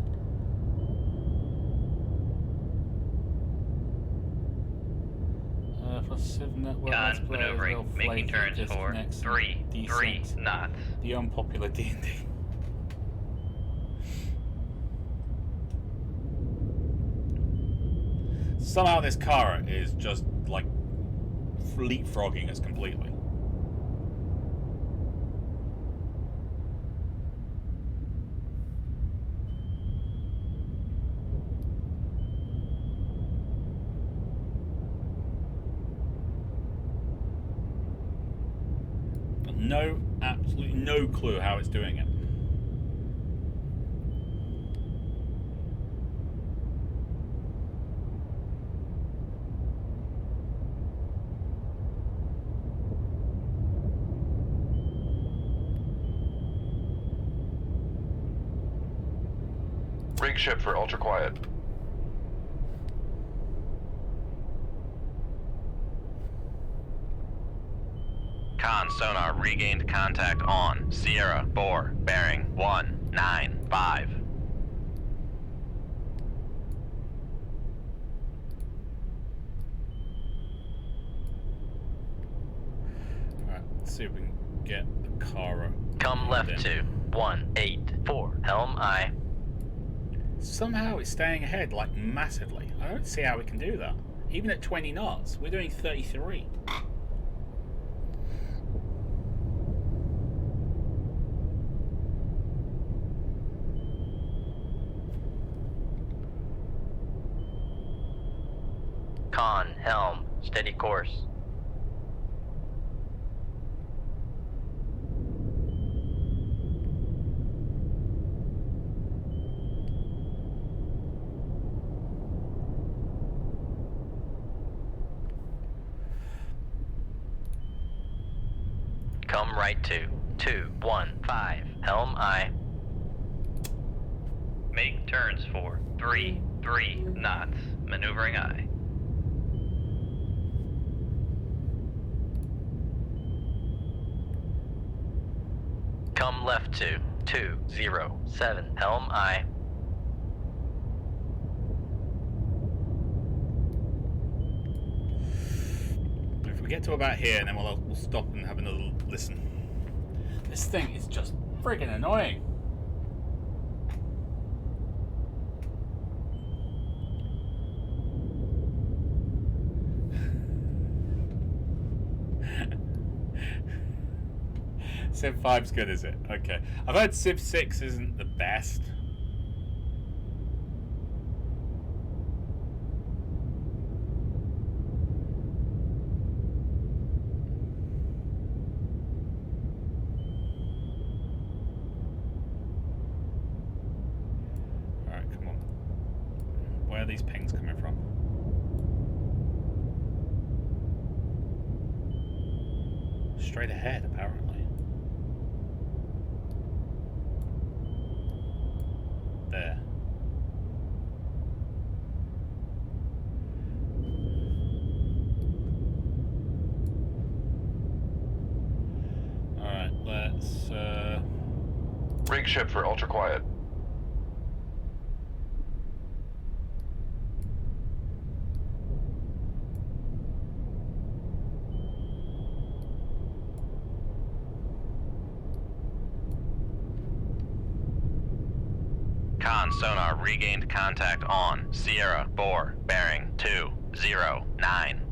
For Civ Network, Con maneuvering, making turns for 3 knots. The unpopular D&D. Somehow this Kara is just like leapfrogging us completely. No, absolutely no clue how it's doing it. Rig ship for ultra quiet. Con sonar regained contact on Sierra, bore, bearing 195. Alright, let's see if we can get the Kara. Come left to 184 Helm I. Somehow it's staying ahead, like, massively. I don't see how we can do that. Even at 20 knots, we're doing 33. Con, helm, steady course. Come right to 215, helm aye. Make turns for 3 knots, maneuvering aye. Come left to 207, helm aye. If we get to about here, and then we'll stop and have another listen. This thing is just friggin' annoying. Civ 5's good, is it? Okay. I've heard Civ 6 isn't the best. Alright, come on. Where are these pings coming from? Straight ahead, apparently. There. Alright, let's Rig ship for ultra quiet. Con sonar regained contact on Sierra 4, bearing 209.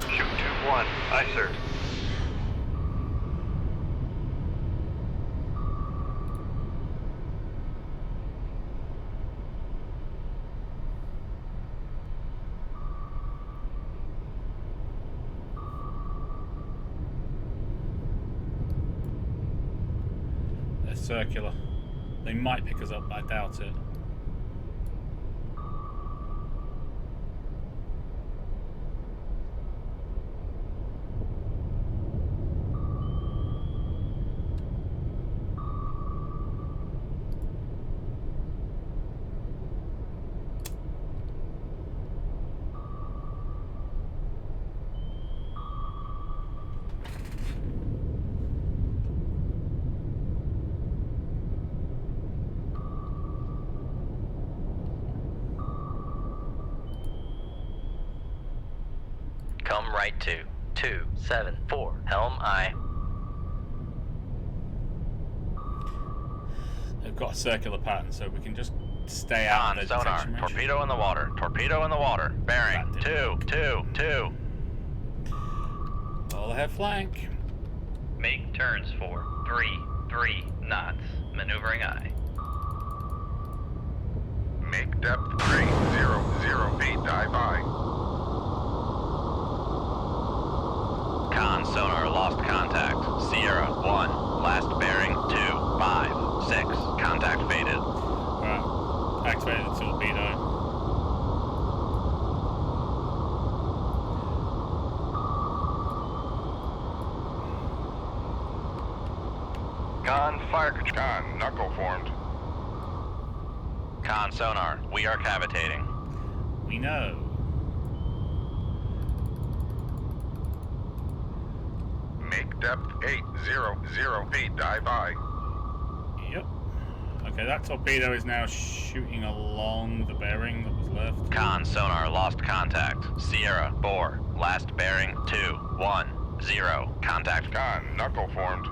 Shoot 2-1. Aye, sir. they're circular. They might pick us up, but I doubt it. Come right to 274, helm aye. They've got a circular pattern, so we can just stay out Con of their sonar, detection range. torpedo in the water, torpedo in the water, bearing That 222. All ahead flank. Make turns for 3 knots, maneuvering aye. Make depth 300 feet, dive aye. Con sonar lost contact. Sierra 1, last bearing 256. Contact faded. Alright, activated the torpedo. Con, fire control. Con, knuckle formed. Con sonar, we are cavitating. We know. Make depth 800 feet, dive aye. Yep. Okay, that torpedo is now shooting along the bearing that was left. Con sonar lost contact. Sierra 4, last bearing 210. Contact. Con, knuckle formed.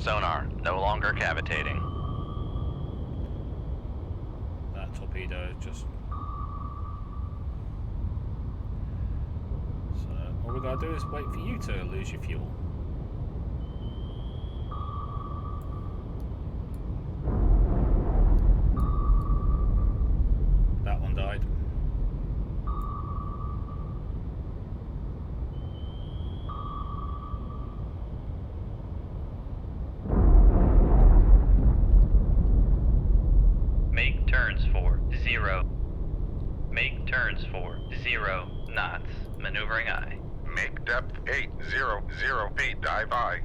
sonar, no longer cavitating. That torpedo is just... So, all we gotta do is wait for you to lose your fuel. That one died. Make turns for 0. Make turns for 0 knots. Maneuvering aye. Make depth 800 feet, dive aye.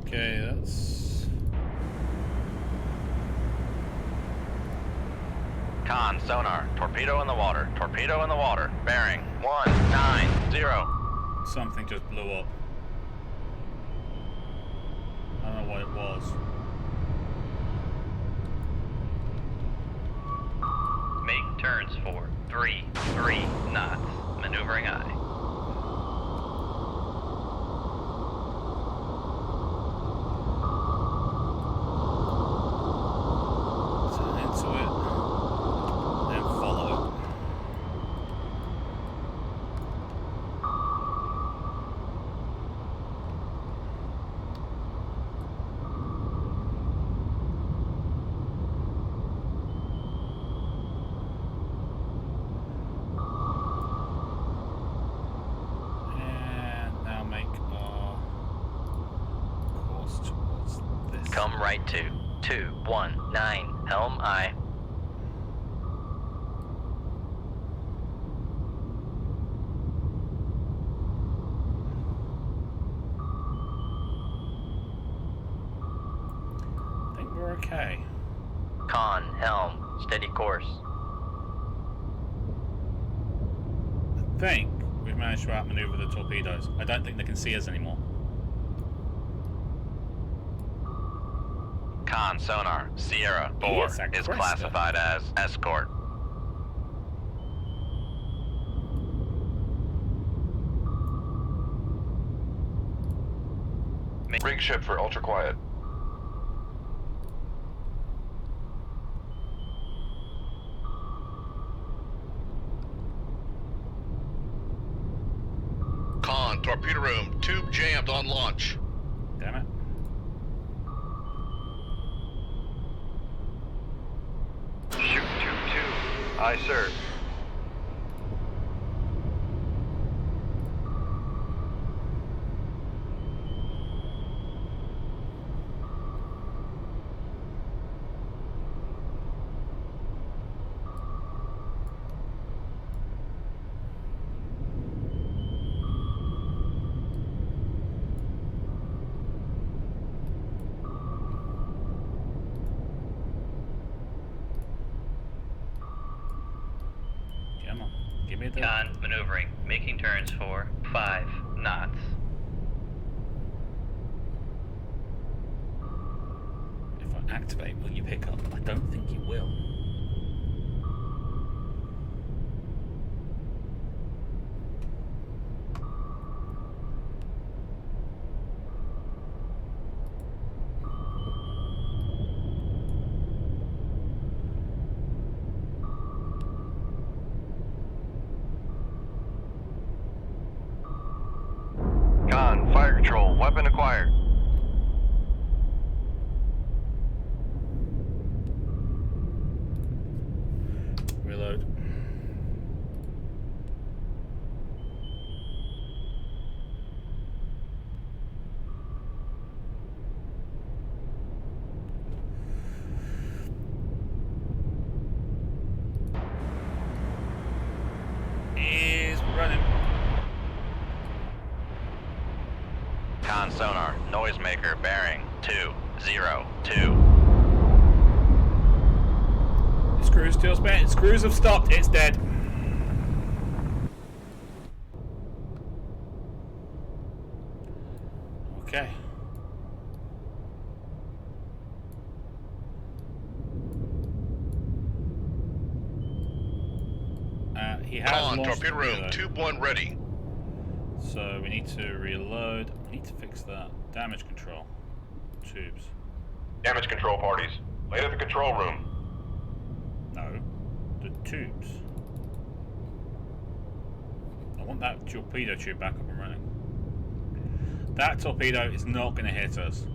Okay, that's... Con, sonar, torpedo in the water, torpedo in the water, bearing 190. Something just blew up. I don't know what it was. Make turns for 3 knots. Maneuvering aye. Turn into it, then follow it. And now make our course towards this. Come right to 219. Helm aye. I think we're okay. Con, helm, steady course. I think we've managed to outmaneuver the torpedoes. I don't think they can see us anymore. Con, sonar, Sierra 4 Yes, is aggressive. classified as escort. Rig ship for ultra quiet. Con, torpedo room, tube jammed on launch. Damn it. Shoot tube 2. Aye, sir. Come on. Give me the... Con, maneuvering, making turns for 5 knots. If I activate, will you pick up? I don't think you will. Con, fire control, weapon acquired. Reload. Is running. Con, sonar, noisemaker, bearing 202. The screws still spent. Screws have stopped. It's dead. Okay. He has Con, launched torpedo room, the- tube 1 ready. So we need to reload. We need to fix that. Damage control. Tubes. Damage control parties. Late at the control room. No. The tubes. I want that torpedo tube back up and running. That torpedo is not going to hit us.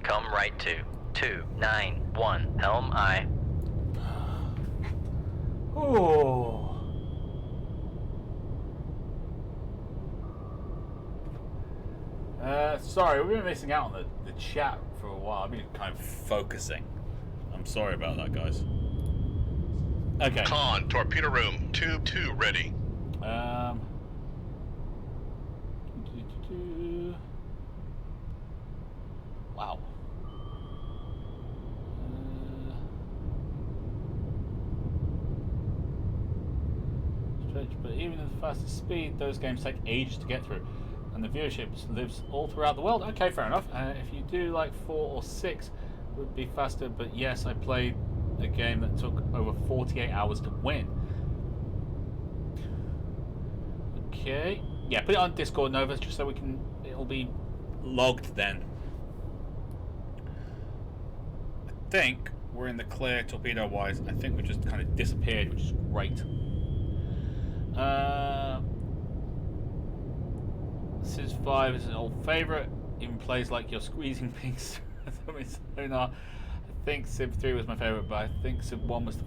Come right to 291 Helm I. Oh. Sorry, we've been missing out on the chat for a while. I've been kind of focusing. I'm sorry about that, guys. Okay. Con, torpedo room, tube 2 ready. Wow. Stretch, but even at the fastest speed, those games take ages to get through, and the viewership lives all throughout the world. Okay, fair enough. If you do like 4 or 6, it would be faster. But yes, I played a game that took over 48 hours to win. Okay. Yeah, put it on Discord, Nova, just so we can. It'll be logged then. I think we're in the clear torpedo-wise. I think we just kind of disappeared, which is great. Civ 5 is an old favourite. Even plays like you're squeezing things through sonar. I think Civ 3 was my favourite, but I think Civ 1 was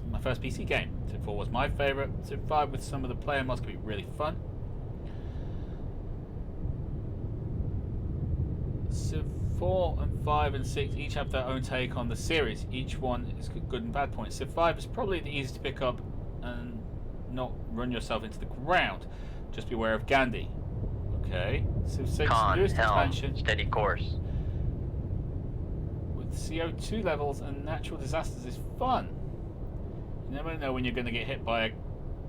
my first PC game. Civ 4 was my favourite. Civ 5 with some of the player mods could be really fun. Civ 4 and 5 and 6 each have their own take on the series. Each one is good and bad points. Civ 5 is probably the easiest to pick up and not run yourself into the ground. Just beware of Gandhi. Okay. Civ 6 Con, newest helm, expansion steady course. with CO2 levels and natural disasters is fun. You never know when you're going to get hit by a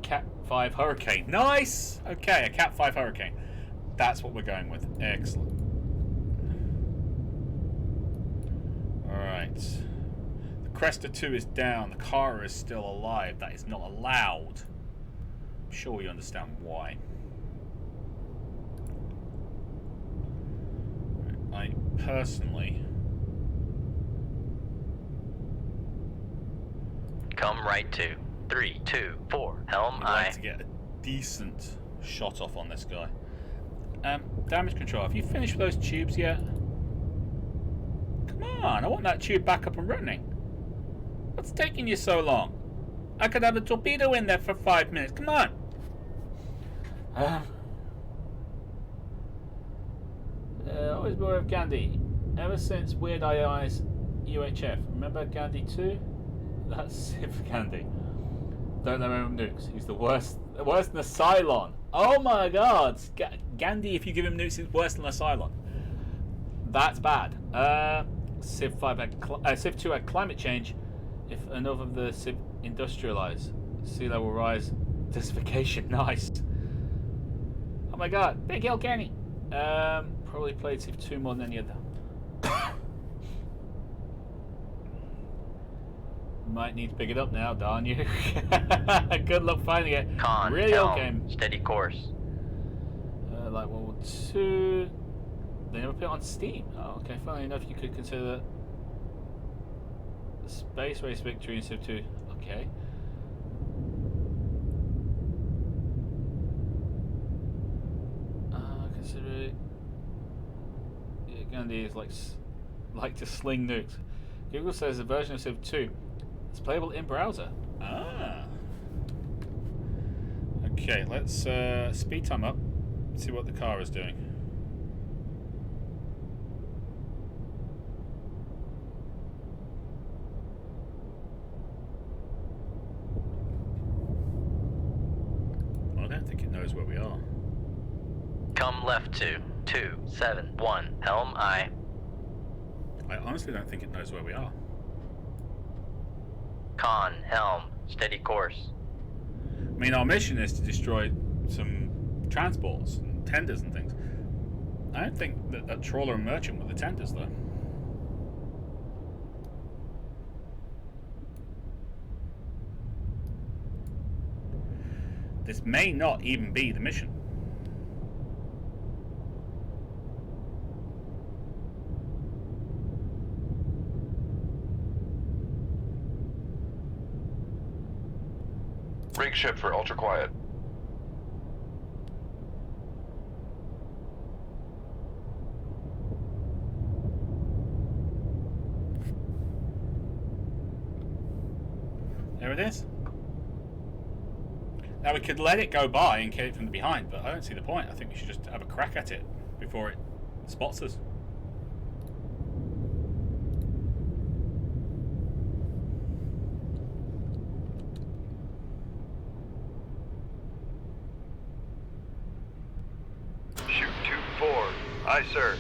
Cat 5 hurricane. Nice! Okay, a Cat 5 hurricane. That's what we're going with. Excellent. Alright. The Cresta 2 is down. The Kara is still alive. That is not allowed. I'm sure you understand why. I personally... Come right to 324 Helm I'd I. like to get a decent shot off on this guy. Damage control. Have you finished with those tubes yet? Come on, I want that tube back up and running. What's taking you so long? I could have a torpedo in there for 5 minutes. Come on. Always beware of Gandhi. Ever since Weird II's UHF. Remember Gandhi 2? That's Civ Gandhi. Don't let him nukes. He's the worst. Worse than a Cylon. Oh my god. Gandhi, if you give him nukes, is worse than a Cylon. That's bad. Civ 5 had Civ 2 had climate change. If enough of the Civ industrialize, sea level rise, desertification. Nice. Oh my god. Big Hill Kenny. Probably played Civ 2 more than any other. Might need to pick it up now, darn you. Good luck finding it. Con, really helm, old game. steady course. Like World War II. They never put it on Steam. Oh, okay. Funnily enough, you could consider the Space Race Victory in Civ 2. Okay. Consider it. Yeah, Gandhi is like to sling nukes. Google says the version of Civ 2 is playable in browser. Ah. Okay, let's speed time up. See what the car is doing. I don't think it knows where we are. Come left to 271 Helm I. I honestly don't think it knows where we are. Con, helm, steady course. I mean, our mission is to destroy some transports and tenders and things. I don't think that trawler and merchant were the tenders, though. This may not even be the mission. Rig ship for ultra quiet. There it is. Now we could let it go by and kill it from the behind, but I don't see the point. I think we should just have a crack at it before it spots us. Shoot 2-4. Aye, sir.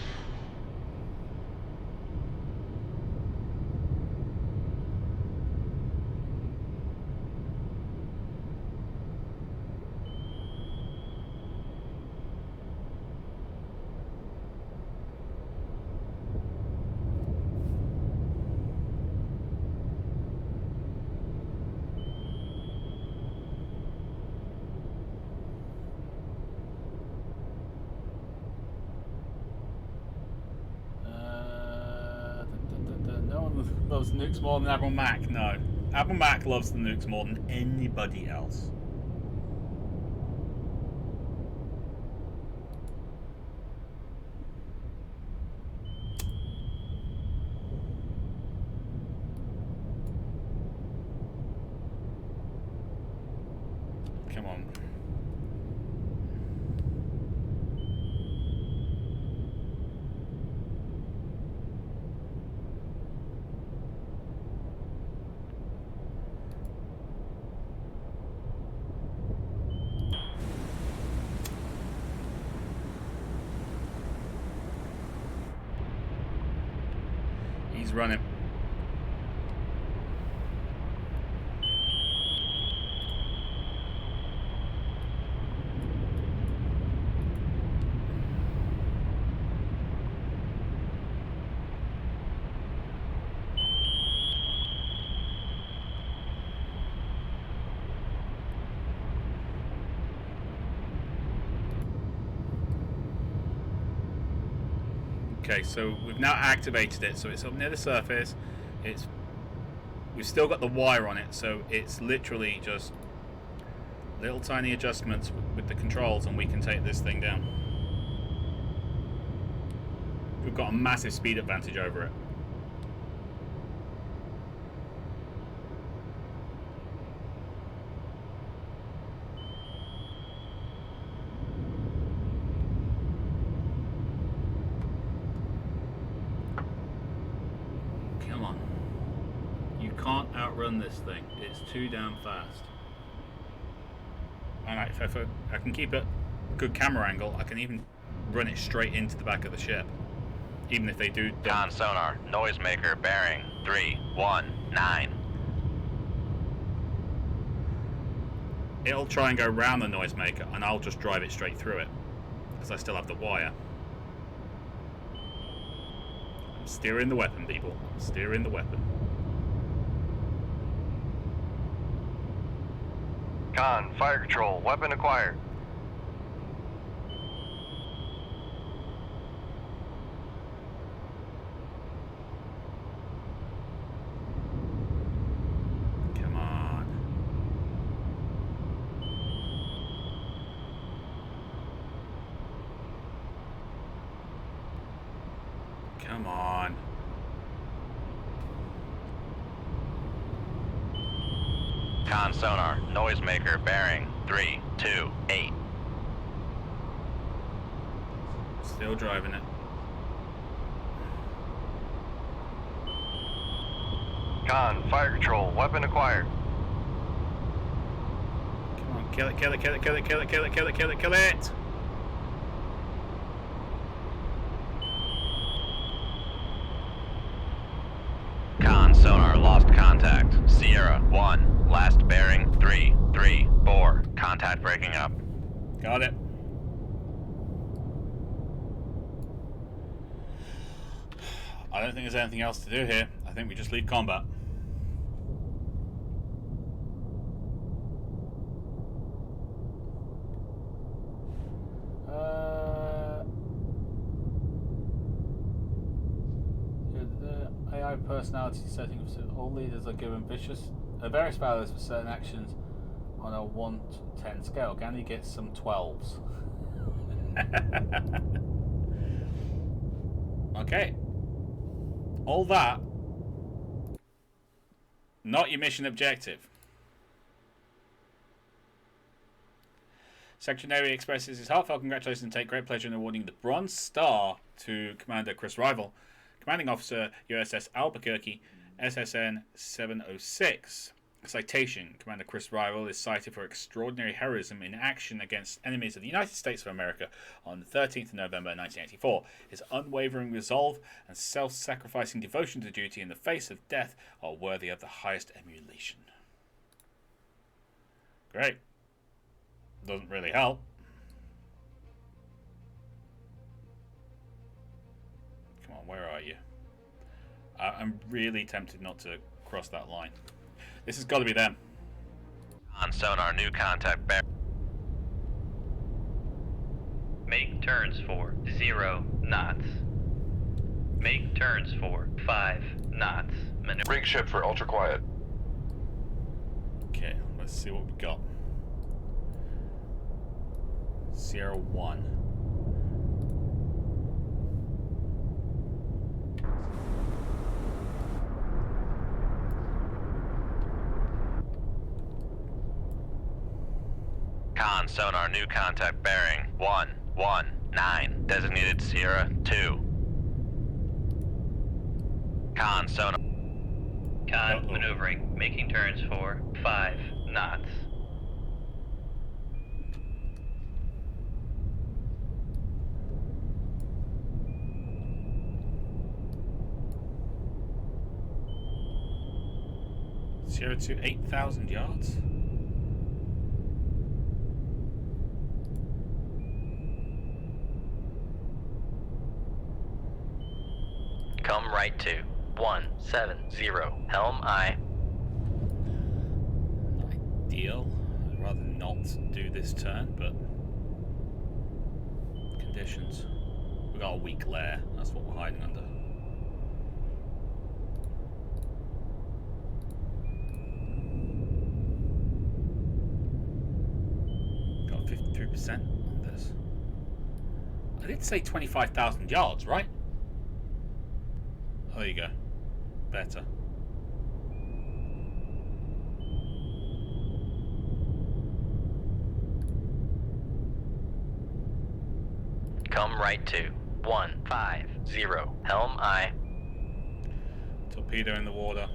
Loves nukes more than Admiral Mac. No, Admiral Mac loves the nukes more than anybody else. Come on. He's running. Okay, so we've now activated it, so it's up near the surface. We've still got the wire on it, so it's literally just little tiny adjustments with the controls, and we can take this thing down. We've got a massive speed advantage over it. Can't outrun this thing. It's too damn fast. And if I can keep a good camera angle, I can even run it straight into the back of the ship. Even if they do... Con sonar, noisemaker bearing 319. It'll try and go round the noisemaker, and I'll just drive it straight through it, because I still have the wire. I'm steering the weapon, people. I'm steering the weapon. Con, fire control, weapon acquired. Come on. Come on. Con sonar, noisemaker bearing 328. Still driving it. Con, fire control, weapon acquired. Come on, kill it, kill it, kill it, kill it, kill it, kill it, kill it, kill it, kill it! Con sonar lost contact. Sierra 1, last bearing 334. Contact breaking up. Got it. I don't think there's anything else to do here. I think we just leave combat. 5 personality settings. All leaders are given various values for certain actions on a 1 to 10 scale. Gandhi gets some 12s. Okay. All that. Not your mission objective. Secretary Navy expresses his heartfelt congratulations and take great pleasure in awarding the Bronze Star to Commander Chris Rival, Commanding Officer USS Albuquerque, SSN 706. Citation: Commander Chris Rival is cited for extraordinary heroism in action against enemies of the United States of America on the 13th of November 1984. His unwavering resolve and self-sacrificing devotion to duty in the face of death are worthy of the highest emulation. Great. Doesn't really help. Come on, where are you? I'm really tempted not to cross that line. This has got to be them. On sonar, new contact bear. Make turns for 0 knots. Make turns for 5 knots. Rig ship for ultra quiet. Okay, let's see what we got. Sierra 1. Con sonar, new contact bearing 119, designated Sierra 2. Con sonar. Con maneuvering, making turns for 5 knots. Sierra 2, 8,000 yards. Come right to 170, helm I. Not ideal. I'd rather not do this turn, but conditions. We got a weak lair. That's what we're hiding under. Got 53% on this. I did say 25,000 yards, right? Oh, there you go. Better. Come right to 150, helm I. Torpedo in the water.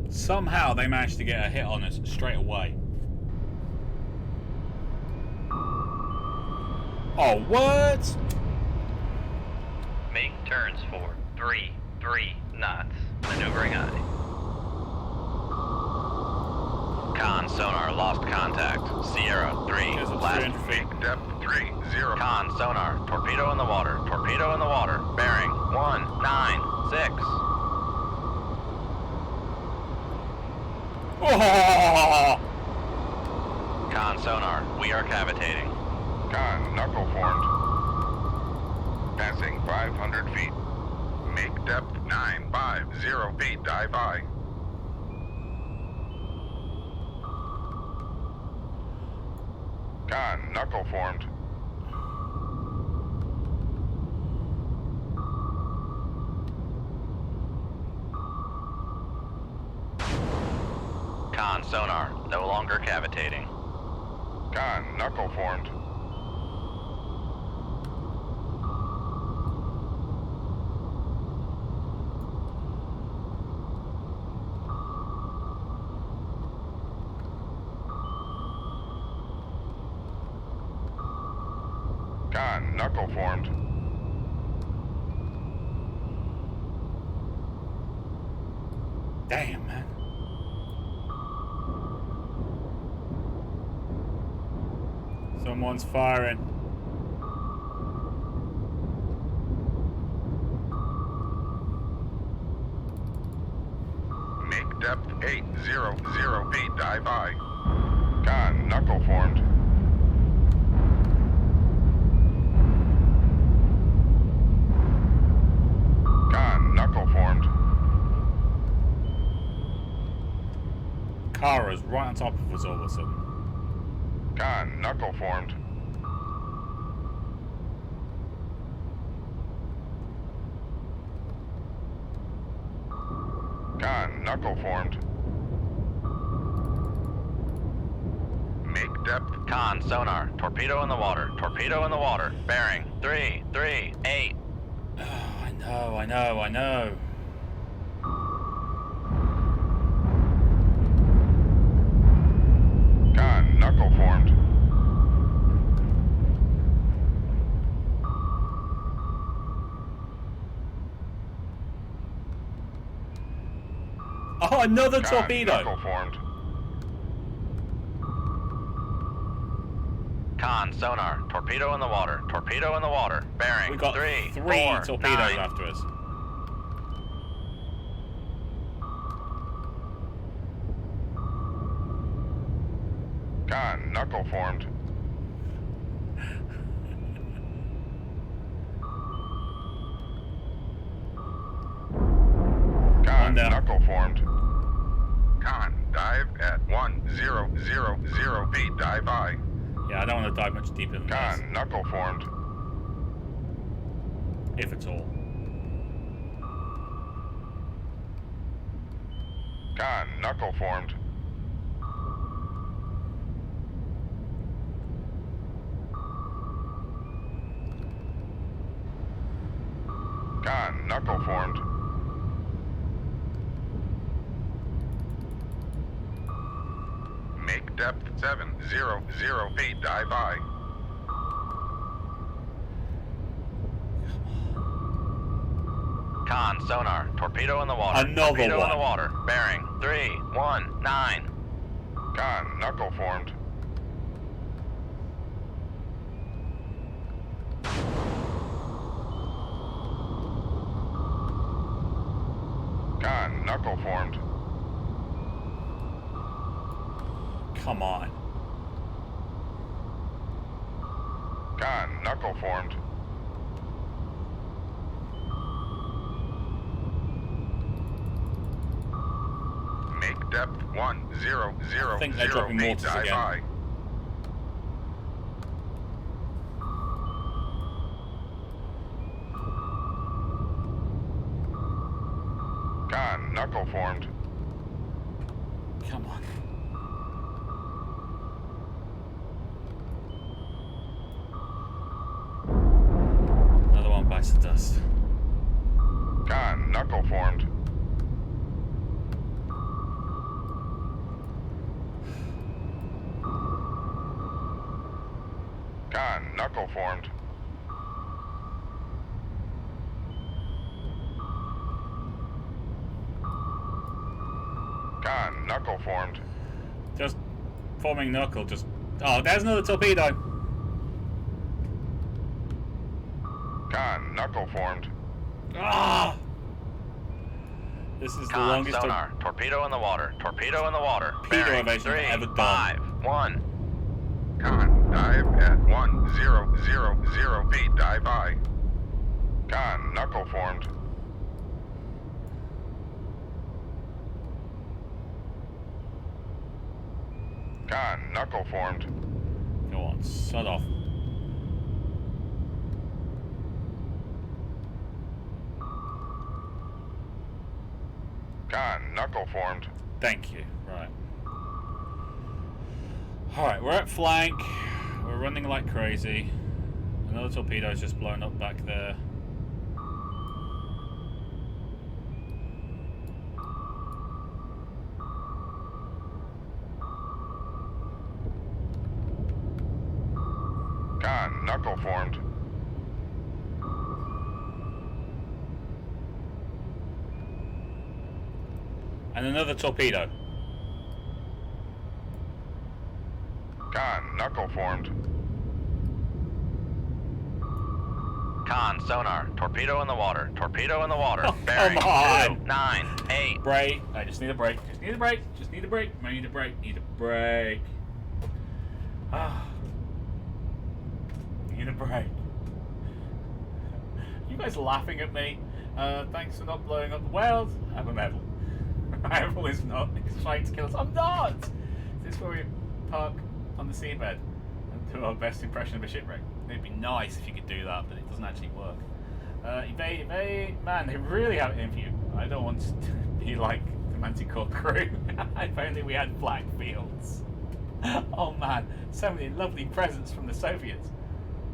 Somehow they managed to get a hit on us straight away. Oh, what? Make turns for 3 knots. Maneuvering I. Con sonar, lost contact. Sierra 3, Because it's last 300 feet. Depth 30. Con sonar, torpedo in the water. Torpedo in the water. Bearing 196. Oh! Con sonar, we are cavitating. Con knuckle formed. Passing 500 feet. Make depth 950 feet. Dive I. Con knuckle formed. Con sonar, no longer cavitating. Con knuckle formed. Con knuckle formed. Damn, man. Someone's firing. depth 800 feet, dive by. Con, knuckle formed. Con, knuckle formed. Kara's right on top of us all of a sudden. Con, knuckle formed. Con, knuckle formed. Make depth. Con, sonar. Torpedo in the water. Torpedo in the water. Bearing 338. Oh, I know. Con, knuckle formed. Oh, another Con, torpedo! knuckle formed. Con, sonar. Torpedo in the water. Torpedo in the water. Bearing We got 3, three 4, torpedoes 9. after us. Con, knuckle formed. Con, down. knuckle formed. Con, dive at 1000 feet, dive by. Yeah, I don't want to dive much deeper than this, Con, knuckle formed. if at all. Con, knuckle formed. Con, knuckle formed. Make depth 700 feet, dive by. Con, sonar. Torpedo in the water. Another Torpedo one. in the water. Bearing 319. Con, knuckle formed. Con, knuckle formed. Come on. Con, knuckle formed. Make depth 1000 I think they're dropping feet, mortars dive again. by. Con, knuckle formed. Come on. Another one bites the dust. Con, knuckle formed. Con, knuckle formed. Con, knuckle formed. Just forming knuckle, just... Oh, there's another torpedo! Con, knuckle formed. Ah! This is the Con, longest... sonar. Torpedo in the water. Torpedo in the water. Torpedo Bearing evasion 3, ever done. 5, 1. Con, dive at 1000 feet, dive by. Con, knuckle formed. Con, knuckle formed. Go on, sod off. Con, knuckle formed. Thank you. Right. Alright, we're at flank. We're running like crazy. Another torpedo's just blown up back there. Con, knuckle formed. And another torpedo. Con, knuckle formed. Con, sonar. Torpedo in the water. Torpedo in the water. Oh, Bearing. come on. 2, 9, 8. Brake. I just need a break. Just need a break. Just need a break. I need a break. Need a break. Ah. Need a break. You guys laughing at me? Thanks for not blowing up the whales. Have a medal. Medal is not. It's trying to kill us. I'm not. Is this where we park on the seabed and do our best impression of a shipwreck? It'd be nice if you could do that, but it doesn't actually work. Evade, man, they really have it in for you. I don't want to be like the Manticore crew. If only we had black fields. Oh man, so many lovely presents from the Soviets.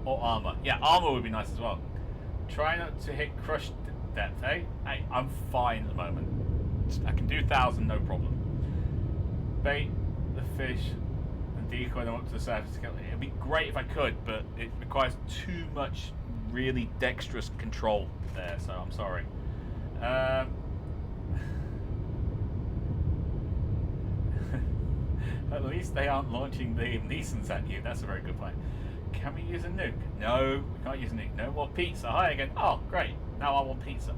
Or armor. Yeah, armor would be nice as well. Try not to hit crushed depth, eh? Hey, I'm fine at the moment. I can do 1,000, no problem. Bait the fish and decoy them up to the surface. It'd be great if I could, but it requires too much really dexterous control there, so I'm sorry. At least they aren't launching the Neesons at you. That's a very good point. Can we use a nuke? No, we can't use a nuke. No more pizza. Hi again. Oh, great. Now I want pizza.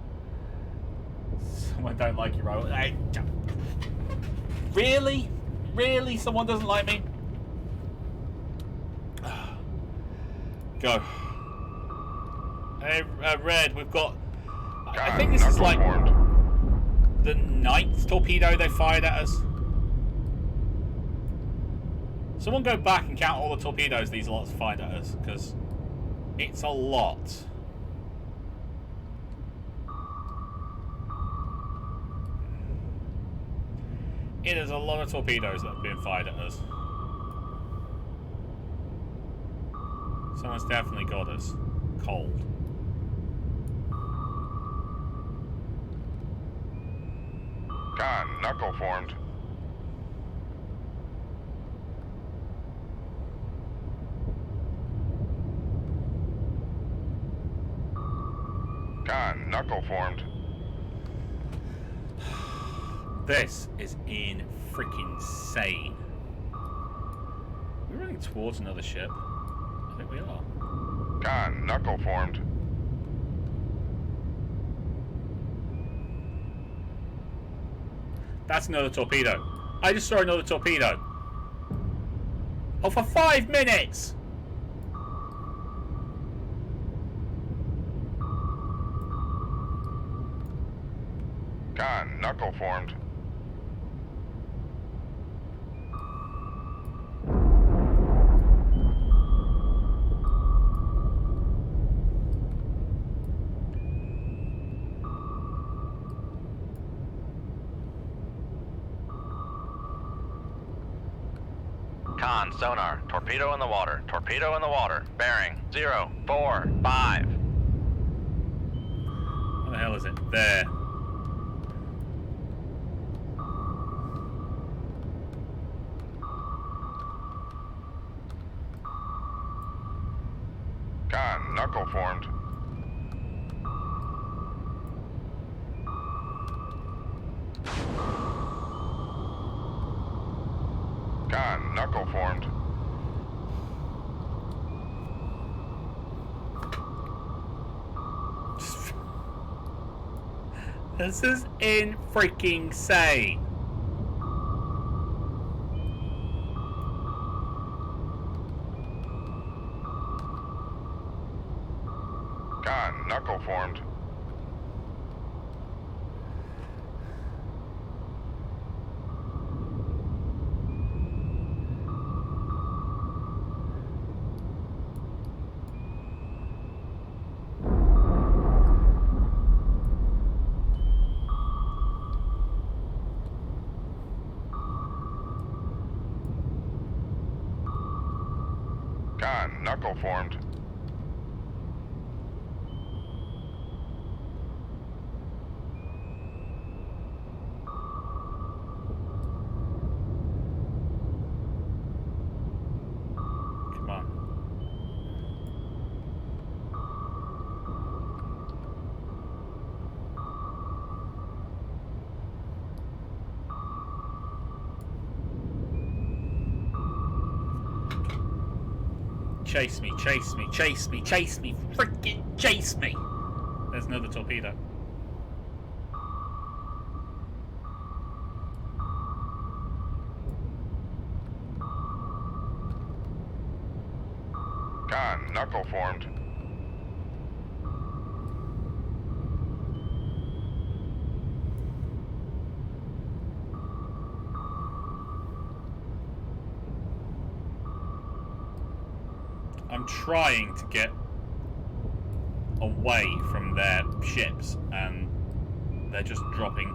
Someone don't like you, right? Hey, really? Really? Someone doesn't like me? Go. Hey, Red, we've got... I think this is like the 9th torpedo they fired at us. Someone go back and count all the torpedoes these lots fired at us, because it's a lot. It is a lot of torpedoes that have been fired at us. Someone's definitely got us cold. Con, knuckle formed. Con, knuckle formed. This is in freaking insane. We're running towards another ship. I think we are. Con, knuckle formed. That's another torpedo. I just saw another torpedo. Oh, for 5 minutes! Con, knuckle formed. Con, sonar. Torpedo in the water. Torpedo in the water. Bearing. 0, 4, 5. Where the hell is it? There. Con, knuckle formed. Con, knuckle formed. This is in freaking insane. Con, knuckle formed. Con, knuckle formed. Come on. chase me, chase me, chase me, chase me, freaking chase me! There's another torpedo. Con, knuckle formed. I'm trying to get away from their ships, and they're just dropping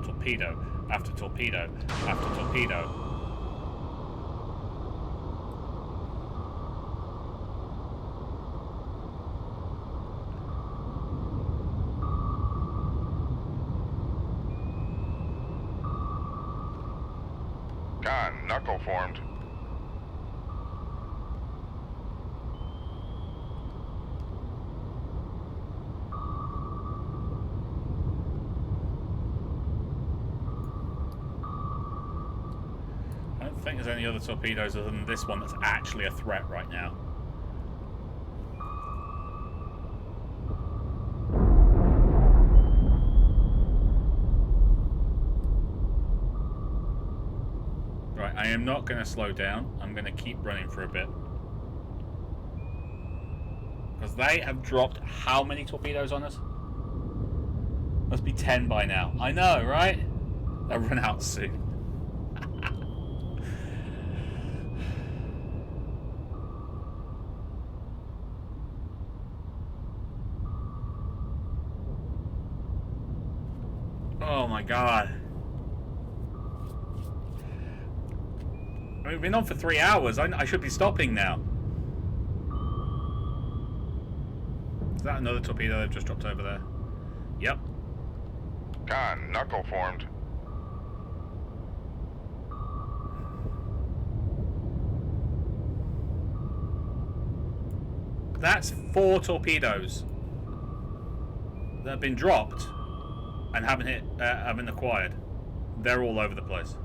torpedo after torpedo after torpedo. Con, knuckle formed. I don't think there's any other torpedoes other than this one that's actually a threat right now. Right, I am not going to slow down. I'm going to keep running for a bit. Because they have dropped how many torpedoes on us? Must be 10 by now. I know, right? They'll run out soon. Oh my god. I mean, we've been on for 3 hours. I should be stopping now. Is that another torpedo they've just dropped over there? Yep. Con, knuckle formed. That's 4 torpedoes that have been dropped and haven't acquired. They're all over the place.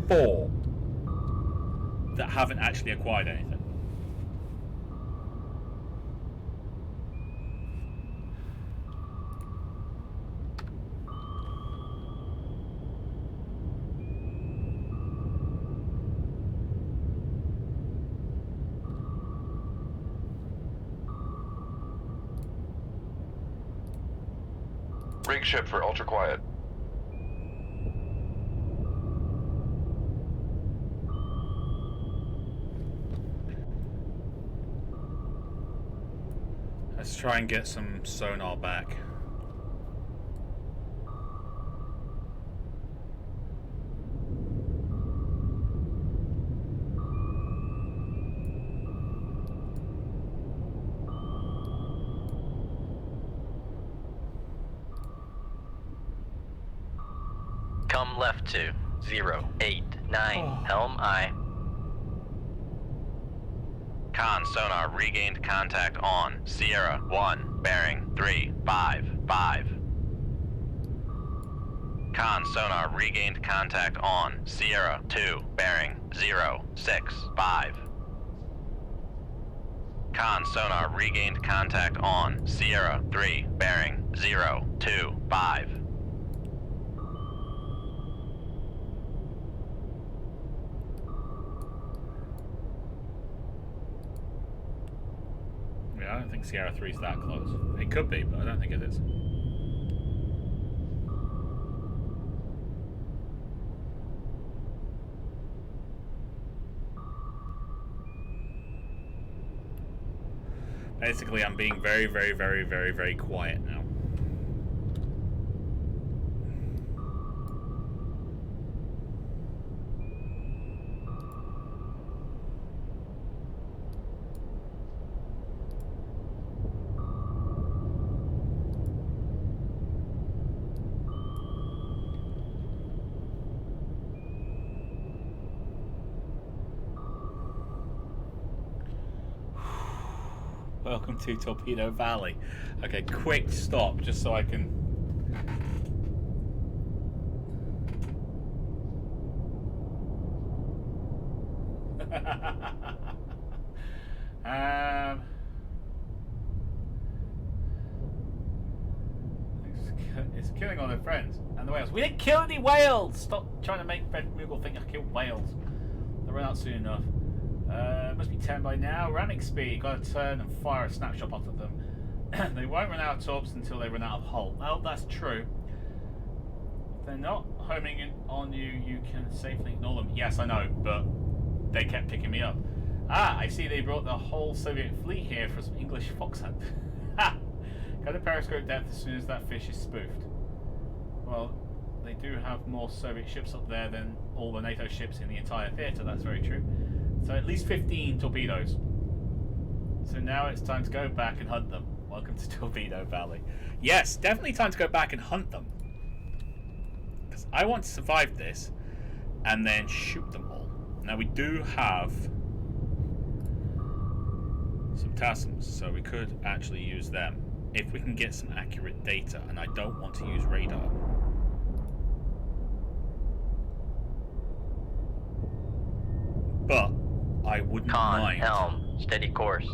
4 that haven't actually acquired anything. Rig ship for ultra quiet. Let's try and get some sonar back. Come left to 089, helm aye. Con sonar regained contact on Sierra 1, bearing 355. Con sonar regained contact on Sierra 2, bearing 065. Con sonar regained contact on Sierra 3, bearing 025. Yeah, I don't think Sierra 3's that close. It could be, but I don't think it is. Basically, I'm being very, very, very, very, very quiet now. Welcome to Torpedo Valley. Okay, quick stop, just so I can... It's killing all their friends and the whales. We didn't kill any whales! Stop trying to make Fred Moogle think I killed whales. They'll run out soon enough. Must be 10 by now. Ramming speed. Gotta turn and fire a snapshot onto them. They won't run out of torps until they run out of hull. Well, that's true. If they're not homing in on you, you can safely ignore them. Yes, I know, but they kept picking me up. Ah, I see they brought the whole Soviet fleet here for some English fox hunt. Ha! Go to periscope depth as soon as that fish is spoofed. Well, they do have more Soviet ships up there than all the NATO ships in the entire theatre, that's very true. So at least 15 torpedoes. So now it's time to go back and hunt them. Welcome to Torpedo Valley. Yes, definitely time to go back and hunt them. Because I want to survive this and then shoot them all. Now we do have some TASMs, so we could actually use them if we can get some accurate data, and I don't want to use radar. But I wouldn't mind. Helm, steady course.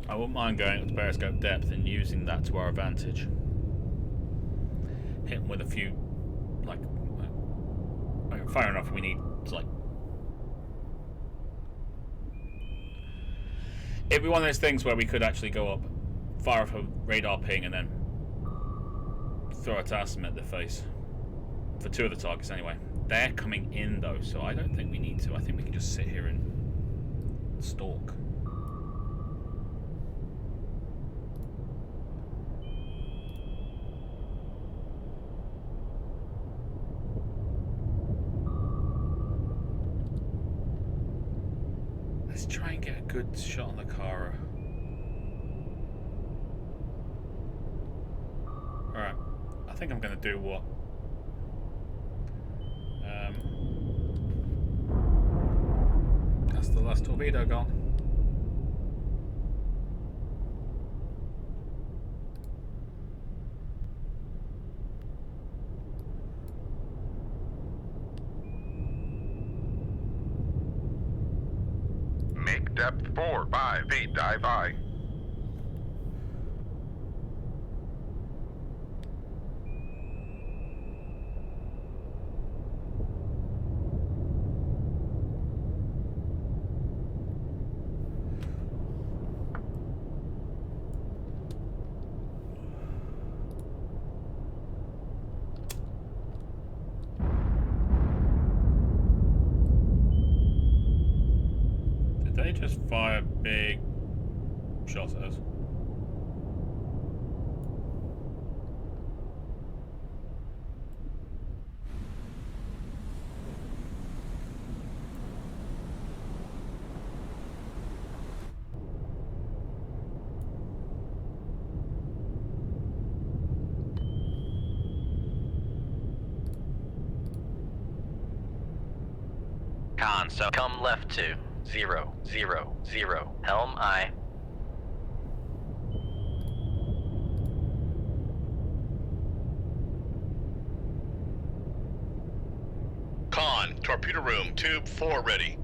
I wouldn't mind going up to periscope depth and using that to our advantage. Hit them with a few, like, fire enough we need to, like... It'd be one of those things where we could actually go up, fire off a radar ping, and then throw a TASM at their face. For 2 of the targets anyway. They're coming in though, so I don't think we need to. I think we can just sit here and stalk. Let's try and get a good shot on the Kara. Alright, I think I'm going to do what? That's the last torpedo gone. Make depth 4, 5 feet, dive high. They just fire big shots at us. Con, so come left to 0, 0, 0. Helm I. Con, torpedo room, tube 4 ready.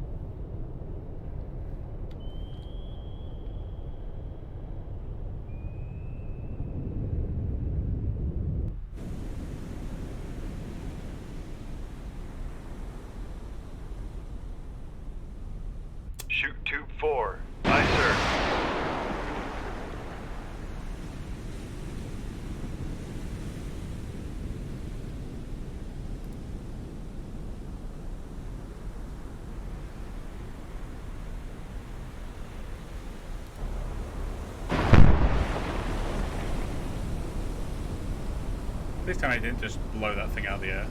Shoot tube 4. Aye, sir. This time I didn't just blow that thing out of the air.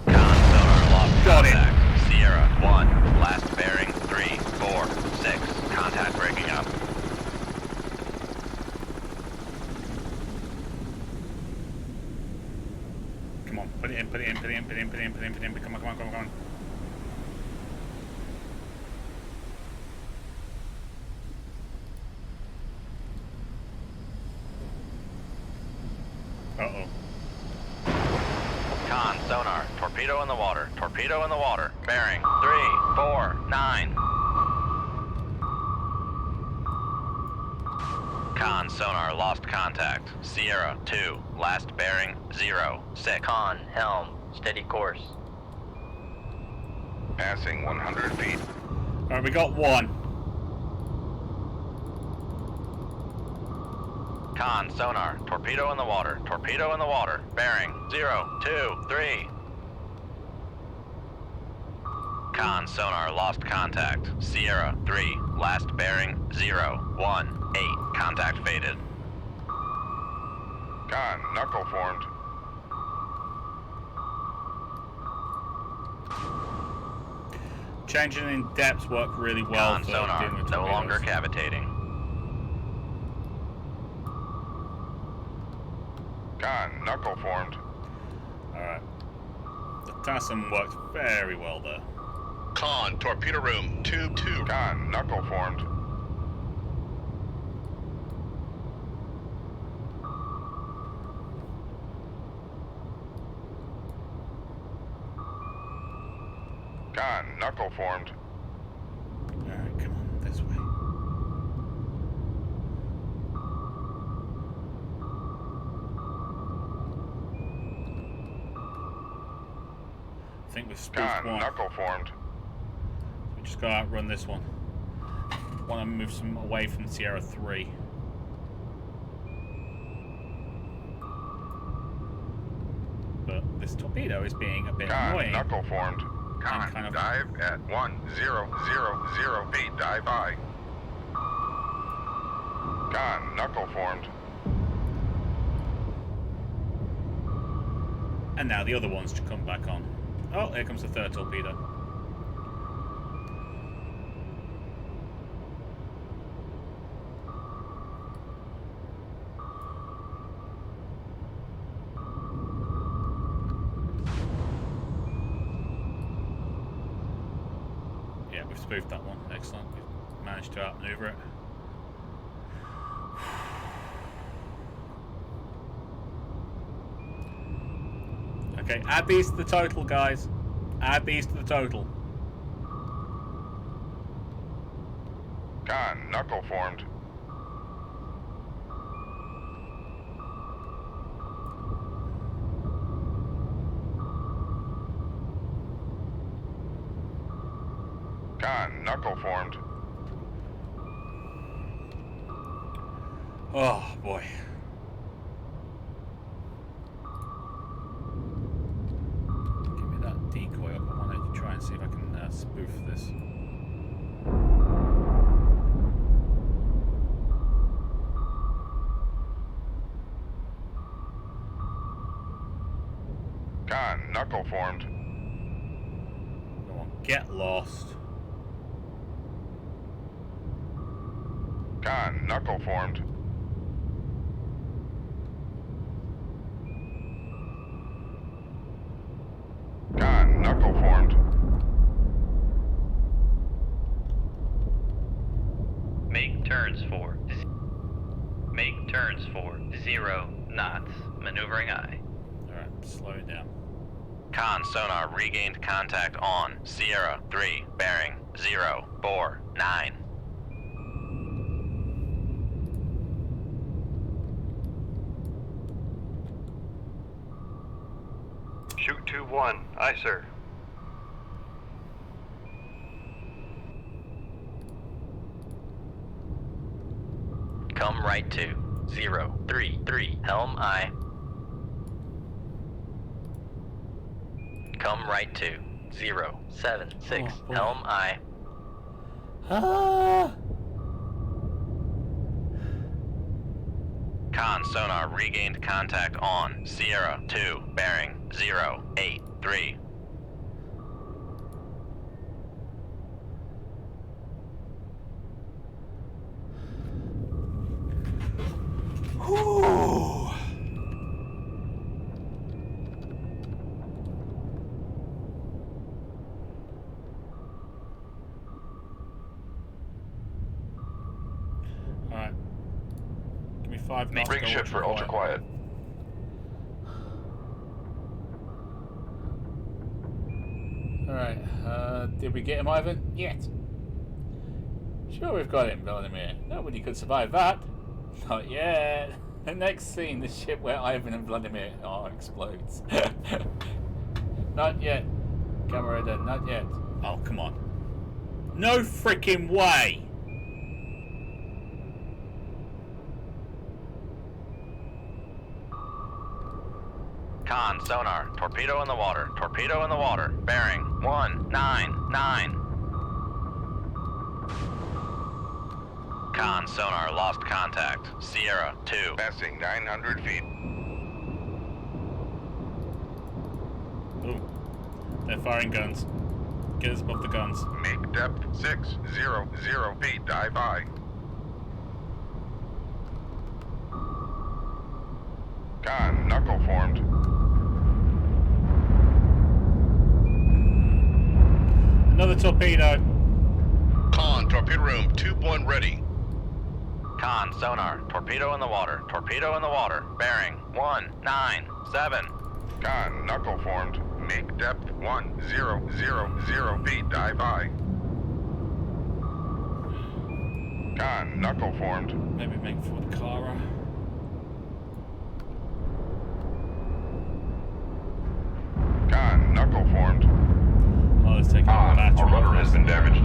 Con, sonar lost Got it. contact. Sierra 1, last bearing 3, 4, 6. Contact breaking up. Come on, put it in, put it in, put it in, put it in, put it in, put it in, put it in. Come on, come on, come on, come on. in the water. Torpedo in the water. Bearing 349. Con sonar lost contact. Sierra 2. Last bearing 06. Con, helm, steady course. Passing 100 feet. Alright, we got one. Con sonar. Torpedo in the water. Torpedo in the water. Bearing 023. Con sonar lost contact. Sierra 3. Last bearing 018. Contact faded. Con, knuckle formed. Changing in depths work really well Con for sonar. dealing with No torpedoes. longer cavitating. Con, knuckle formed. Alright. The TASM worked very well there. Con, torpedo room, tube 2. Con, knuckle formed. Con, knuckle formed. Alright, come on, this way. I think we've spoofed Con, one. knuckle formed. We just gotta outrun this one. Want to move some away from Sierra 3. But this torpedo is being a bit Con, annoying. knuckle formed. Con, kind of- dive at 1000 feet. Dive by. Con, knuckle formed. And now the other ones should come back on. Oh, here comes the third torpedo. Yeah, we've spoofed that one. Excellent. We've managed to outmaneuver it. Okay, add these to the total, guys. Add these to the total. Con, knuckle formed. Con, knuckle formed. Oh, boy. Give me that decoy up. I want to try and see if I can spoof this. Con, knuckle formed. Come on, get lost. Con, knuckle formed. Con, knuckle formed. Make turns for 0 knots. Maneuvering aye. Alright, slow it down. Con sonar regained contact on Sierra 3, bearing 049. Shoot 2-1. Aye, sir. Come right to 033. Helm aye. Come right to 076. Oh, boy. Helm aye. Ah! Con sonar regained contact on Sierra 2, bearing 083. Whew. Alright. Give me 5 knots. Rig go shift for ultra quiet. Alright, did we get him, Ivan? Yet. Sure, we've got him, Vladimir. Nobody could survive that. Not yet. The next scene, the ship where Ivan and Vladimir explodes. Not yet. Camarada, not yet. Oh, come on. No freaking way! Con, sonar, torpedo in the water, torpedo in the water, bearing 199. Con, sonar, lost contact, Sierra 2. Passing 900 feet. Ooh. They're firing guns. Get us above the guns. Make depth 600 feet. Dive by. Con, knuckle formed. Another torpedo. Con, torpedo room, tube 1 ready. Con, sonar, torpedo in the water, torpedo in the water, bearing 197. Con, knuckle formed. Make depth 1000 feet. Dive by. Con, knuckle formed. Maybe make for the Cara. Con, knuckle formed. Oh, it's taking a Con, battery. our rudder has been damaged.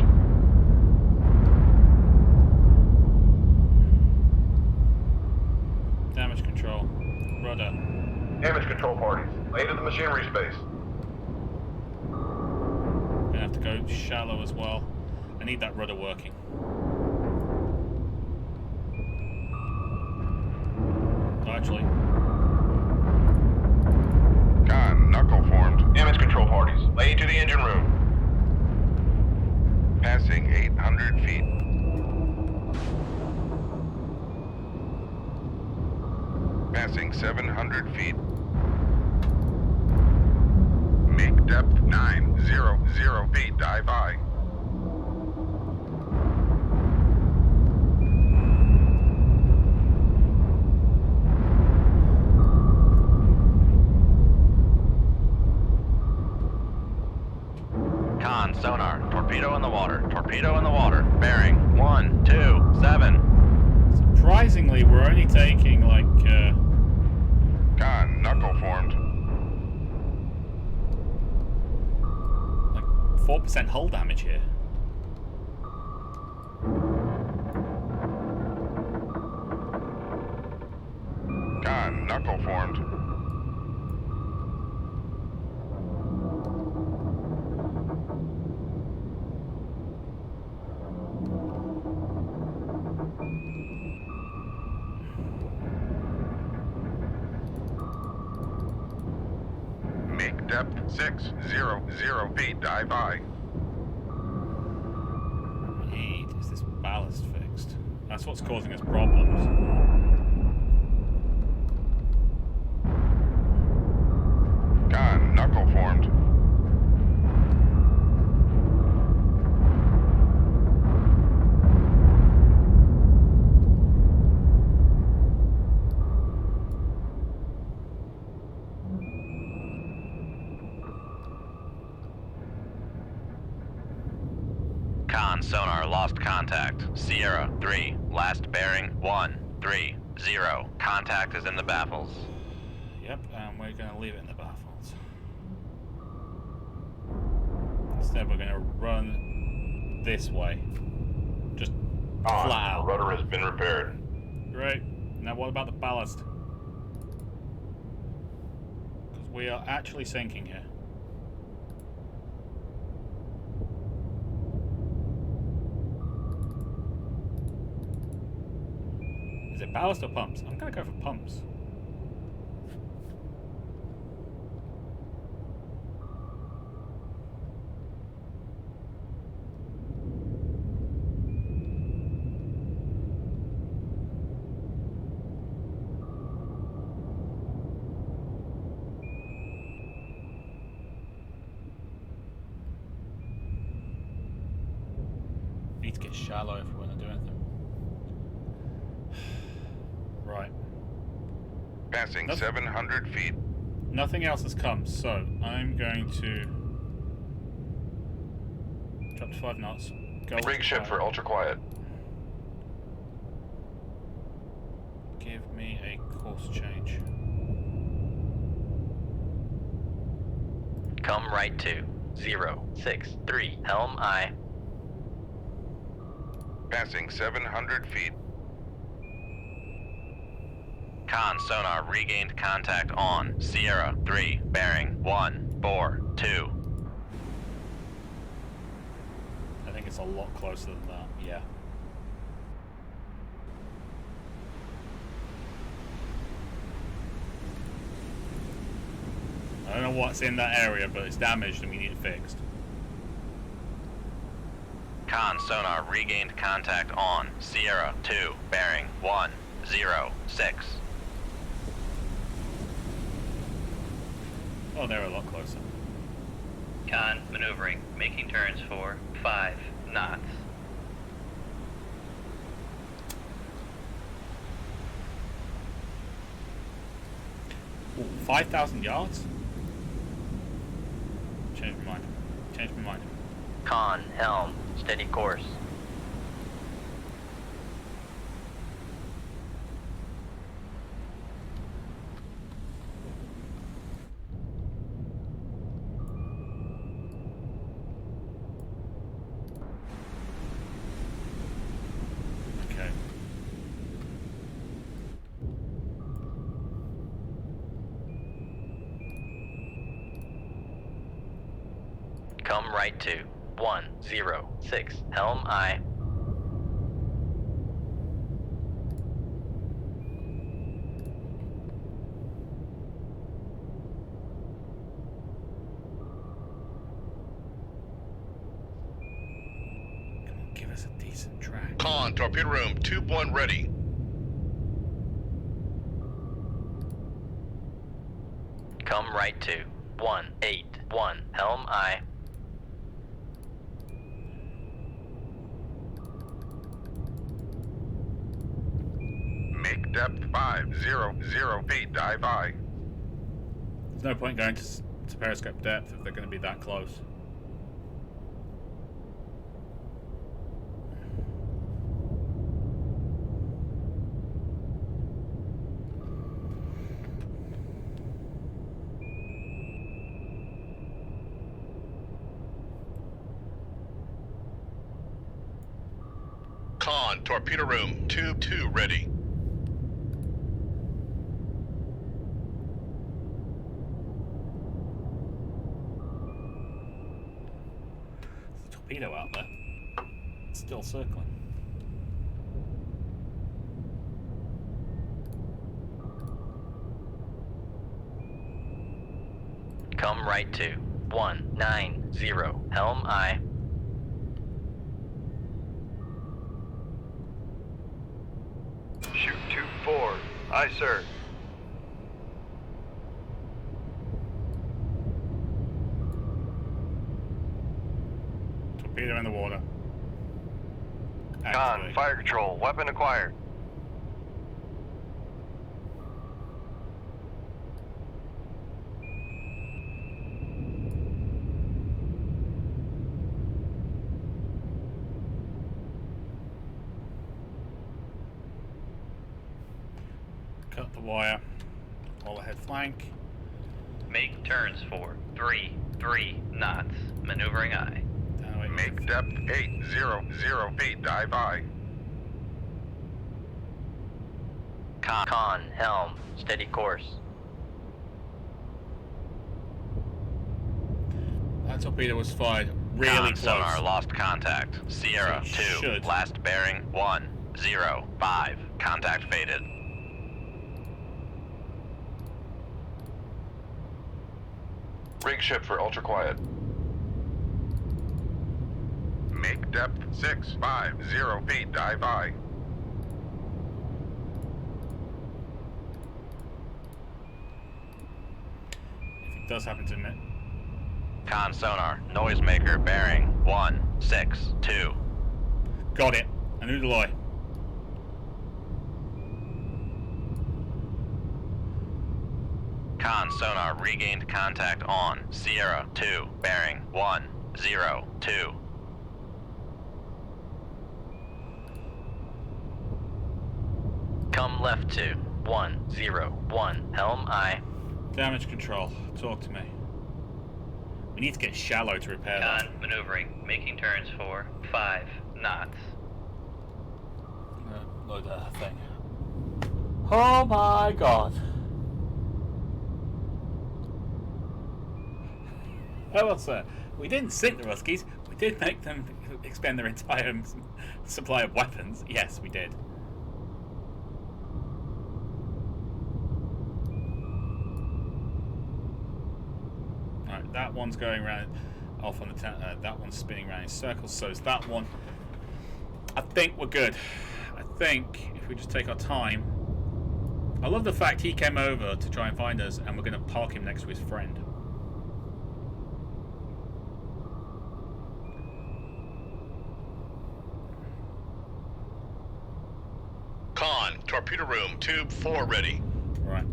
Damage control. Rudder. Damage control parties. Lay to the machinery space. Gonna have to go shallow as well. I need that rudder working. Oh, actually. Con, knuckle formed. Damage control parties. Lay to the engine room. Passing 800 feet. Passing 700 feet. Make depth 900 feet. Dive by. Con, sonar, torpedo in the water, torpedo in the water, bearing 127. Surprisingly, we're only taking like Con, knuckle formed. 4% hull damage here. Con, knuckle formed. Make depth 600 feet. Dive by. Need is this ballast fixed? That's what's causing us problems. Con, knuckle formed. Con, sonar, lost contact, Sierra 3, last bearing 130. Contact is in the baffles. Yep, and we're going to leave it in the baffles. Instead, we're going to run this way. Just Con, flat our out. rudder has been repaired. Great. Now, what about the ballast? Because we are actually sinking here. Is it ballast or pumps? I'm going to go for pumps. Need to get shallow if we want to do anything. Right. Passing Nope. 700 feet. Nothing else has come, so I'm going to Drop to 5 knots. Go Rig ship for ultra quiet. Give me a course change. Come right to 063. Helm I. Passing 700 feet. Con sonar regained contact on Sierra 3, bearing 142. I think it's a lot closer than that, yeah. I don't know what's in that area, but it's damaged and we need it fixed. Con sonar regained contact on Sierra 2, bearing 106. Oh, they're a lot closer. Con maneuvering, making turns for 5 knots. Ooh, 5,000 yards? Change my mind. Change my mind. Con helm, steady course. Okay. Come right to 106. Helm I. Come on, give us a decent track. Con, torpedo room, tube 1 ready. Come right to 181. Helm I. Make depth 500 feet. Dive I. There's no point going to periscope depth if they're going to be that close. Con, torpedo room, tube 2 ready. There's a torpedo out there. It's still circling. Come right to 190. Helm I. Shoot tube 4. Aye, sir. Torpedo in the water. Con, Activate. fire control. Weapon acquired. Cut the wire. All ahead flank. Make turns for 3 knots. Maneuvering I. Downwind. Make depth 800 feet. Dive I. Con helm, steady course. That torpedo was fired really Con close. sonar lost contact. Sierra So 2, it should. last bearing 105. Contact faded. Rig ship for ultra quiet. Make depth 650 feet. Dive I. If it does happen to me. Con sonar, noisemaker bearing 162. Got it. A new Deloy. Con sonar regained contact on Sierra 2, bearing 102. Come left to 101. Helm I. Damage control. Talk to me. We need to get shallow to repair that. Con maneuvering, making turns for 5 knots. Load that thing. Oh my god. How else that? We didn't sink the Ruskies. We did make them expend their entire supply of weapons. Yes, we did. Alright, that one's going around off on the that one's spinning around in circles, so is that one. I think we're good. I think if we just take our time. I love the fact he came over to try and find us, and we're going to park him next to his friend. Con, torpedo room, tube 4 ready. Right.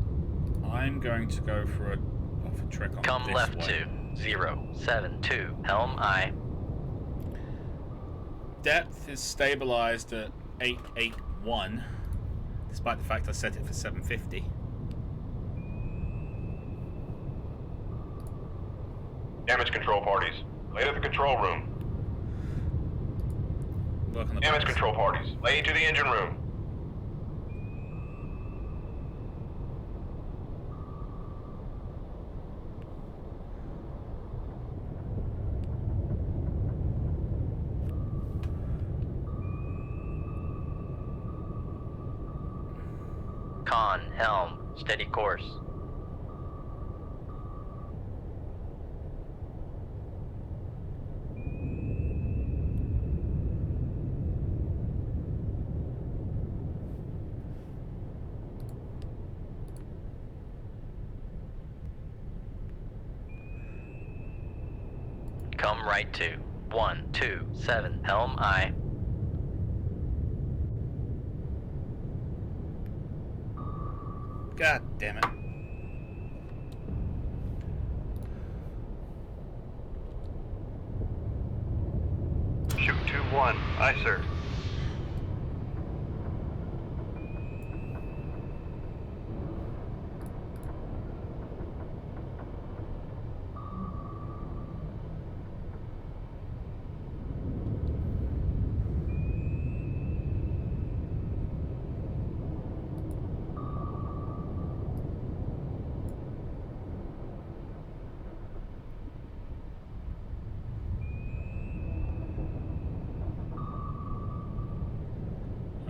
I'm going to go for a trick on Come this left way. to 072. Helm I. Depth is stabilized at 881, despite the fact I set it for 750. Damage control parties. Lay to the control room. Work on the Damage backs. control parties. Lay to the engine room. Con, helm, steady course. Come right to 127. Helm I. God damn it. Shoot 2-1. Aye, sir.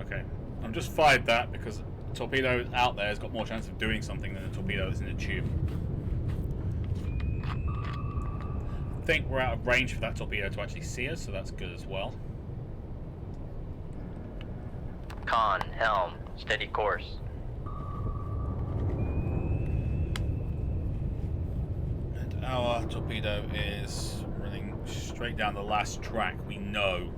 Okay. I've just fired that because the torpedo out there has got more chance of doing something than the torpedo that's in the tube. I think we're out of range for that torpedo to actually see us, so that's good as well. Con, helm, steady course. And our torpedo is running straight down the last track we know.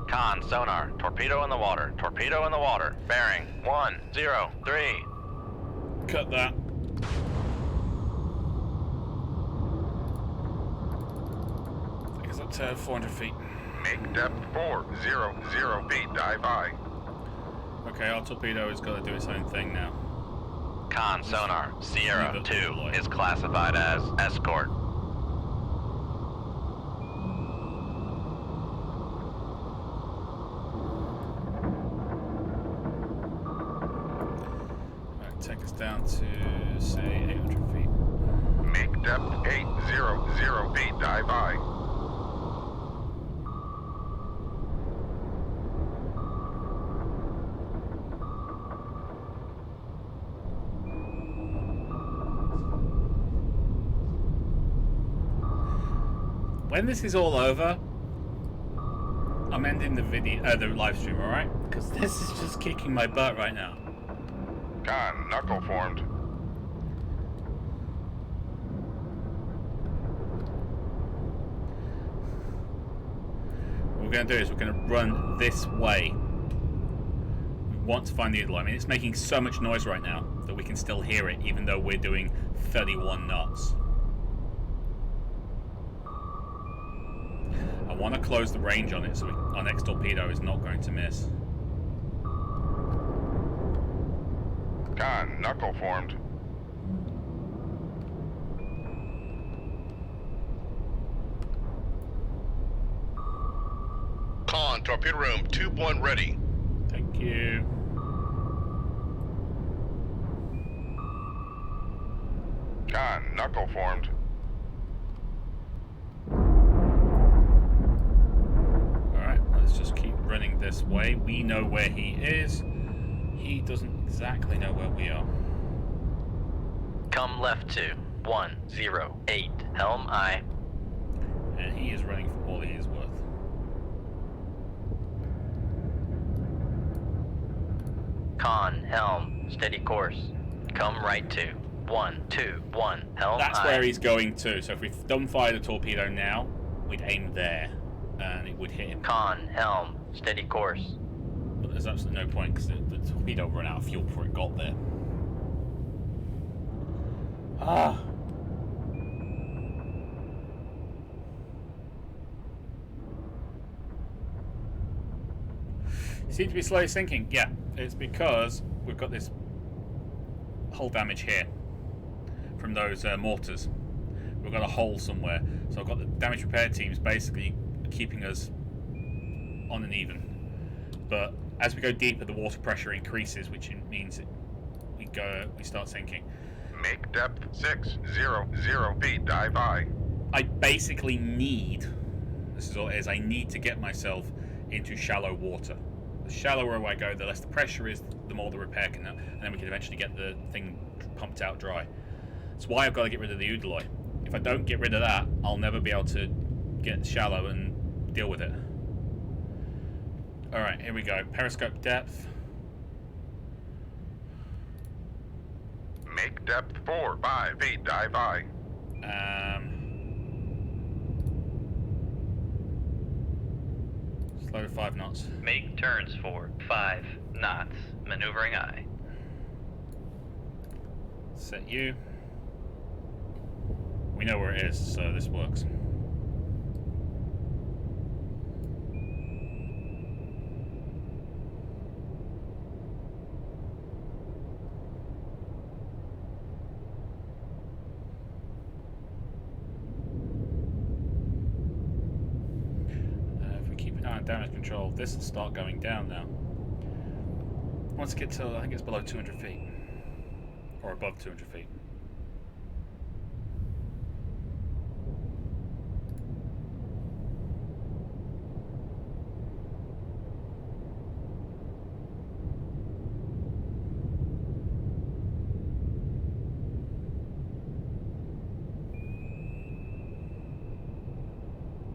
Con, sonar, torpedo in the water, torpedo in the water, bearing 103. Cut that. Take us up to 400 feet. Make depth 400 feet. Dive high. Okay, our torpedo is going to do its own thing now. Con, sonar, Sierra Leave it 2 deployed. is classified as escort. Right, take us down to, say, 800 feet. Make depth 800 feet. Dive high. When this is all over, I'm ending the video, the live stream, all right? Because this is just kicking my butt right now. Con, knuckle formed. What we're going to do is we're going to run this way. We want to find the idle. I mean, it's making so much noise right now that we can still hear it, even though we're doing 31 knots. I want to close the range on it so our next torpedo is not going to miss. Con, knuckle formed. Con, torpedo room, tube 1 ready. Thank you. Con, knuckle formed. Alright, let's just keep running this way. We know where he is. He doesn't exactly know where we are. Come left to 108, helm I. And he is running for all he is worth. Con, helm, steady course. Come right to 121, helm That's I. where he's going to. So if we don't fire the torpedo now, we'd aim there. And it would hit him. Con, helm, steady course. But there's absolutely no point because the torpedo ran out of fuel before it got there. Ah. Seems to be slowly sinking. Yeah, it's because we've got this hull damage here from those mortars. We've got a hole somewhere. So I've got the damage repair teams basically keeping us on an even. But as we go deeper, the water pressure increases, which means we start sinking. Make depth 600 feet, dive I. I basically need, this is all it is, I need to get myself into shallow water. The shallower I go, the less the pressure is, the more the repair can, and then we can eventually get the thing pumped out dry. That's why I've got to get rid of the Udaloy. If I don't get rid of that, I'll never be able to get shallow and deal with it. Alright, here we go. Periscope depth. Make depth 5 feet, dive I. Slow to 5 knots. Make turns for 5 knots. Maneuvering I. Set you. We know where it is, so this works. If we keep an eye on damage control, this will start going down now. Once it gets to, I think it's below 200 feet. Or above 200 feet.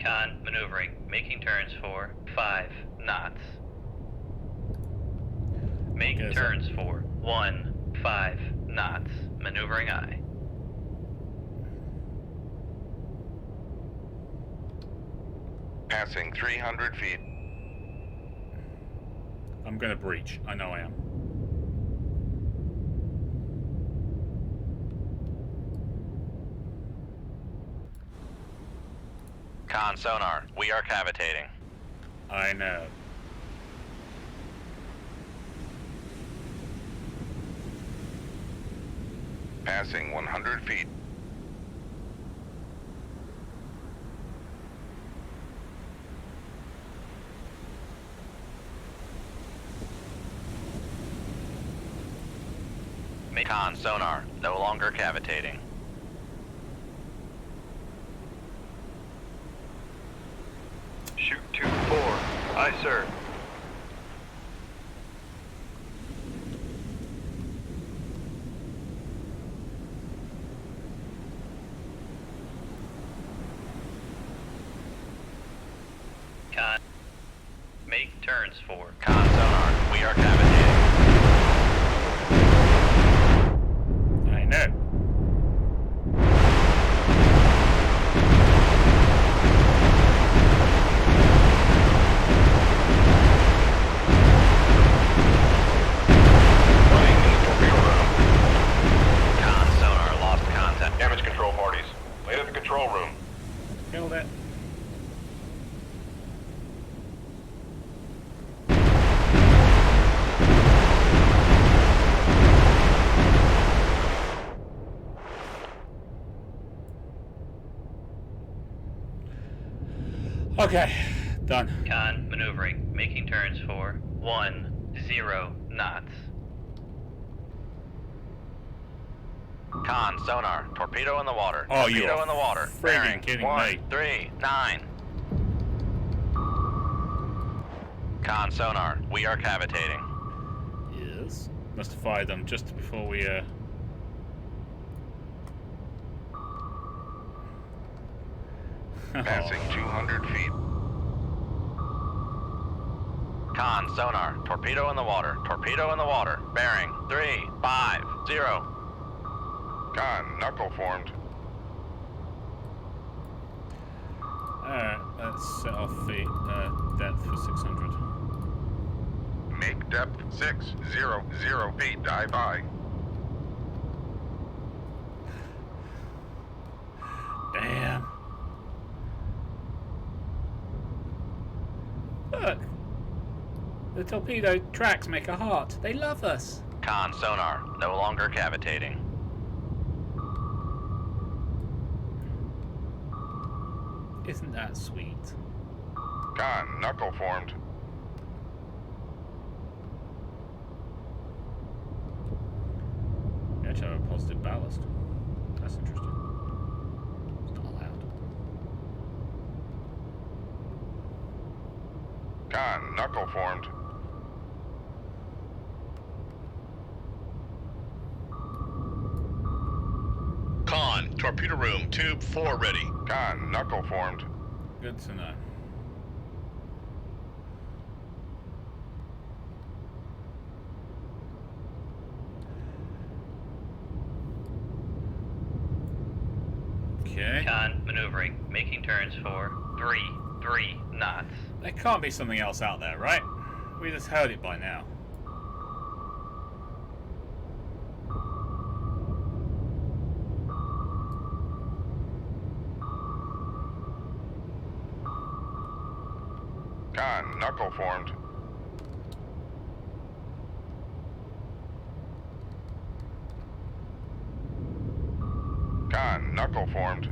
Con, maneuvering. Making turns for 5 knots. Make Okay, so- turns for 15 knots. Maneuvering I. Passing 300 feet. I'm going to breach. I know I am. Con, sonar, we are cavitating. I know. Passing 100 feet. Con, sonar, no longer cavitating. Shoot 2-4. Aye, sir. Con, make turns for Con, sonar, we are cavitating. I know. Running in the torpedo room. Con, sonar, lost contact. Damage control parties. Laid at the control room. Killed it. Okay, done. Con maneuvering, making turns for 10 knots. Con, sonar, torpedo in the water. Oh, you torpedo are in the water. friggin' Bearing kidding me. 139. Con, sonar, we are cavitating. Yes. Must have fired them just before we Passing 200 feet. Con, sonar, torpedo in the water. Torpedo in the water. Bearing 350. Con, knuckle formed. Alright, let's set off the depth for 600. Make depth 600 feet. Dive by. Damn. Look. The torpedo tracks make a heart. They love us. Con, sonar, no longer cavitating. Isn't that sweet? Con, knuckle formed. You actually have a positive ballast. That's interesting. It's not allowed. Con, knuckle formed. Con, torpedo room, tube 4 ready. Con, knuckle formed. Good to know. Okay. Con maneuvering, making turns for 3 knots. There can't be something else out there, right? We just heard it by now. Con, knuckle formed. Con, knuckle formed.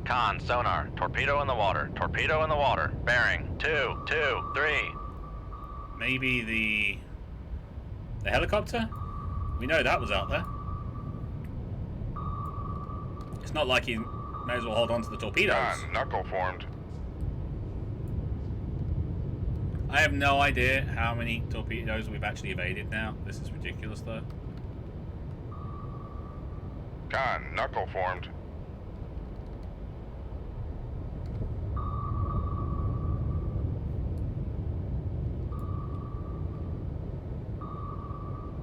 Con, sonar, torpedo in the water. Torpedo in the water. Bearing 223. Maybe the helicopter? We know that was out there. It's not like he may as well hold on to the torpedoes. Con, knuckle formed. I have no idea how many torpedoes we've actually evaded now. This is ridiculous, though. Con, knuckle formed.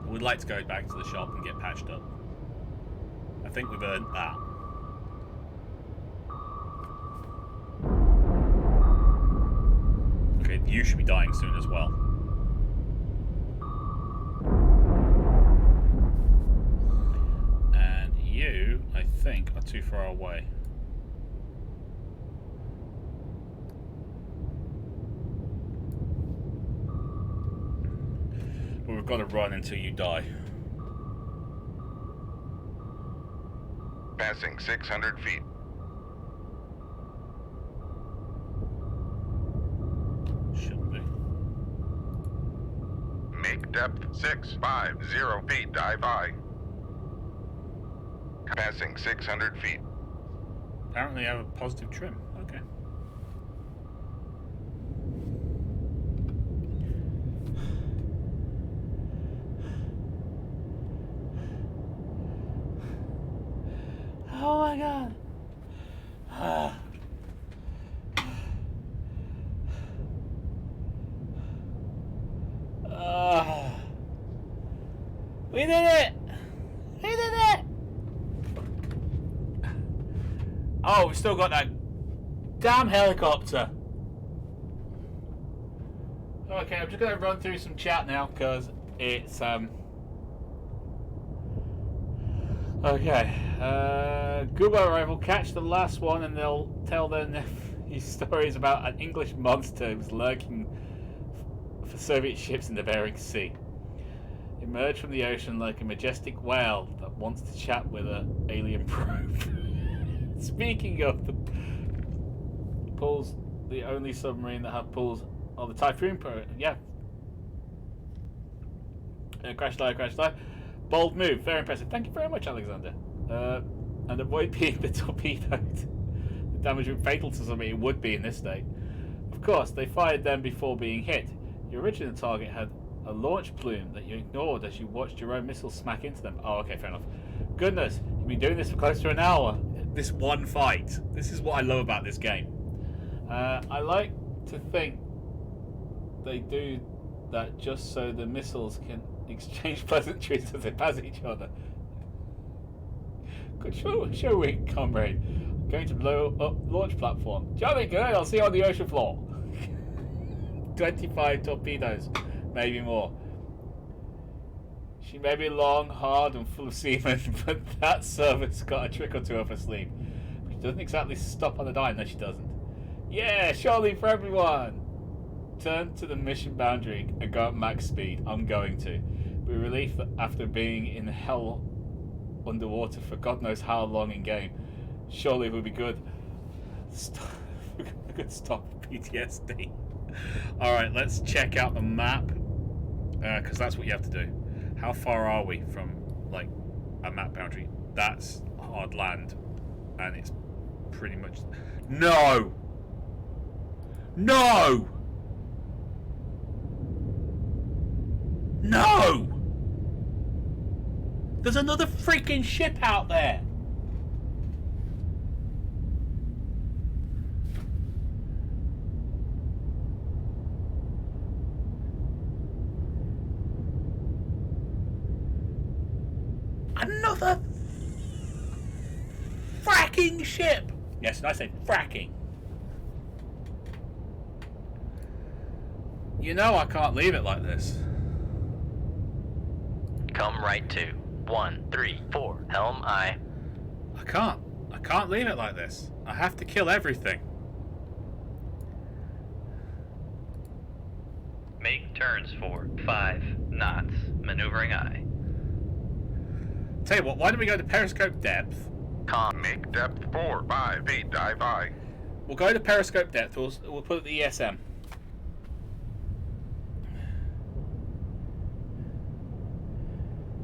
We'd like to go back to the shop and get patched up. I think we've earned that. Okay, you should be dying soon as well. And you, I think, are too far away. But we've got to run until you die. Passing 600 feet. Shouldn't be. Make depth 650 feet. Dive by. Passing 600 feet. Apparently I have a positive trim. Okay. Oh my god. We did it! We did it! Oh, we've still got that damn helicopter. Okay, I'm just going to run through some chat now because it's okay. Goodbye rival, catch the last one and they'll tell their nephew stories about an English monster who's lurking for Soviet ships in the Bering Sea. Emerge from the ocean like a majestic whale that wants to chat with an alien probe. Speaking of the pulls. The only submarine that have pulls are the Typhoon Pro. Yeah. Crash dive, crash dive. Bold move, very impressive. Thank you very much, Alexander. And avoid being the torpedoed. The damage would be fatal to somebody. It would be in this state. Of course, they fired them before being hit. Your original target had a launch plume that you ignored as you watched your own missiles smack into them. Oh, okay, fair enough. Goodness, you've been doing this for close to an hour. This one fight. This is what I love about this game. I like to think they do that just so the missiles can exchange pleasantries as they pass each other. Good showing, comrade. I'm going to blow up launch platform. Jolly good, I'll see you on the ocean floor. 25 torpedoes, maybe more. She may be long, hard, and full of semen, but that servant's got a trick or two up her sleeve. She doesn't exactly stop on a dime, no she doesn't. Yeah, surely for everyone! Turn to the mission boundary and go at max speed. I'm going to. Be relief that after being in hell underwater for God knows how long in game, surely it would be good. A good stop PTSD. Alright, let's check out the map. Because that's what you have to do. How far are we from, like, a map boundary? That's hard land. And it's pretty much... No! No! No! There's another freaking ship out there! Another fracking ship! Yes, and I said fracking. You know I can't leave it like this. Come right to 134 Helm I. I can't leave it like this. I have to kill everything. Make turns for 5 knots. Maneuvering I. Tell you what, why don't we go to periscope depth? Make depth 4, 5 feet, dive I. We'll go to periscope depth. We'll put the ESM.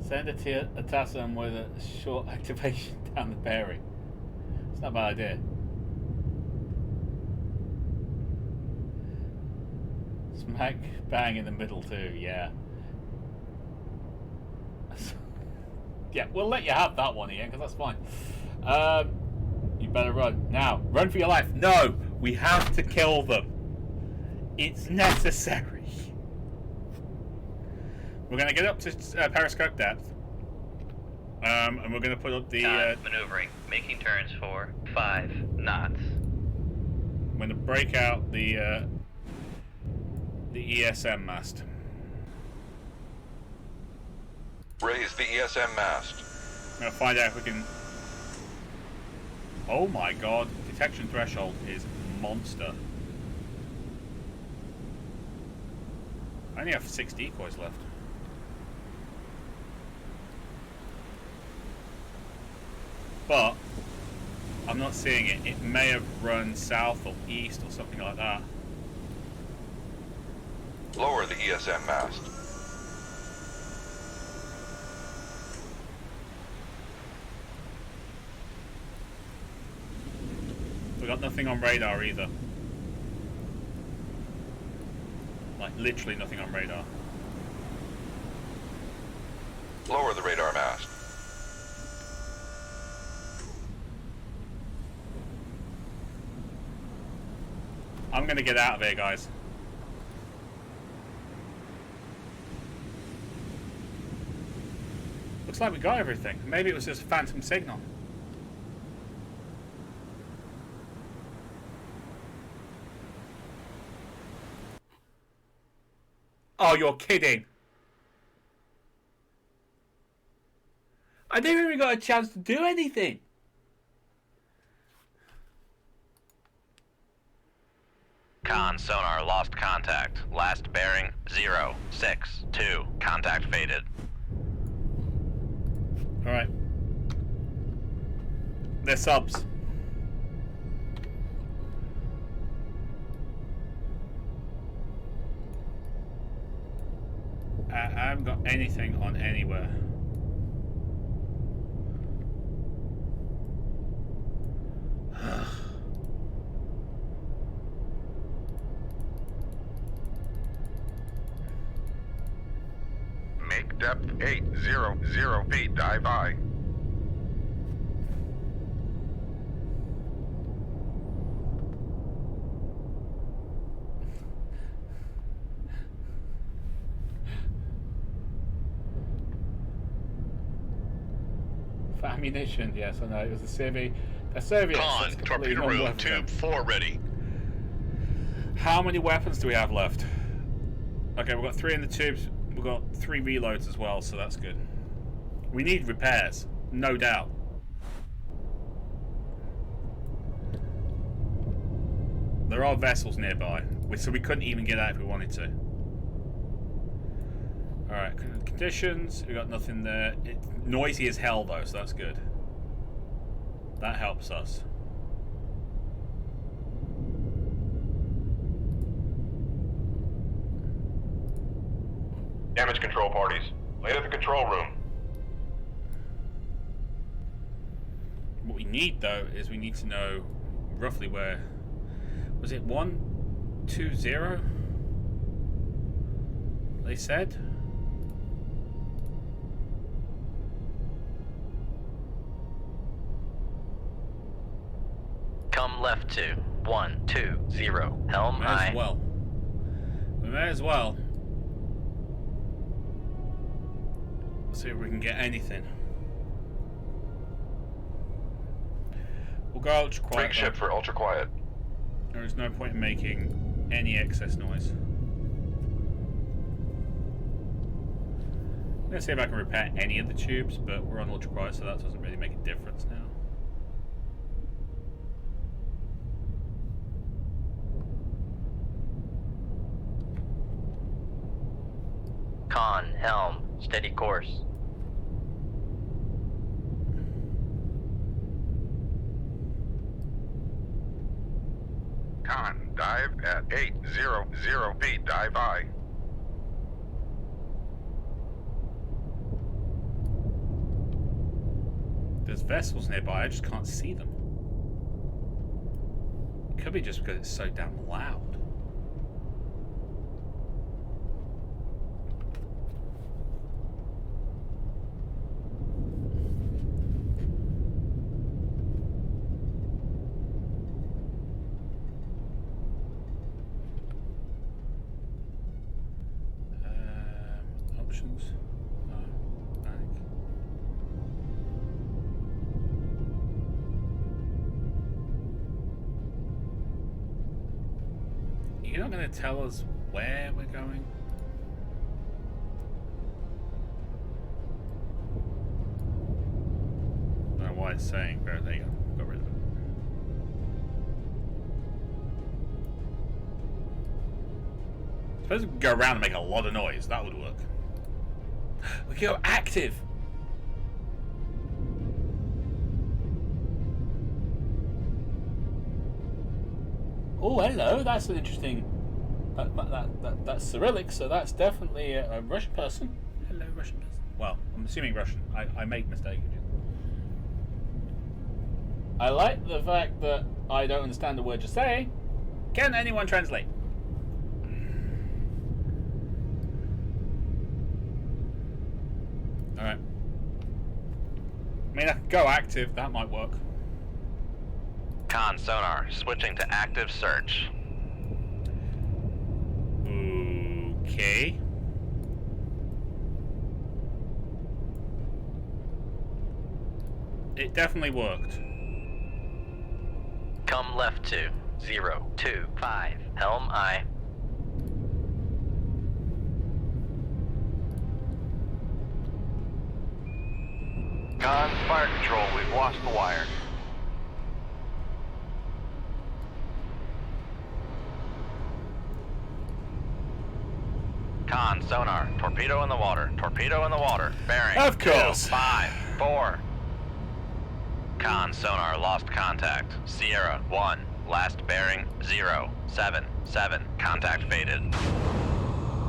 Send a TASM with a short activation down the bearing. It's not a bad idea. Smack bang in the middle too, yeah. Yeah, we'll let you have that one, Ian, because that's fine. You better run. Now, run for your life. No, we have to kill them. It's necessary. We're going to get up to periscope depth. And we're going to put up the... maneuvering. Making turns for 5 knots. I'm going to break out the ESM mast. Raise the ESM mast. I'm going to find out if we can... Oh my god, detection threshold is monster. I only have 6 decoys left. But I'm not seeing it. It may have run south or east or something like that. Lower the ESM mast. We got nothing on radar either. Like literally nothing on radar. Lower the radar mast. I'm going to get out of here, guys. Looks like we got everything. Maybe it was just a phantom signal. Oh, you're kidding. I never even got a chance to do anything. Con sonar lost contact. Last bearing 062. Contact faded. Alright. They're subs. I haven't got anything on anywhere. Make depth 800 feet, dive I. For ammunition, yes, I know. It was the Soviets. The Soviets. Con, torpedo room, tube 4 ready. How many weapons do we have left? Okay, we've got 3 in the tubes. We've got 3 reloads as well, so that's good. We need repairs, no doubt. There are vessels nearby, so we couldn't even get out if we wanted to. Alright, conditions, we got nothing there. It's noisy as hell though, so that's good. That helps us. Damage control parties. Late at the control room. What we need though is we need to know roughly where. Was it 120? They said? Come left to 120. Helm May aye. as well. We may as well. See if we can get anything. We'll go ultra quiet. Brig ship for ultra quiet. There is no point in making any excess noise. I'm going to see if I can repair any of the tubes, but we're on ultra quiet, so that doesn't really make a difference now. Con, helm, steady course. Con, dive at 800 feet, dive I. There's vessels nearby, I just can't see them. It could be just because it's so damn loud. Options. Oh, back. You're not going to tell us where we're going? I don't know why it's saying, but there you go. Got rid of it. Suppose we could go around and make a lot of noise. That would work. We could go active. Oh, hello. That's an interesting. That's Cyrillic, so that's definitely a Russian person. Hello, Russian person. Well, I'm assuming Russian. I make mistakes. I like the fact that I don't understand the word you're saying. Can anyone translate? Alright. I mean, I could go active. That might work. Con sonar, switching to active search. Okay. It definitely worked. Come left to 025. Helm aye. Con, fire control, we've lost the wire. Con sonar, torpedo in the water. Torpedo in the water. Bearing. Of course. 2, 5, 4. Con sonar, lost contact. Sierra 1, last bearing 0, 7, 7. Contact faded.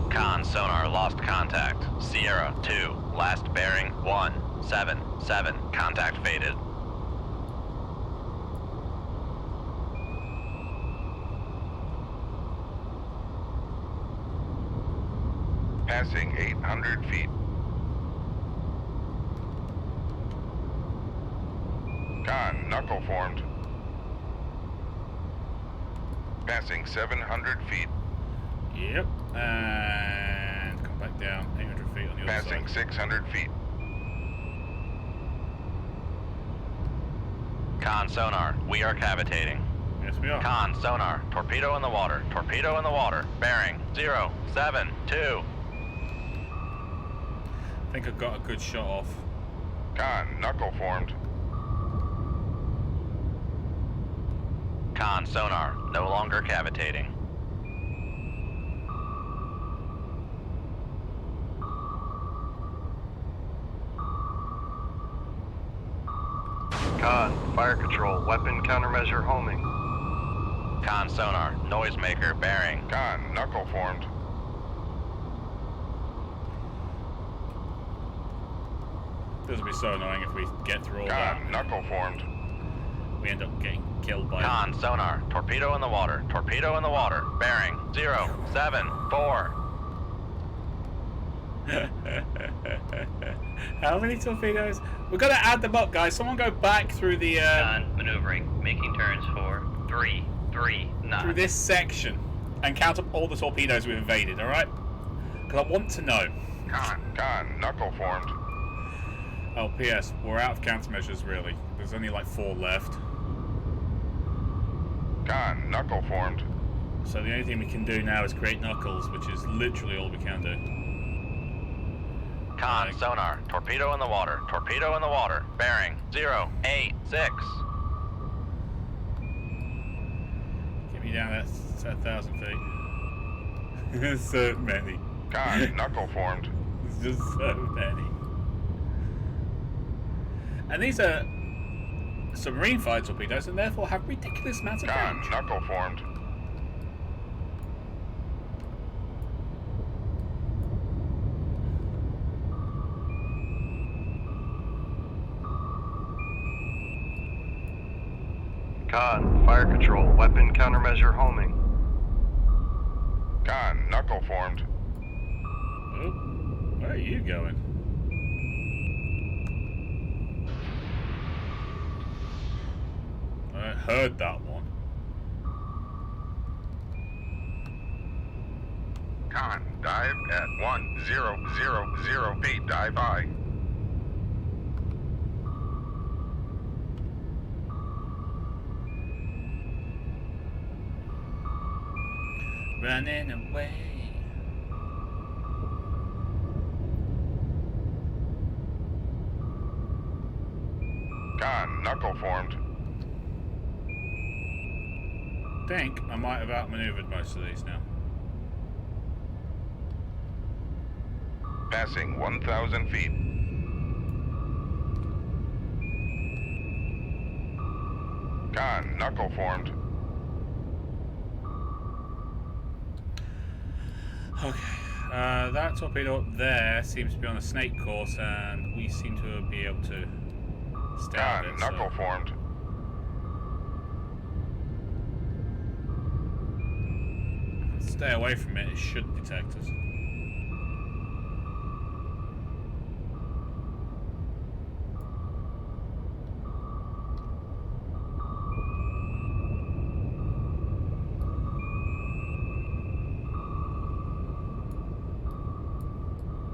Con sonar lost contact. Sierra 2, last bearing 177. Contact faded. Passing 800 feet. Con, knuckle formed. Passing 700 feet. Yep. And come back down 800 feet on the other Passing side. 600 feet. Con sonar, we are cavitating. Yes, we are. Con sonar, torpedo in the water. Torpedo in the water. Bearing 072. I think I've got a good shot off. Con, knuckle formed. Con sonar, no longer cavitating. Con, fire control, weapon countermeasure homing. Con sonar, noisemaker, bearing. Con, knuckle formed. This will be so annoying if we get through all that. Con, knuckle formed. We end up getting killed by Con sonar, torpedo in the water. Torpedo in the water. Bearing 074. How many torpedoes? We've got to add them up, guys. Someone go back through the Con maneuvering, making turns for 3 knots. through this section and count up all the torpedoes we've evaded. All right? Because I want to know. Con, knuckle formed. Oh, P.S. We're out of countermeasures, really. There's only like 4 left. Con, knuckle formed. So the only thing we can do now is create knuckles, which is literally all we can do. Con sonar, torpedo in the water. Torpedo in the water. Bearing 086. Get me down at 1,000 feet. There's so many. Con, knuckle formed. There's just so many. And these are submarine fired torpedoes and therefore have ridiculous amounts of Con, range. knuckle formed. Con, fire control, weapon countermeasure homing. Con, knuckle formed. Oh, where are you going? I heard that one. Con, dive at 1000 feet. Dive by. Running away. Con, knuckle formed. Think I might have outmaneuvered most of these now. Passing 1,000 feet. Con, knuckle formed. Okay, that torpedo up there seems to be on a snake course, and we seem to be able to stay out of Con, it. knuckle formed. Stay away from it, it shouldn't detect us.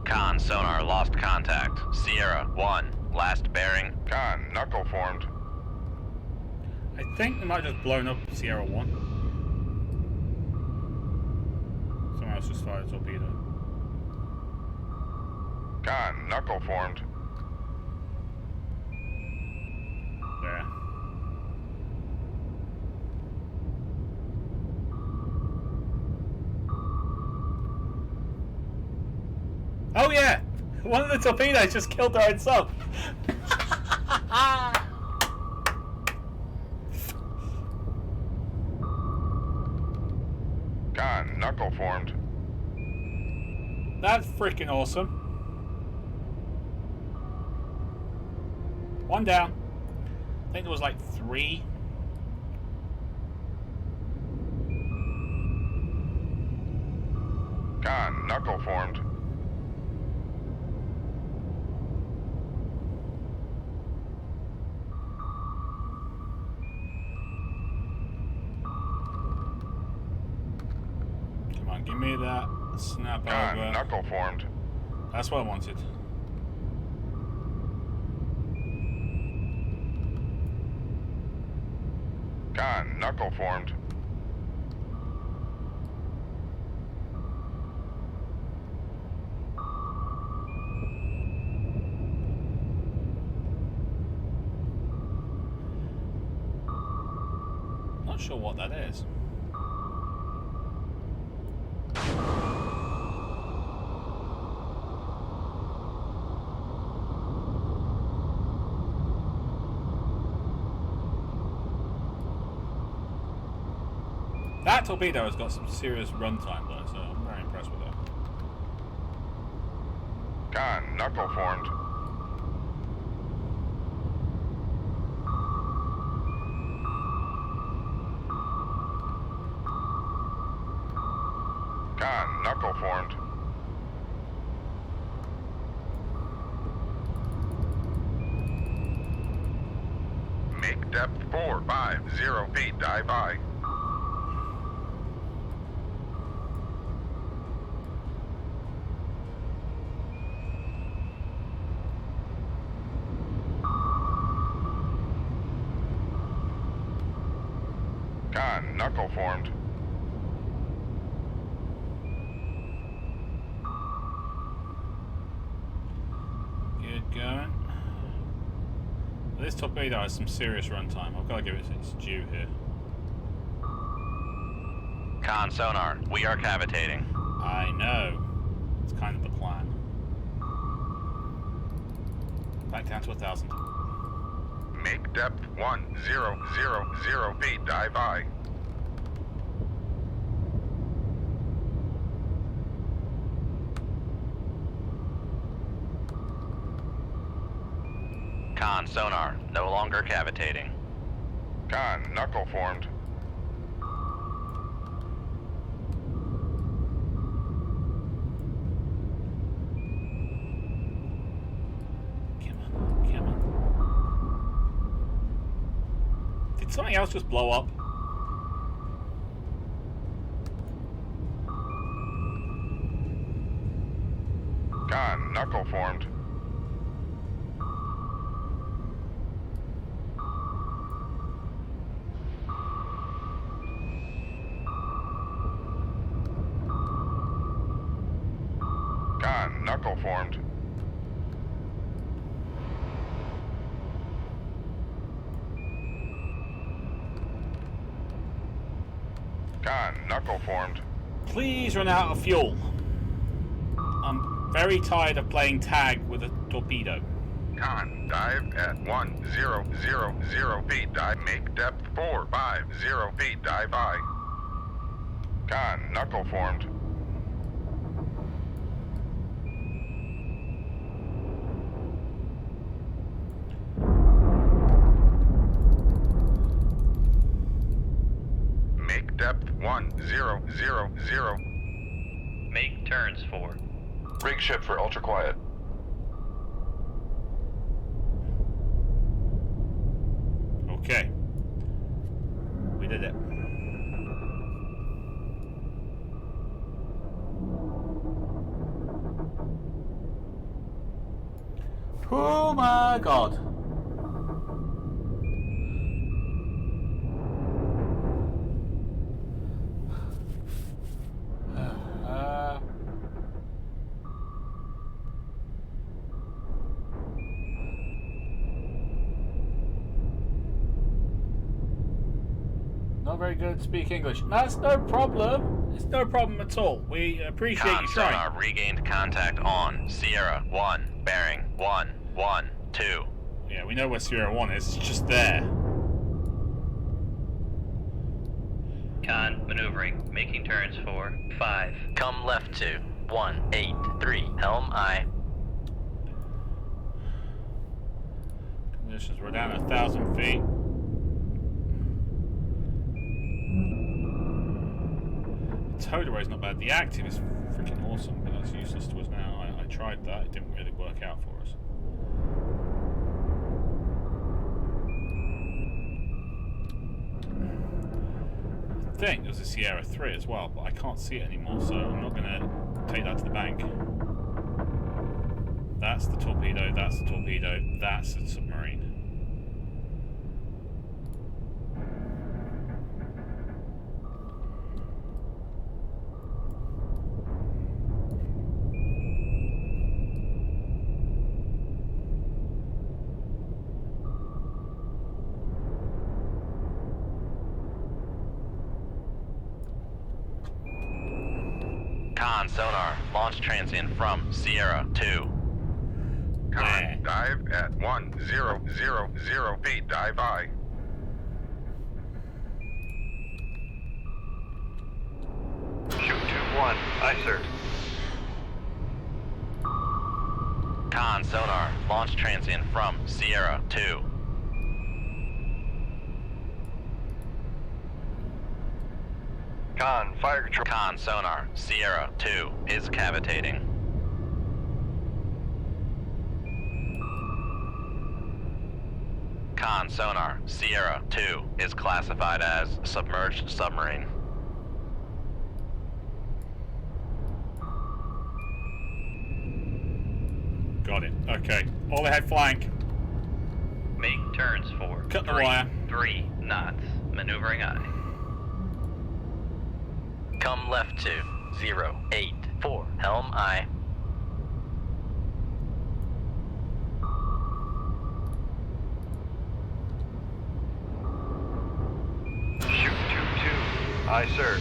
Con sonar lost contact. Sierra 1, last bearing. Con, knuckle formed. I think they might have just blown up Sierra 1. Someone else just fired a torpedo. Con, knuckle formed. There. Oh yeah! One of the torpedoes just killed her itself. Con, knuckle formed. That's freaking awesome. One down. I think there was like 3. Con, knuckle formed. Come on, give me that snap Con, over. knuckle formed. That's what I wanted. Con, knuckle formed. Not sure what that is. That torpedo has got some serious runtime though, so I'm very impressed with that. Con, knuckle formed. Con, knuckle formed. Make depth 450 feet, dive by. Con, knuckle formed. Good going. This torpedo has some serious runtime. I've got to give it its due here. Con sonar, we are cavitating. I know. It's kind of the plan. Back down to 1,000. Make depth 1000 feet, dive by. Con sonar, no longer cavitating. Con, knuckle formed. Come on, come on. Did something else just blow up? Con, knuckle formed. Con, knuckle formed. Con, knuckle formed. Please run out of fuel. I'm very tired of playing tag with a torpedo. Con, dive at 1000 feet, dive. Make depth 450 feet, dive by. Con, knuckle formed. Make depth 1000. Make turns for Rig ship for ultra quiet. Okay. We did it. Oh my god. Not very good to speak English. That's no problem. It's no problem at all. We appreciate Con you trying. sonar regained contact on Sierra 1, bearing 112. Yeah, we know where Sierra 1 is. It's just there. con maneuvering, making turns for 5. Come left to 183, helm aye. Conditions, we're down at 1,000 feet. The towed array is not bad. The active is freaking awesome, but that's useless to us now. I tried that, it didn't really work out for us. I think there's a Sierra 3 as well, but I can't see it anymore, so I'm not going to take that to the bank. That's the torpedo, that's the torpedo, that's the submarine. Con sonar, launch transient from Sierra 2. Con, dive at 1000 feet, dive aye. Shoot 2-1. Aye, sir. Con sonar, launch transient from Sierra 2. Con, fire control. Con sonar, Sierra 2 is cavitating. Con sonar, Sierra 2 is classified as submerged submarine. Got it. Okay. All ahead flank. Make turns for Cut the wire. 3 knots. Maneuvering aye. Come left to 084, helm aye. Shoot 2-2. Aye, sir.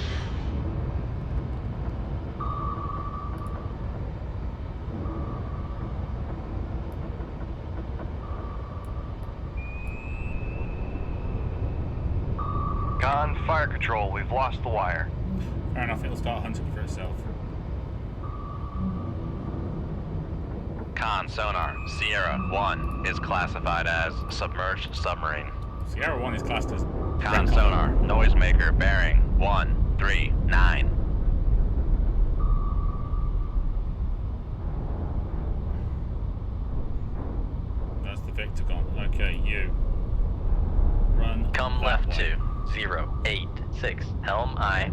Con, fire control. We've lost the wire. Fair enough, it'll start hunting for itself. Con sonar, Sierra 1 is classified as submerged submarine. Sierra 1 is classed as... Con sonar, noisemaker bearing 139. That's the Victor gone. Okay, you. Run. Come that left way. to 086, helm aye.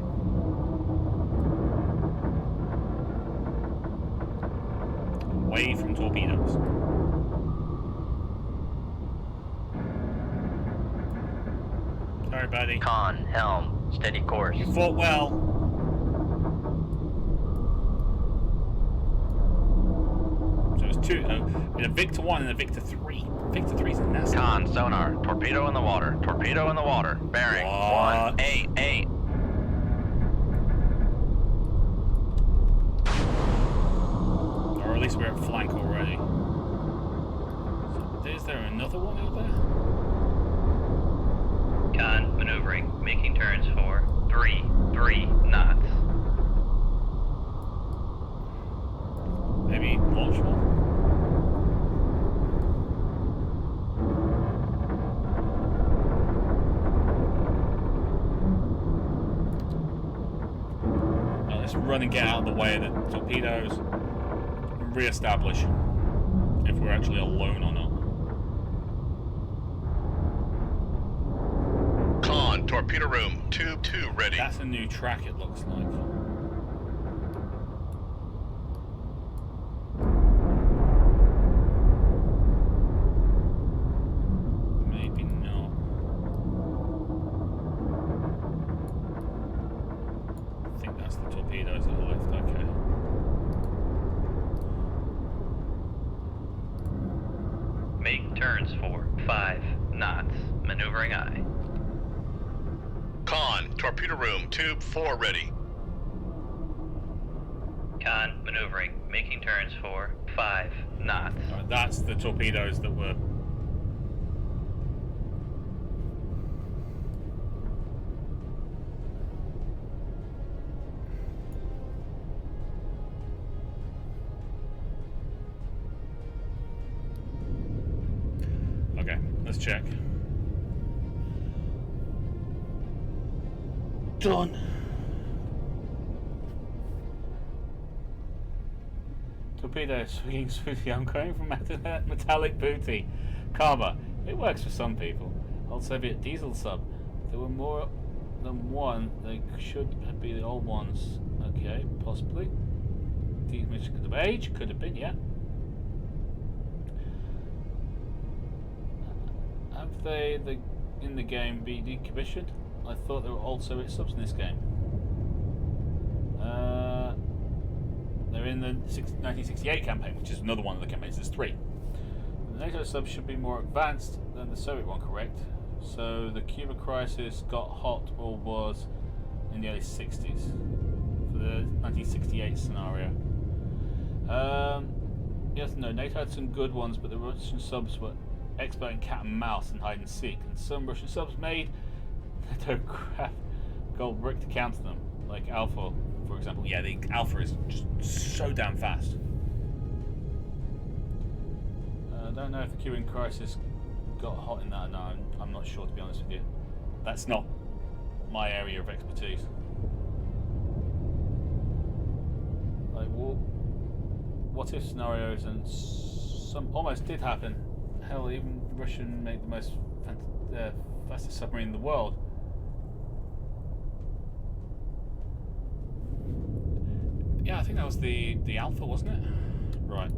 Away from torpedoes. Sorry, buddy. Con, helm, steady course. You fought well. So it's two. With a Victor 1 and a Victor 3. Victor 3's a nasty. Con, sonar, torpedo in the water, bearing What? 188. Or at least we're at flank already. So, is there another one out there? Con, maneuvering. Making turns for 3 knots. Maybe launch one? Now let's run and get out of the way of the torpedoes. Re-establish if we're actually alone or not. Con, torpedo room, tube 2 ready. That's a new track, it looks like. Maybe not. I think that's the torpedoes that are left, okay. Make turns for 5 knots. Maneuvering aye. Con, torpedo room, tube 4 ready. Con, maneuvering. Making turns for 5 knots. Right, that's the torpedoes that were... check. Done. Torpedoes swinging smoothly. I'm going for metallic booty. Karma. It works for some people. Old Soviet diesel sub. There were more than one. They should be the old ones. Okay, possibly. Decommissioned of age. Could have been, yeah. Have they in the game been decommissioned? I thought there were old Soviet subs in this game. They're in the 1968 campaign, which is another one of the campaigns. There's 3. The NATO subs should be more advanced than the Soviet one, correct? So the Cuba crisis got hot, or was in the early 60s for the 1968 scenario. Yes, no. NATO had some good ones, but the Russian subs were expert in cat and mouse and hide and seek, and some Russian subs made crap gold brick to counter them, like Alpha, for example. Yeah, the Alpha is just so damn fast. I don't know if the Cuban crisis got hot in that. No, I'm not sure, to be honest with you. That's not my area of expertise. Like, what if scenarios, and some almost did happen. Hell, even Russian made the most fastest submarine in the world. Yeah, I think that was the Alpha, wasn't it? Right.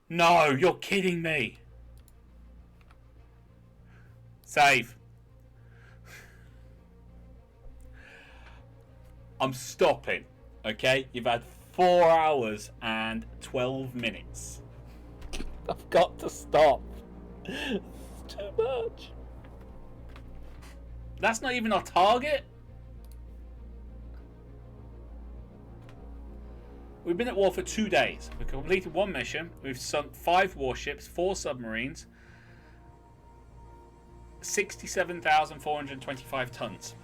No, you're kidding me. Save. I'm stopping. Okay, you've had 4 hours and 12 minutes. I've got to stop. It's too much. That's not even our target. We've been at war for 2 days. We've completed 1 mission. We've sunk 5 warships, 4 submarines, 67,425 tons.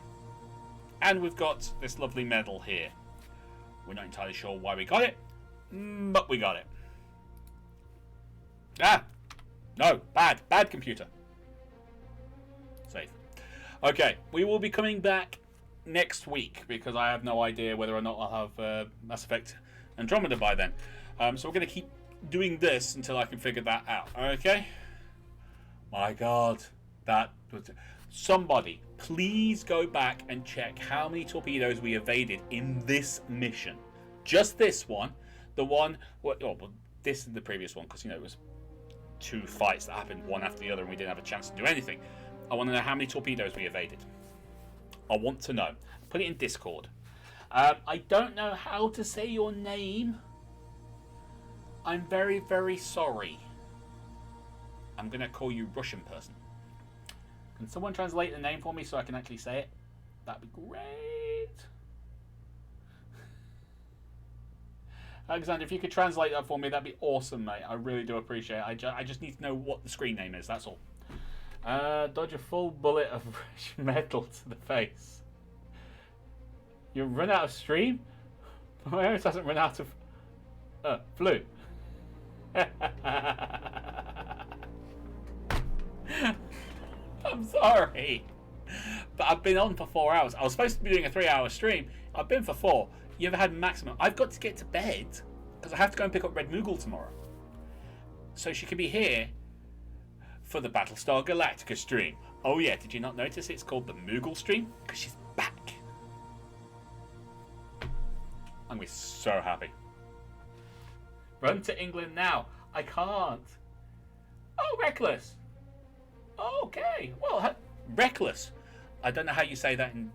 And we've got this lovely medal here. We're not entirely sure why we got it, but we got it. Ah! No, bad computer. Save. Okay, we will be coming back next week because I have no idea whether or not I'll have Mass Effect Andromeda by then. So we're going to keep doing this until I can figure that out. Okay? My God, that was... Somebody, please go back and check how many torpedoes we evaded in this mission. Just this one. The one... Well, this is the previous one because, you know, it was 2 fights that happened one after the other and we didn't have a chance to do anything. I want to know how many torpedoes we evaded. I want to know. Put it in Discord. I don't know how to say your name. I'm very, very sorry. I'm going to call you Russian person. Can someone translate the name for me so I can actually say it? That'd be great. Alexander, if you could translate that for me, that'd be awesome, mate. I really do appreciate it. I just need to know what the screen name is, that's all. Dodge a full bullet of metal to the face. You run out of stream? My own hasn't run out of... flu. I'm sorry. But I've been on for 4 hours. I was supposed to be doing a 3-hour stream. I've been for 4. You've had maximum. I've got to get to bed because I have to go and pick up Red Moogle tomorrow. So she can be here for the Battlestar Galactica stream. Oh yeah, did you not notice it's called the Moogle stream? Because she's back. I'm going to be so happy. Run to England now. I can't. Oh, reckless. Okay. Well, reckless. I don't know how you say that in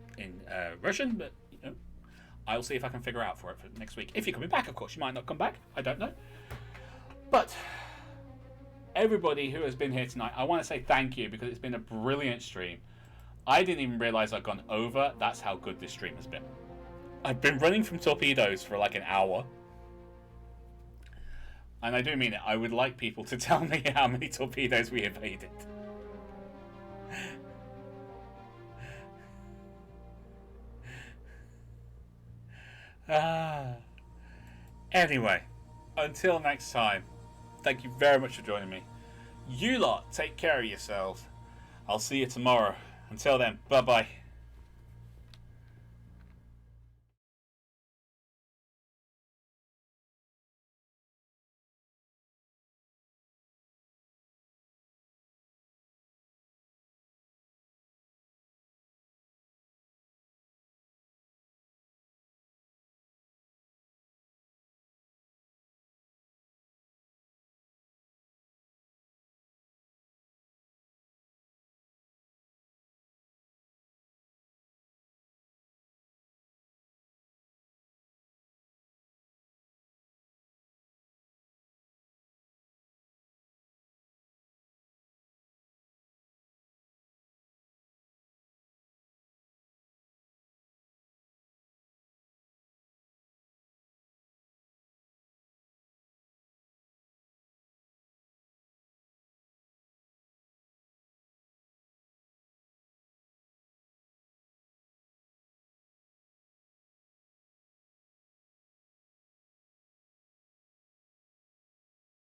Russian, but you know, I'll see if I can figure out for it for next week. If you're coming back, of course. You might not come back. I don't know. But everybody who has been here tonight, I want to say thank you because it's been a brilliant stream. I didn't even realize I'd gone over. That's how good this stream has been. I've been running from torpedoes for like an hour. And I do mean it. I would like people to tell me how many torpedoes we evaded. Anyway, until next time, thank you very much for joining me. You lot, take care of yourselves. I'll see you tomorrow. Until then, bye-bye.